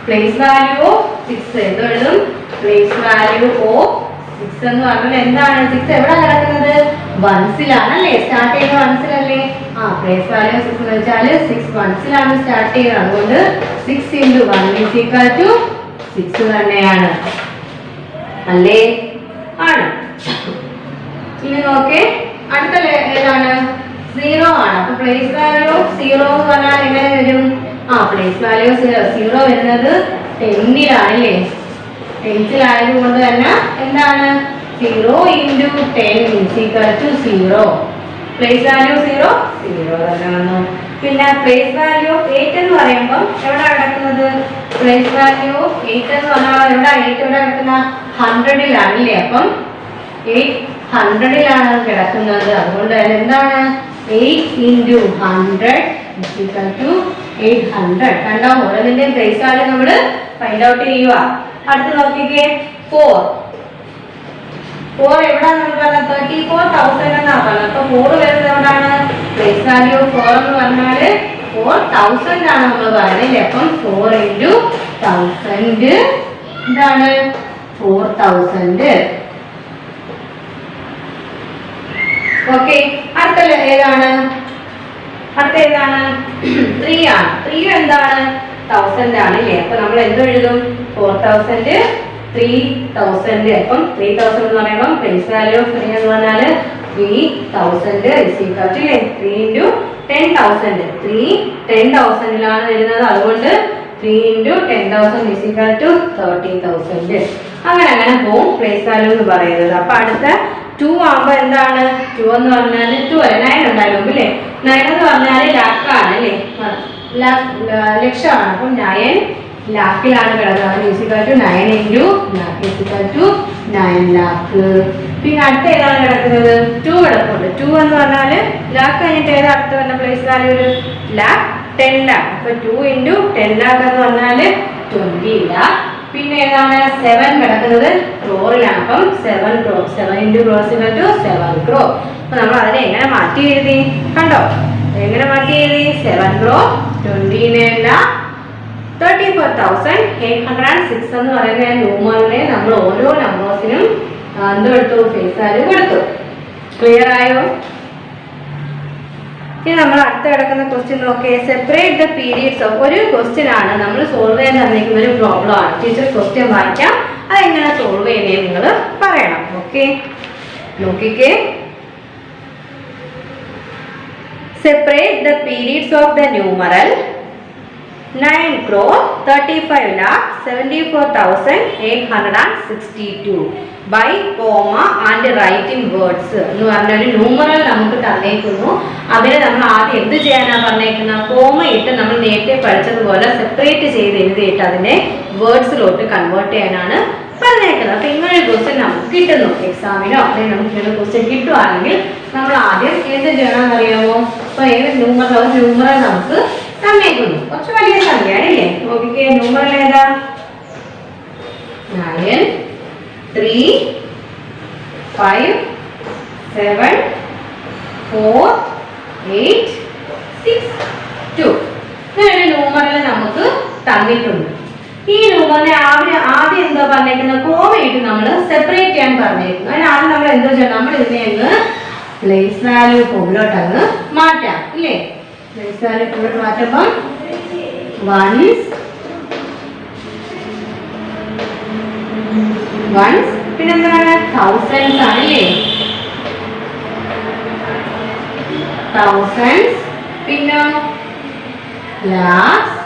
പ്ലേസ് വാല്യൂ ഓഫ് 6 എന്ത് എഴുതും? പ്ലേസ് വാല്യൂ ഓഫ് 6 എന്ന് പറഞ്ഞാൽ എന്താണ്? 6 എവിടെ കിടക്കുന്നത്? വൺസിലാണല്ലേ? സ്റ്റാർട്ട് ചെയ്യുന്ന വൺസിലല്ലേ? പ്ലേസ് വാല്യൂ 6 എന്ന് വെച്ചാൽ 6 വൺസിലാണ് സ്റ്റാർട്ട് ചെയ്യുന്നത്. അതുകൊണ്ട് 6 × 1 = 6 തന്നെയാണ് അല്ലേ? ആണ്. ഇനി നോക്കേ, അടുത്ത ഏതാണ്? 0 ആണ്. അപ്പൊ പ്ലേസ് വാല്യൂ ഓഫ് 0 എന്ന് പറഞ്ഞാൽ എങ്ങനെ വരും? പ്ലേസ് വാല്യൂ 0 വരുന്നത് 10ലാണ്. 10ലായതുകൊണ്ട് തന്നെ എന്താണ്? 0 × 10 = 0. പ്ലേസ് വാല്യൂ 0 തന്നെ വന്നു. പിന്നെ പ്ലേസ് വാല്യൂ ഓഫ് 8 എന്ന് പറയുമ്പോൾ എവിടെ കിടക്കുന്നത്? പ്ലേസ് വാല്യൂ ഓഫ് 8 എന്ന് പറഞ്ഞാൽ എവിടെ 8 എവിടെ കിടക്കുന്ന? 100ലാണല്ലേ? അപ്പം 8 100ലാണ് കിടക്കുന്നത്. അതുകൊണ്ട് തന്നെ എന്താണ്? 8 × 100 = 800. കണ്ടോ? ഓരോന്നിന്റെയും പ്ലേസ് വാല്യൂ നമ്മൾ ഫൈൻഡ് ഔട്ട് ചെയ്യുക. അടുത്ത് നോക്കിക്കേ, 4 എവിടെ നമ്മൾ പറഞ്ഞത്? 34,000 എന്നാ പറഞ്ഞത്. അപ്പൊ 4 വരുന്നത് എവിടാണ്? പ്ലേസ് വാല്യൂ 4 എന്ന് പറഞ്ഞാല് 4,000 ആണ് നമ്മൾ പറയുന്നത്. അപ്പം 4 × 1000 എന്താണ്? 4000. ഓക്കെ, അടുത്ത ഏതാണ്? 3 ആണ്. 3 എന്താണ്? 1000 ആണ് അല്ലേ? അപ്പൊ നമ്മൾ എന്ത് എഴുതും? 4000 3000. അപ്പം 3000 എന്ന് പറയുമ്പോൾ പ്ലേസ് വാല്യൂ ഓഫ് 3 എന്ന് പറഞ്ഞാൽ 3000 = 3 × 10,000. 3 10,000ലാണ് വരുന്നത്. അതുകൊണ്ട് 3 × 10,000 = 30,000. അങ്ങനെ പോകും പ്ലേസ് വാല്യൂ എന്ന് പറയുന്നത്. അപ്പൊ അടുത്ത 2 ആകുമ്പോ എന്താണ്? 2 എന്ന് പറഞ്ഞാൽ 9 ഉണ്ടായിരുന്നു അല്ലേ? 9 എന്ന് പറഞ്ഞാൽ ലാക്കാണ് അല്ലേ? ലക്ഷമാണ്. അപ്പം 9 ലാക്കിലാണ് കിടക്കുന്നത്. = 9 × lakh = 9 lakh. പിന്നെ അടുത്ത ഏതാണ് കിടക്കുന്നത്? 2 കിടപ്പുണ്ട്. 2 എന്ന് പറഞ്ഞാൽ ലാക്ക് കഴിഞ്ഞിട്ട് ഏതാ അടുത്ത് വരുന്ന പ്ലേസ് വാല്യൂ? lakh 10 lakh. അപ്പൊ 2 × 10 lakh എന്ന് പറഞ്ഞാൽ 20 lakh. പിന്നെ ഏതാണ്? 7 കിടക്കുന്നത് ക്രോറിലാണ്. അപ്പം 7 crore. 7 × crore = 7 crore. അപ്പൊ നമ്മൾ അതിനെ എങ്ങനെ മാറ്റി എഴുതി? കണ്ടോ? എങ്ങനെ മാറ്റി എഴുതി? 7 crore 29 lakh 34,806 എന്ന് പറയുന്ന ന്യൂമറിനെ നമ്മൾ ഓരോ നമ്പേഴ്സിനും എന്തെടുത്തു? ഫേസ് വാല്യൂ കൊടുത്തു. ക്ലിയർ ആയോ? ഇനി നമ്മൾ അടുത്ത കിടക്കുന്ന ക്വസ്റ്റ്യൻ നോക്കിയേ. Separate the periods of. ഒരു ക്വസ്റ്റ്യൻ ആണ് നമ്മൾ സോൾവ് ചെയ്യാൻ തന്നിരിക്കുന്ന ഒരു പ്രോബ്ലം ആണ്. ടീച്ചർ ക്വസ്റ്റ്യൻ വായിക്കാം, അതെങ്ങനെ സോൾവ് ചെയ്യുന്നത് നിങ്ങൾ പറയണം. ഓക്കെ, നോക്കിക്കേ. Separate the periods of the numeral 9,74,74,862 by comma and writing words എന്ന് പറഞ്ഞൊരു ന്യൂമറൽ നമുക്ക് തന്നേക്കുന്നു. അതിനെ നമ്മൾ ആദ്യം എന്ത് ചെയ്യാനാണ് പറഞ്ഞേക്കുന്നത്? കോമ ഇട്ട് നമ്മൾ നേരത്തെ പഠിച്ചതുപോലെ സെപ്പറേറ്റ് ചെയ്ത് എഴുതിയിട്ട് അതിനെ വേർഡ്സിലോട്ട് കൺവേർട്ട് ചെയ്യാനാണ് പറഞ്ഞേക്കുന്നത്. അപ്പൊ ഇങ്ങനെ ഒരു ക്വസ്റ്റ്യൻ നമുക്ക് കിട്ടുന്നു എക്സാമിനോ അല്ലെങ്കിൽ നമുക്ക് ഇങ്ങനെ ക്വസ്റ്റ്യൻ കിട്ടുവാണെങ്കിൽ നമ്മൾ ആദ്യം എന്ത് ചെയ്യണമെന്ന് അറിയാമോ? അപ്പൊ ഏത് ന്യൂമറൽ നമുക്ക് തന്നേക്കുന്നു. കുറച്ച് വലിയ സംഖ്യയാണ് ഇല്ലേ? നോക്കിക്കേ, ന്യൂമറൽ ഏതാ? 9, 3, 5, 7, 4, 8, 6, 2. ഇങ്ങനെ ന്യൂമറൽ നമുക്ക് തന്നിട്ടുണ്ട്. ഈ ന്യൂമറിനെ ആദ്യം എന്താ പറഞ്ഞേക്കുന്നത്? കോമയിട്ട് നമ്മൾ സെപ്പറേറ്റ് ചെയ്യാൻ പറഞ്ഞേക്കുന്നു. അതിന് ആദ്യം നമ്മൾ എന്തോ ചെയ്യണം? നമ്മൾ ഇതിനെ അങ്ങ് പ്ലേസ് വാല്യൂ ഫോമിലോട്ട് അങ്ങ് മാറ്റാം ഇല്ലേ? പ്ലേസ് വാല്യൂ ഫോമിലോട്ട് മാറ്റുമ്പോൾ വൺസ് പിന്നെന്താണ്? തൗസൻഡ്സ് ആണ് ഇല്ലേ? തൗസൻഡ്സ് പിന്നെ ലാക്സ്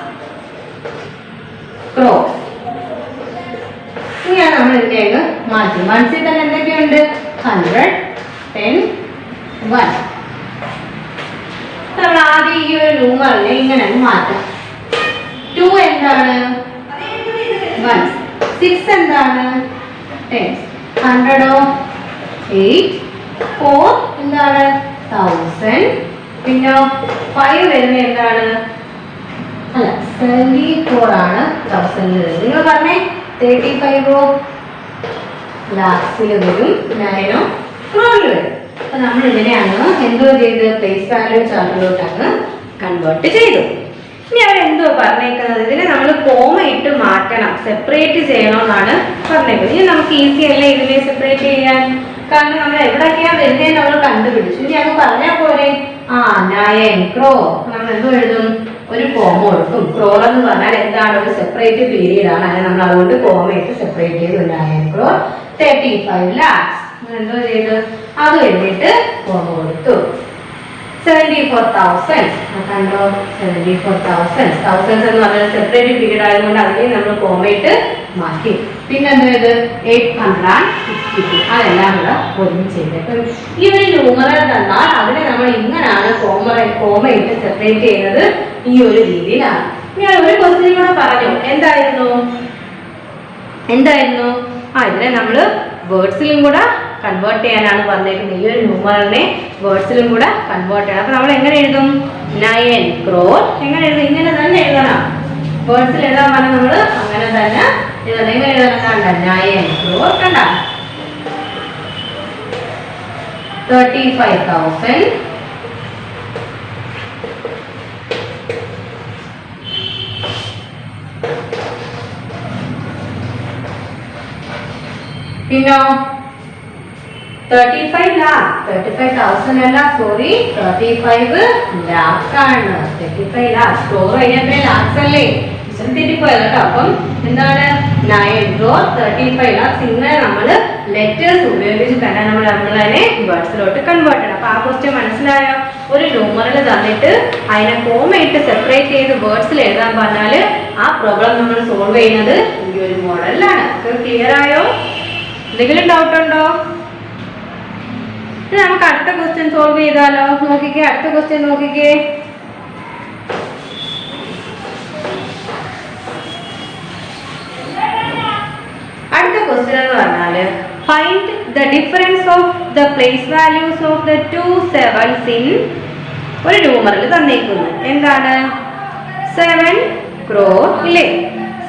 ക്രോസ്. ഇങ്ങനെയാണ് നമ്മൾ ഇതിലേക്ക് മാറ്റി. വൺസിൽ തന്നെ എന്തൊക്കെയുണ്ട്? 100, 10, 1. നമ്മൾ ആദ്യം ഈ ഒരു ന്യൂമറിനെ ഇങ്ങനെ മാറ്റാം. 2 എന്താണ്? 1. 6 എന്താണ്? 10. 100 8. 4 എന്താണ്? 1000. പിന്നെ 5 വരുന്നത് എന്താണ്? അല്ല 74 ആണ് 1000 വരുന്നത്. നിങ്ങൾ പറഞ്ഞേ 35 ലാക്സിൽ വരും, 9 ക്രോറിൽ വരും. അപ്പൊ നമ്മൾ ഇതിനെ അങ്ങ് എന്തോ ചെയ്ത് പ്ലേസ് വാല്യൂ ചാർട്ടിലോട്ട് അങ്ങ് കൺവേർട്ട് ചെയ്തു. ഇനി അവരെന്തോ പറഞ്ഞേക്കുന്നത്? ഇതിനെ നമ്മൾ കോമ ഇട്ട് മാറ്റണം, സെപ്പറേറ്റ് ചെയ്യണമെന്നാണ് പറഞ്ഞേക്കുന്നത്. ഇനി നമുക്ക് ഈസി അല്ലേ ഇതിനെ സെപ്പറേറ്റ് ചെയ്യാൻ? കാരണം നമ്മൾ എവിടെയൊക്കെയാ വരുന്നതെന്ന് നമ്മൾ കണ്ടുപിടിച്ചു. ഇനി അങ്ങ് പറഞ്ഞാൽ പോരെ. 9 ക്രോർ. നമ്മൾ എന്തോ എഴുതും? ഒരു കോമ കൊടുക്കും. ക്രോർ എന്ന് പറഞ്ഞാൽ എന്താണ്? ഒരു സെപ്പറേറ്റ് പീരീഡ് ആണ്. അതിനെ നമ്മൾ അതുകൊണ്ട് കോമ ഇട്ട് സെപ്പറേറ്റ് ചെയ്തു. 9 crore 35 lakhs. എന്തോ ചെയ്ത്? അത് എഴുതിയിട്ട് കോമ കൊടുത്തു. 74,000 കണ്ടോ? 74,000 തൗസൻഡ്സ് എന്ന് പറഞ്ഞാൽ സെപ്പറേറ്റ് പീരീഡ് ആയതുകൊണ്ട് അതിനെ നമ്മൾ കോമയിട്ട് മാറ്റി. പിന്നെ എന്താ ഇത്? 862. അതെല്ലാം കൂടെ ഒരുമിച്ച് ചെയ്തിട്ട് ഈ ഒരു ന്യൂമറൽ തന്നാൽ അതിനെ നമ്മൾ ഇങ്ങനെയാണ് കോമയിട്ട് സെപ്പറേറ്റ് ചെയ്യുന്നത്. ഈ ഒരു രീതിയിലാണ്. ഞാൻ ഒരു ക്വസ്റ്റ്യൻ കൂടെ പറഞ്ഞു. എന്തായിരുന്നു? ഇതിനെ നമ്മൾ വേർഡ്സിലും കൂടെ കൺവേർട്ട് ചെയ്യാനാണ് പറഞ്ഞേക്കുന്നത്. ഈ ഒരു ന്യൂമറിനെ വേർഡ്സിലും കൂടെ കൺവേർട്ട് ചെയ്യണം. അപ്പൊ നമ്മൾ എങ്ങനെ എഴുതും? 9 crore എങ്ങനെ എഴുതും? ഇങ്ങനെ തന്നെ എഴുതണം. വേർഡ്സിൽ എഴുതാൻ പറഞ്ഞാൽ നമ്മൾ അങ്ങനെ തന്നെ എഴുതണം. എങ്ങനെ എഴുതണം? കണ്ട 9 crore കണ്ട 35,000 പിന്നെ 35 lakh. 35,000 അല്ല, സോറി 35 lakh ആണ്. 35 lakh. ക്രോർ കഴിഞ്ഞ ലാക്സ് അല്ലേ? തെറ്റിപ്പോയത് കേട്ടോ. അപ്പം എന്താണ്? 9 crore 35 lakhs. ഇങ്ങനെ നമ്മൾ ലെറ്റേഴ്സ് ഉപയോഗിച്ച് തന്നെ നമ്മളതിനെ വേർഡ്സിലോട്ട് കൺവേർട്ട് ചെയ്യണം. അപ്പൊ ആ ക്വസ്റ്റ്യൻ മനസ്സിലായോ? ഒരു ന്യൂമറൽ തന്നിട്ട് അതിനെ കോമയിട്ട് സെപ്പറേറ്റ് ചെയ്ത് വേർഡ്സിൽ എഴുതാൻ പറഞ്ഞാൽ ആ പ്രോബ്ലം നമ്മൾ സോൾവ് ചെയ്യുന്നത് ഈ ഒരു മോഡലിലാണ്. ക്ലിയർ ആയോ? എന്തെങ്കിലും ഡൗട്ട് ഉണ്ടോ? നമുക്ക് അടുത്ത ക്വസ്റ്റ്യൻ സോൾവ് ചെയ്താലോ? നോക്കിക്കേ, അടുത്ത ക്വസ്റ്റ്യൻ നോക്കിക്കേ. അടുത്ത ക്വസ്റ്റ്യൻ എന്ന് പറഞ്ഞാല് find the difference of the place values of the 2 sevens in ഒരു ന്യൂമറിൽ തന്നേക്കുന്നു. എന്താണ്? 7 crore ഇല്ലേ?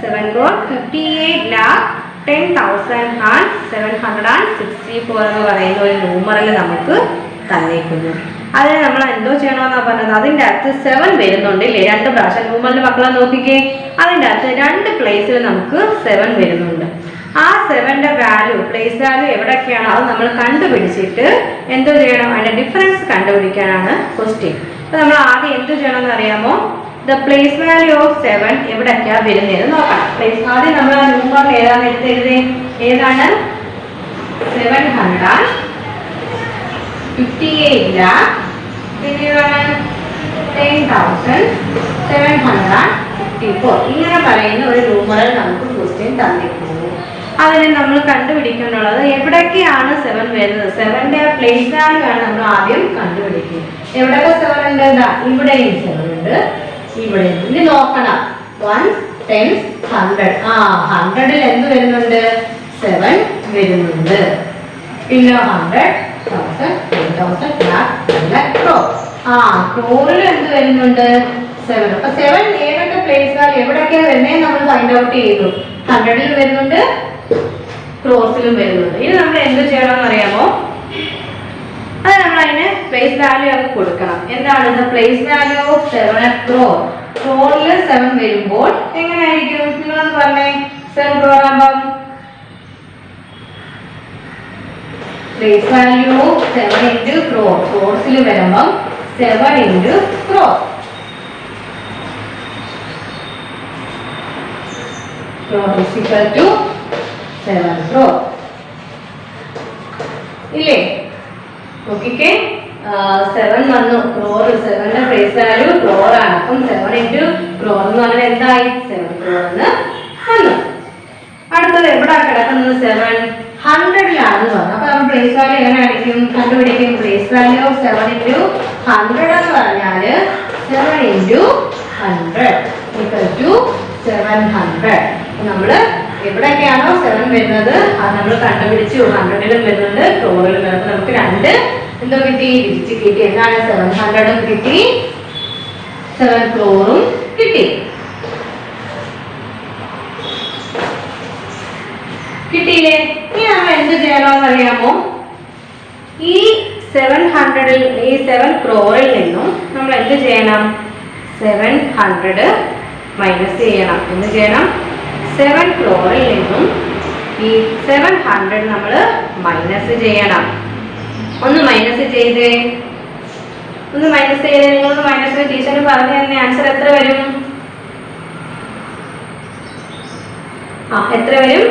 7 crore 58 lakh 10,764 എന്ന് പറയുന്ന ഒരു ന്യൂമറിൽ നമുക്ക് തന്നേക്കുന്നു. അതിന് നമ്മൾ എന്തോ ചെയ്യണമെന്നാ പറഞ്ഞത്? അതിൻ്റെ അകത്ത് 7 വരുന്നുണ്ട് ഇല്ലേ? 2 പ്രാവശ്യം ന്യൂമറിൽ മക്കളെ നോക്കിക്കേ. അതിൻ്റെ അകത്ത് 2 പ്ലേസിൽ നമുക്ക് 7 വരുന്നുണ്ട്. ആ 7ന്റെ വാല്യൂ, പ്ലേസ് വാല്യൂ എവിടെയൊക്കെയാണോ അത് നമ്മൾ കണ്ടുപിടിച്ചിട്ട് എന്തോ ചെയ്യണം? അതിന്റെ ഡിഫറൻസ് കണ്ടുപിടിക്കാനാണ് ക്വസ്റ്റ്യൻ. അപ്പൊ നമ്മൾ ആദ്യം എന്ത് ചെയ്യണമെന്ന് അറിയാമോ? ദ പ്ലേസ് വാല്യൂ ഓഫ് 7 എവിടെയൊക്കെയാ വരുന്നതെന്ന് നോക്കണം. പ്ലേസ് ആദ്യം നമ്മൾ ആ ന്യൂമറിൽ ഏതാണ് എടുത്തെഴുതേ? ഏതാണ്? 758 lakh. പിന്നെ 10,764. 54 ഇങ്ങനെ പറയുന്ന ഒരു ന്യൂമറൽ നമുക്ക് ക്വസ്റ്റ്യൻ തന്നിട്ടുണ്ട്. അതിന് നമ്മൾ കണ്ടുപിടിക്കാനുള്ളത് എവിടൊക്കെയാണ് 7 വരുന്നത്. 7ന്റെ പ്ലേസ് വാല്യൂ ആണ് നമ്മൾ ആദ്യം കണ്ടുപിടിക്കുന്നത്. എവിടെയൊക്കെ 7 ഉണ്ട്? ഇവിടെയും 7 ഉണ്ട്, ഇവിടെ. ഇനി നോക്കണം 1 10 100. 100ൽ എന്ത് വരുന്നുണ്ട്? 7 വരുന്നുണ്ട്. പിന്നെ 100 1000 10,000 lakh crore. ക്രോറിൽ എന്ത് വരുന്നുണ്ട്? 7. അപ്പൊ 7 ഏതൊക്കെ പ്ലേസ് വാല്യൂ എവിടെയൊക്കെയാണ് വരുന്നത് നമ്മൾ ഫൈൻഡ് ഔട്ട് ചെയ്തു. 100ൽ വരുന്നുണ്ട്, ക്രോസിലും വരുന്നുണ്ട്. ഇനി നമ്മൾ എന്ത് ചെയ്യണമെന്ന് അറിയാമോ? അത് നമ്മൾ അതിന് പ്ലേസ് വാല്യൂ ഒക്കെ കൊടുക്കണം. എന്താണ് പ്ലേസ് വാല്യൂ ഓഫ് 7 crore? ക്രോറിൽ 7 വരുമ്പോൾ എങ്ങനെയായിരിക്കും? നിങ്ങളൊന്ന് പറഞ്ഞേ. 7 crore ആകുമ്പം place value of 7 into crore. ക്രോസിൽ വരുമ്പം 7 into crore. Crore is equal to 7 crore. ഇല്ലേ? നോക്കിക്കേ, 7 വന്നു. ക്രോർ 7ന്റെ പ്ലേസ് വാല്യൂ ക്രോർ ആണ്. അപ്പം 7 into crore എന്ന് പറഞ്ഞാൽ എന്തായി? 7 crore എന്ന് വന്നു. അടുത്തത് എവിടെ കിടക്കുന്നത്? 7 100ലാണെന്ന് പറഞ്ഞു. അപ്പൊ നമ്മൾ പ്ലേസ് വാല്യൂ എങ്ങനെയായിരിക്കും കണ്ടുപിടിക്കും? പ്ലേസ് വാല്യൂ ഓഫ് 7 into 100 എന്ന് പറഞ്ഞാല് 7 into 100 equal to 700. നമ്മള് എവിടെയൊക്കെയാണോ 7 വരുന്നത് അത് നമ്മൾ കണ്ടുപിടിച്ചു. 100ലും വരുന്നുണ്ട്, ക്രോറിലും വരുന്നത്. നമുക്ക് രണ്ട് എന്തോ കിട്ടി? ഡിജിറ്റ് കിട്ടി. എന്താണ്? 700ഉം കിട്ടി, 7 crore കിട്ടി. കിട്ടിയില്ലേ? ഇനി നമ്മൾ എന്ത് ചെയ്യണമെന്ന് അറിയാമോ? ഈ 700ൽ ഈ 7 crore നിന്നും നമ്മൾ എന്ത് ചെയ്യണം? 700 മൈനസ് ചെയ്യണം. എന്ത് ചെയ്യണം? 7 crore നിന്നും ഈ 700 നമ്മൾ മൈനസ് ചെയ്യണം. ഒന്ന് മൈനസ് ചെയ്തേ. നിങ്ങളൊന്ന് മൈനസ് ടീച്ചർ പറഞ്ഞു തന്നെ. ആൻസർ എത്ര വരും? എത്ര വരും?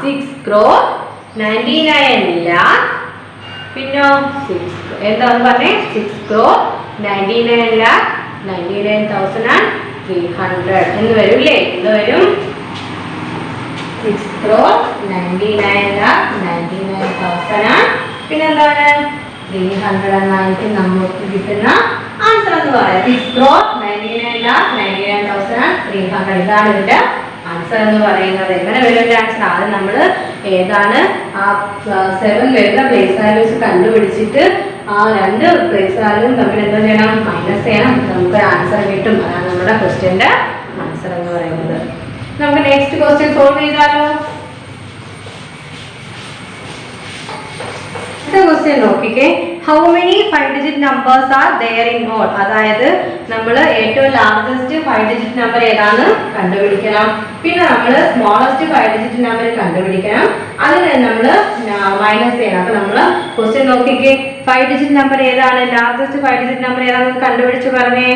6 crore 99 lakh. പിന്നോ 6 എന്താന്ന് പറഞ്ഞേ? 6 crore 99 lakh 99,300 എന്ന് വരും അല്ലേ? എന്ത് വരും? 6 crore 99 lakh 99,000. പിന്നെന്താണ്? 390 നമുക്ക് കിട്ടുന്ന ആൻസർ എന്ന് പറയാം. 6 crore 99 lakh 99,300. ഇതാണ് ഇതിന്റെ ആൻസർ എന്ന് പറയുന്നത്. എങ്ങനെ വരും ആൻസർ? ആദ്യം നമ്മൾ ഏതാണ് ആ 7 വരുന്ന പ്ലേസ് വാല്യൂസ് കണ്ടുപിടിച്ചിട്ട് ആ രണ്ട് പ്ലേസ് വാല്യൂവും തമ്മിൽ എന്താ ചെയ്യണം? മൈനസ് ചെയ്യണം. നമുക്ക് ആൻസർ കിട്ടും. അതാണ് നമ്മുടെ ക്വസ്റ്റ്യന്റെ ആൻസർ എന്ന് പറയുന്നത്. നമുക്ക് നെക്സ്റ്റ് ക്വസ്റ്റ്യൻ സോൾവ് ചെയ്താലോ? ക്വസ്റ്റ്യൻ നോക്കിക്കേ. How many 5 digit numbers are there in all? അതായത് നമ്മൾ ഏറ്റവും ലാർജസ്റ്റ് 5 ഡിജിറ്റ് നമ്പർ ഏതാണ് കണ്ടുപിടിക്കണം. പിന്നെ നമ്മൾ സ്മോളസ്റ്റ് 5 ഡിജിറ്റ് നമ്പർ കണ്ടുപിടിക്കണം. അതിന് നമ്മൾ മൈനസ് ചെയ്യണം. അപ്പൊ നമ്മൾ ക്വസ്റ്റ്യൻ നോക്കിക്കേ. 5 ഡിജിറ്റ് നമ്പർ ഏതാണ്? ലാർജസ്റ്റ് 5 ഡിജിറ്റ് നമ്പർ ഏതാണെന്ന് കണ്ടുപിടിച്ച് പറഞ്ഞേ.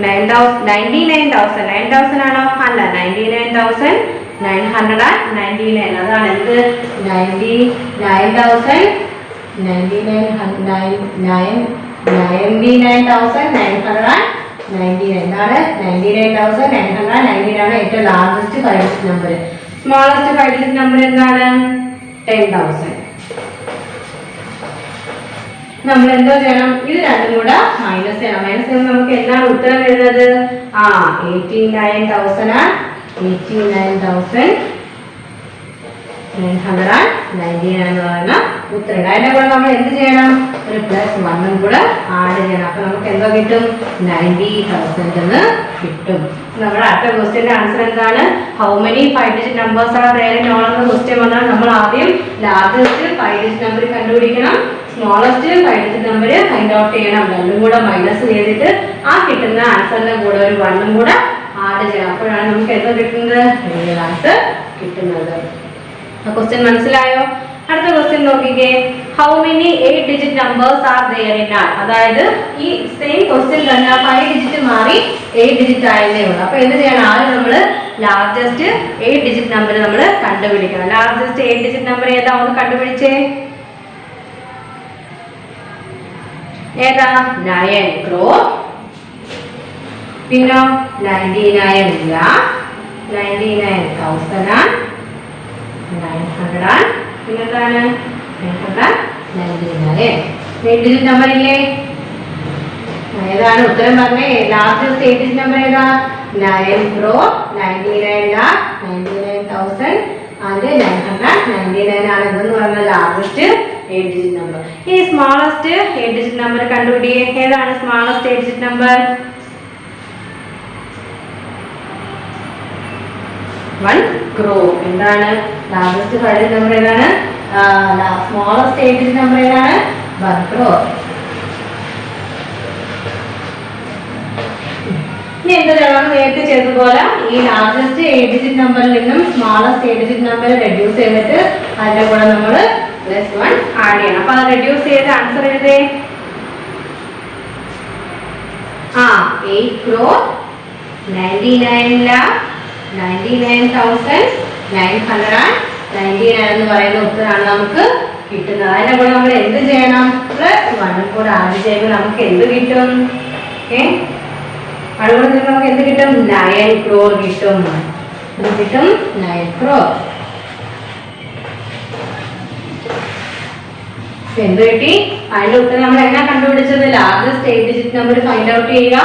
99,000 ആണോ? അല്ല, 99,999. അതാണ് എന്ത്? 99,999. എന്താണ്? 99,999 ആണ് ഏറ്റവും largest 5 digit number. Smallest 5 digit number എന്താണ്? 10,000. നമ്മൾ എന്തോ ചെയ്യണം? ഇത് രണ്ടും കൂടെ മൈനസ് ചെയ്യണം. മൈനസ് ചെയ്യുമ്പോൾ നമുക്ക് എന്താണ് ഉത്തരം വരുന്നത്? 89,999 എന്ന് പറയുന്ന ഉത്തരം. അതിന്റെ കൂടെ നമ്മൾ എന്ത് ചെയ്യണം? ഒരു +1 കൂടെ ആഡ് ചെയ്യണം. അപ്പൊ നമുക്ക് എന്തോ കിട്ടും? 90,000 എന്ന് കിട്ടും. നമ്മുടെ അടുത്ത ക്വസ്റ്റ്യന്റെ ആൻസർ എന്താണ്? How many 5 digit numbers are there in all എന്ന ക്വസ്റ്റ്യൻ വന്നാൽ നമ്മൾ ആദ്യം ലാർജസ്റ്റ് 5 ഡിജിറ്റ് നമ്പർ കണ്ടുപിടിക്കണം, smallest 5 digit number find out ചെയ്യണം. രണ്ടും കൂടെ മൈനസ് ചെയ്തിട്ട് ആ കിട്ടുന്ന ആൻസറിന്റെ കൂടെ ഒരു 1 കൂടെ ആഡ് ചെയ്യണം. അപ്പോഴാണ് നമുക്ക് എന്തോ കിട്ടുന്നത്? റിയൽ ആൻസർ കിട്ടുന്നത്. ക്വസ്റ്റ്യൻ മനസ്സിലായോ? അടുത്ത ക്വസ്റ്റ്യൻ നോക്കിക്കേ. How many 8 digit numbers are there in all? അതായത് ഈ സെയിം ക്വസ്റ്റ്യൻ തന്നെ 5 ഡിജിറ്റ് മാറി 8 ഡിജിറ്റ് ആയതേ ഉള്ളൂ. അപ്പൊ എന്ത് ചെയ്യണം? ആദ്യം നമ്മൾ ലാർജസ്റ്റ് 8 ഡിജിറ്റ് നമ്പർ നമ്മൾ കണ്ടുപിടിക്കണം. ലാർജസ്റ്റ് 8 ഡിജിറ്റ് നമ്പർ ഏതാ? ഒന്ന് കണ്ടുപിടിച്ചേ. ഏതാ 9 crore. പിന്നോ 99 lakh, 99,900. പിന്നെന്താണ് 999. 8 ഡിജിറ്റ് നമ്പർ ഇല്ലേ? ഏതാണ് ഉത്തരം പറഞ്ഞേ? ലാസ്റ്റ് 8 ഡിജിറ്റ് നമ്പർ ഏതാ? 9 crore, 99 lakh, 99,000 and 999 ആണ് എന്തെന്ന് പറഞ്ഞ ലാസ്റ്റ് 8 ഡിജിറ്റ് നമ്പർ. ഈ സ്മോളസ്റ്റ് 8 ഡിജിറ്റ് നമ്പർ കണ്ടുപിടിയേ. ഏതാണ് സ്മോളസ്റ്റ് 8 ഡിജിറ്റ് നമ്പർ? 1 crore. എന്താണ് ലാസ്റ്റ് 5 ഡിജിറ്റ് നമ്പർ ഏതാണ്? സ്മോളസ്റ്റ് 8 ഡിജിറ്റ് നമ്പർ ഏതാണ്? 1 crore. ഇനി എന്ത് ചെയ്യണം? നേരത്തെ ചെയ്തതുപോലെ ഈ ലാർജസ്റ്റ് 8 ഡിജിറ്റ് നമ്പറിൽ നിന്നും സ്മോളസ്റ്റ് 8 ഡിജിറ്റ് നമ്പർ റെഡ്യൂസ് ചെയ്തിട്ട് അതിന്റെ കൂടെ നമ്മൾ +1 ആഡ് ചെയ്യണം. അപ്പൊ അത് റെഡ്യൂസ് ചെയ്ത് ആൻസർ എഴുതേ. 8 crore, 99 lakh, 99,999 എന്ന് പറയുന്ന ഉത്തരമാണ് നമുക്ക് കിട്ടുന്നത്. അതിന്റെ കൂടെ നമ്മൾ എന്ത് ചെയ്യണം? +1 കൂടെ ആഡ് ചെയ്യുമ്പോൾ നമുക്ക് എന്ത് കിട്ടും? അതുകൊണ്ട് നമുക്ക് എന്ത് കിട്ടും? 9 crore കിട്ടും. കിട്ടും 9 crore. എന്ത് കിട്ടി? അതിന്റെ ഉത്തരം നമ്മൾ എങ്ങനെ കണ്ടുപിടിച്ചത്? Largest 8 digit number find out ചെയ്യുക.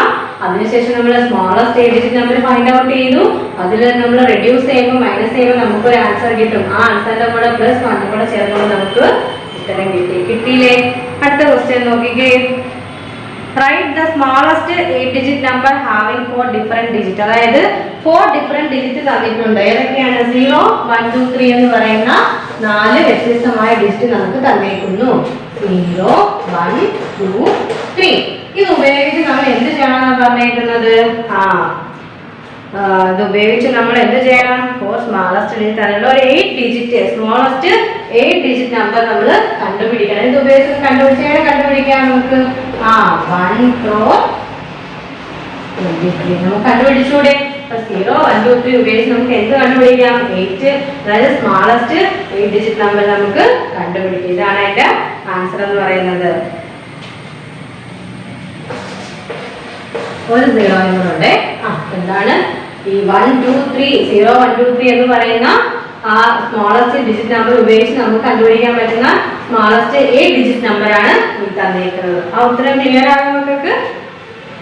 അതിനുശേഷം നമ്മൾ smallest 8 digit number find out ചെയ്തു. അതിൽ നമ്മൾ റെഡ്യൂസ് ചെയ്യുമ്പോൾ മൈനസ് ചെയ്യുമ്പോൾ നമുക്ക് ഒരു ആൻസർ കിട്ടും. ആ ആൻസറിന്റെ കൂടെ +1 കൂടെ ചേർന്നുകൊണ്ട് നമുക്ക് ഉത്തരം കിട്ടിയില്ലേ? അടുത്ത ക്വസ്റ്റ്യൻ നോക്കിക്കേ. Write the smallest 8 digit number having 4 different digits. അതായത് 4 different digits തന്നിട്ടുണ്ട്. ഏതൊക്കെയാണ്? 0, 1, 2, 3 എന്ന് പറയുന്ന 4 വ്യത്യസ്തമായ ഡിജിറ്റ് നമുക്ക് തന്നേക്കുന്നു. 0, 1, 2, 3. ഇത് ഉപയോഗിച്ച് നമ്മൾ എന്ത് ചെയ്യണമെന്നാണ് പറഞ്ഞേക്കുന്നത്? ഇത് ഉപയോഗിച്ച് നമ്മൾ എന്ത് ചെയ്യണം? 4 സ്മോളസ്റ്റ് ഡിജിറ്റ് തന്നിട്ടുള്ള ഒരു 8 ഡിജിറ്റ് സ്മോളസ്റ്റ് 8 ഡിജിറ്റ് നമ്പർ നമ്മൾ കണ്ടുപിടിക്കണം. ഇത് ഉപയോഗിച്ച് കണ്ടുപിടിക്കാം നമുക്ക്. 1 crore 23 നമുക്ക് കണ്ടുപിടിച്ചൂടെ? 0, 1, 2, 3 ഉപയോഗിച്ച് നമുക്ക് എന്ത് കണ്ടുപിടിക്കാം? 8, അതായത് സ്മോളസ്റ്റ് 8 ഡിജിറ്റ് നമ്പർ നമുക്ക് കണ്ടുപിടിക്കാം. ഇതാണ് അതിന്റെ ആൻസർ എന്ന് പറയുന്നത്. ഒരു 0 എന്നുണ്ട്. എന്താണ് ഈ 1, 2, 3 0, 1, 2, 3 എന്ന് പറയുന്ന ആ സ്മോളസ്റ്റ് ഡിജിറ്റ് നമ്പർ ഉപയോഗിച്ച് നമുക്ക് കണ്ടുപിടിക്കാൻ പറ്റുന്ന സ്മോളസ്റ്റ് 8 ഡിജിറ്റ് നമ്പറാണ് ഈ തന്നിരിക്കുന്നത്. ആ ഉത്തരം ക്ലിയർ ആകുന്നവർക്ക്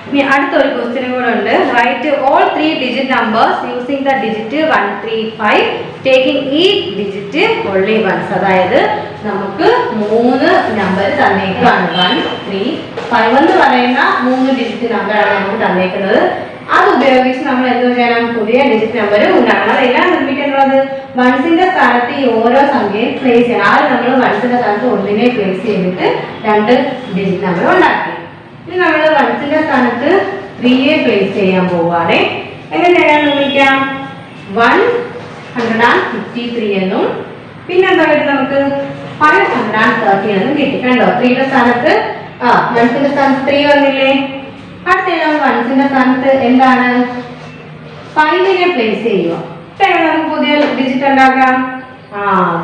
ഇനി അടുത്തൊരു ക്വസ്റ്റ്യൻ കൂടെ ഉണ്ട്. Write all 3 digit numbers using the digit 1, 3, 5 taking ഈ ഡിജിറ്റ് ഓൺലി വൺസ്. അതായത് നമുക്ക് 3 നമ്പർ തന്നേക്കാണ്. 1, 3, 5 എന്ന് പറയുന്ന 3 ഡിജിറ്റ് നമ്പറാണ് നമുക്ക് തന്നേക്കുന്നത്. അത് ഉപയോഗിച്ച് നമ്മൾ എന്ത് ചെയ്യണം? പുതിയ ഡിജിറ്റ് നമ്പർ ഉണ്ടാക്കണം. അതെല്ലാം നിർമ്മിക്കേണ്ടത് വൺസിന്റെ സ്ഥാനത്ത് ഈ ഓരോ സംഖ്യയും പ്ലേസ് ചെയ്യണം. ആദ്യം നമ്മൾ വൺസിന്റെ സ്ഥാനത്ത് 1നെ പ്ലേസ് ചെയ്തിട്ട് 2 ഡിജിറ്റ് നമ്പർ ഉണ്ടാക്കി. ഇനി നമ്മൾ വൺസിന്റെ സ്ഥാനത്ത് 3യെ പ്ലേസ് ചെയ്യാൻ പോവുകയാണ്. എങ്ങനെയാണ് നിർമ്മിക്കാം? 153 എന്നും പിന്നെന്താ നമുക്ക് 530 എന്നും കിട്ടി. കണ്ടോ? 3യുടെ സ്ഥാനത്ത് വൺസിന്റെ സ്ഥാനത്ത് 3 വന്നില്ലേ? അടുത്ത വൺസിന്റെ സ്ഥാനത്ത് എന്താണ്? 5നെ പ്ലേസ് ചെയ്യുക. നമുക്ക് പുതിയ ഡിജിറ്റ് ഉണ്ടാക്കാം.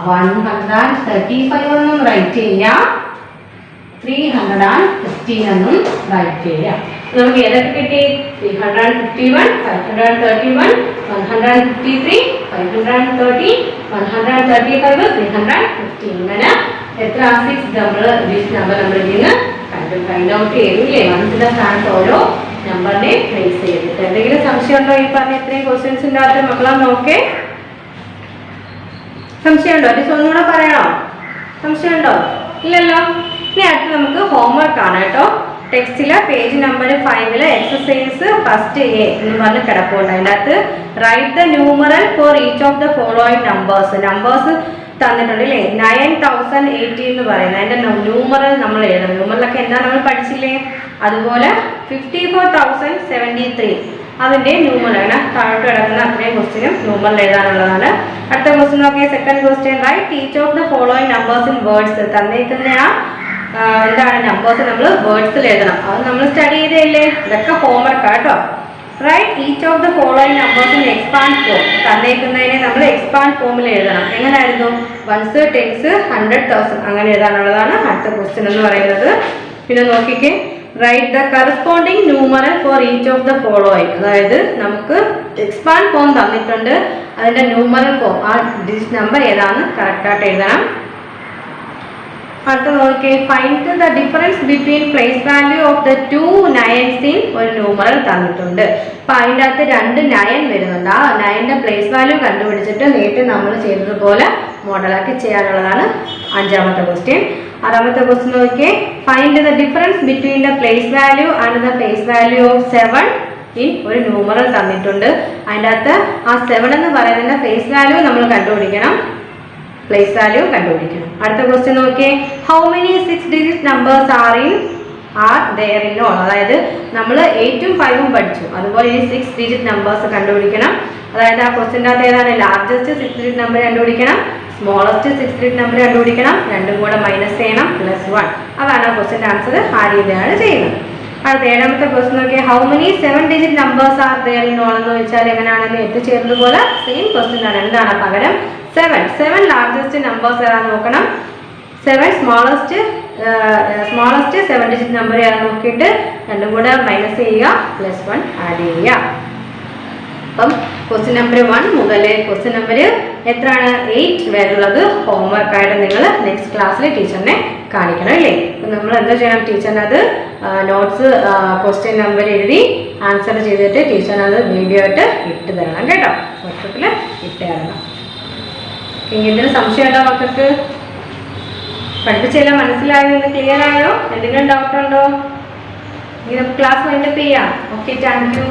135 എന്നും റൈറ്റ് ചെയ്യാം. 315 എന്നും റൈറ്റ് ചെയ്യാം. നമുക്ക് ഏതൊക്കെ കിട്ടി? 351, 531, 153, 530, 135, 315. ഇങ്ങനെ എത്ര 6 ഡിജിറ്റ് നമ്പർ നമ്മൾ ഇതിന് ഫൈൻഡ് ഔട്ട് ചെയ്തില്ലേ? വൺസിന്റെ സ്ഥാനത്ത് ഓരോ നമ്പറിനെ പ്ലേസ് ചെയ്തിട്ട്. എന്തെങ്കിലും സംശയം ഉണ്ടോ? ഈ പറഞ്ഞ ഇത്രയും ക്വസ്റ്റ്യൻസിൻ്റെ അകത്ത് മക്കളാ നോക്കേ. സംശയമുണ്ടോ? ഇത് ഒന്നുകൂടെ പറയണോ? സംശയമുണ്ടോ? ഇല്ലല്ലോ. ഇനി അടുത്ത് നമുക്ക് ഹോംവർക്ക് ആണ് കേട്ടോ. ടെക്സ്റ്റിലെ page number 5 exercise first A എന്ന് പറഞ്ഞ് കിടപ്പുണ്ട്. അതിൻ്റെ അകത്ത് write the numeral for each of the following numbers തന്നിട്ടുണ്ട് അല്ലേ? 9080 എന്ന് പറയുന്നത് അതിന്റെ ന്യൂമറൽ നമ്മൾ എഴുതണം. ന്യൂമറലൊക്കെ എന്താ നമ്മൾ പഠിച്ചില്ലേ? അതുപോലെ 54,073 അതിന്റെ ന്യൂമറൽ താഴോട്ട് കിടക്കുന്ന അത്രയും ക്വസ്റ്റ്യനും ന്യൂമറൽ എഴുതാനുള്ളതാണ്. അടുത്ത ക്വസ്റ്റ്യൻ നോക്കിയാൽ second question write each of the following numbers in words. തന്നിരിക്കുന്ന എന്താണ് നമ്പേഴ്സ് നമ്മൾ വേർഡ്സിൽ എഴുതണം. അത് നമ്മൾ സ്റ്റഡി ചെയ്തല്ലേ? ഇതൊക്കെ ഹോംവർക്ക് കേട്ടോ. Write each of the following numbers in expand form. തന്നേക്കുന്നതിനെ നമ്മൾ എക്സ്പാൻഡ് ഫോമിൽ എഴുതണം. എങ്ങനെയായിരുന്നു? 1s, 10s, 100,000 അങ്ങനെ എഴുതാനുള്ളതാണ് അടുത്ത ക്വസ്റ്റ്യൻ എന്ന് പറയുന്നത്. പിന്നെ നോക്കിക്കേ, write the corresponding numeral for each of the following. അതായത് നമുക്ക് എക്സ്പാൻഡ് ഫോം തന്നിട്ടുണ്ട്, അതിന്റെ ന്യൂമറൽ ഫോം ആ ഡിജിറ്റ് നമ്പർ ഏതാണെന്ന് കറക്റ്റായിട്ട് എഴുതണം. അടുത്ത നോക്കിയേ, find the difference between place value of the 2 Nayans in ഒരു ന്യൂമറൽ തന്നിട്ടുണ്ട്. അപ്പൊ അതിൻ്റെ അകത്ത് 2 9 വരുന്നുണ്ട്. ആ 9ന്റെ പ്ലേസ് വാല്യൂ കണ്ടുപിടിച്ചിട്ട് നേരിട്ട് നമ്മൾ ചെയ്തതുപോലെ മോഡലാക്കി ചെയ്യാനുള്ളതാണ് 5ാമത്തെ ക്വസ്റ്റ്യൻ. 6ാമത്തെ ക്വസ്റ്റ്യൻ നോക്കിയേ, find the difference between the place value and the place value of 7 in ഒരു ന്യൂമറൽ തന്നിട്ടുണ്ട്. അതിൻ്റെ അകത്ത് ആ 7 എന്ന് പറയുന്നതിന്റെ പ്ലേസ് വാല്യൂ നമ്മൾ കണ്ടുപിടിക്കണം, പ്ലേസ് വാല്യൂ കണ്ടുപിടിക്കണം. അടുത്ത ക്വസ്റ്റ്യൻ നോക്കിയേ, how many 6 digit numbers are there in all. അതായത് നമ്മൾ 8ഉം 5ഉം പഠിച്ചു, അതുപോലെ ഈ 6 ഡിജിറ്റ് നമ്പേഴ്സ് കണ്ടുപിടിക്കണം. അതായത് ആ ക്വസ്റ്റ്യൻ്റെ അകത്ത് ഏതാണ് ലാർജസ്റ്റ് 6 ഡിജിറ്റ് നമ്പർ കണ്ടുപിടിക്കണം, സ്മോളസ്റ്റ് 6 ഡിജിറ്റ് നമ്പർ കണ്ടുപിടിക്കണം, രണ്ടും കൂടെ മൈനസ് ചെയ്യണം, +1. അതാണ് ആ ക്വസ്റ്റ്യൻ്റെ ആൻസർ. ആ രീതിയാണ് ചെയ്യുന്നത്. അടുത്ത 7ാമത്തെ ക്വസ്റ്റ്യൻ നോക്കിയാൽ how many 7 digit numbers are there in all എന്ന് ചോദിച്ചാൽ എങ്ങനെയാണെന്ന് എത്തിച്ചേർന്നതുപോലെ സെയിം ക്വസ്റ്റ്യൻ ആണ്. എന്താണ് പകരം 7 ലാർജസ്റ്റ് നമ്പേഴ്സ് ഏതാണെന്ന് നോക്കണം, 7 സ്മോളസ്റ്റ് 7 ഡിജിറ്റ് നമ്പർ ഏതാണെന്ന് നോക്കിയിട്ട് രണ്ടും കൂടെ മൈനസ് ചെയ്യുക, +1 ആഡ് ചെയ്യുക. അപ്പം ക്വസ്റ്റ്യൻ നമ്പർ 1 മുതൽ ക്വസ്റ്റ്യൻ നമ്പർ എത്രയാണ് 8 വരെയുള്ളത് ഹോംവർക്കായിട്ട് നിങ്ങൾ നെക്സ്റ്റ് ക്ലാസ്സിൽ ടീച്ചറിനെ കാണിക്കണം അല്ലേ. അപ്പം നമ്മൾ എന്താ ചെയ്യണം, ടീച്ചറിനത് നോട്ട്സ് ക്വസ്റ്റ്യൻ നമ്പർ എഴുതി ആൻസർ ചെയ്തിട്ട് ടീച്ചറിനത് വീഡിയോ ആയിട്ട് ഇട്ട് തരണം കേട്ടോ, വാട്സപ്പിൽ ഇട്ട് തരണം. എന്തെങ്കിലും സംശയമുണ്ടോ മക്കൾക്ക്? പഠിപ്പിച്ചെല്ലാം മനസ്സിലായെന്ന് ക്ലിയർ ആയോ? എന്തെങ്കിലും ഡൗട്ട് ഉണ്ടോ? ഇങ്ങനെ ക്ലാസ് വൈൻഡപ്പ് ചെയ്യാം. Okay, thank you.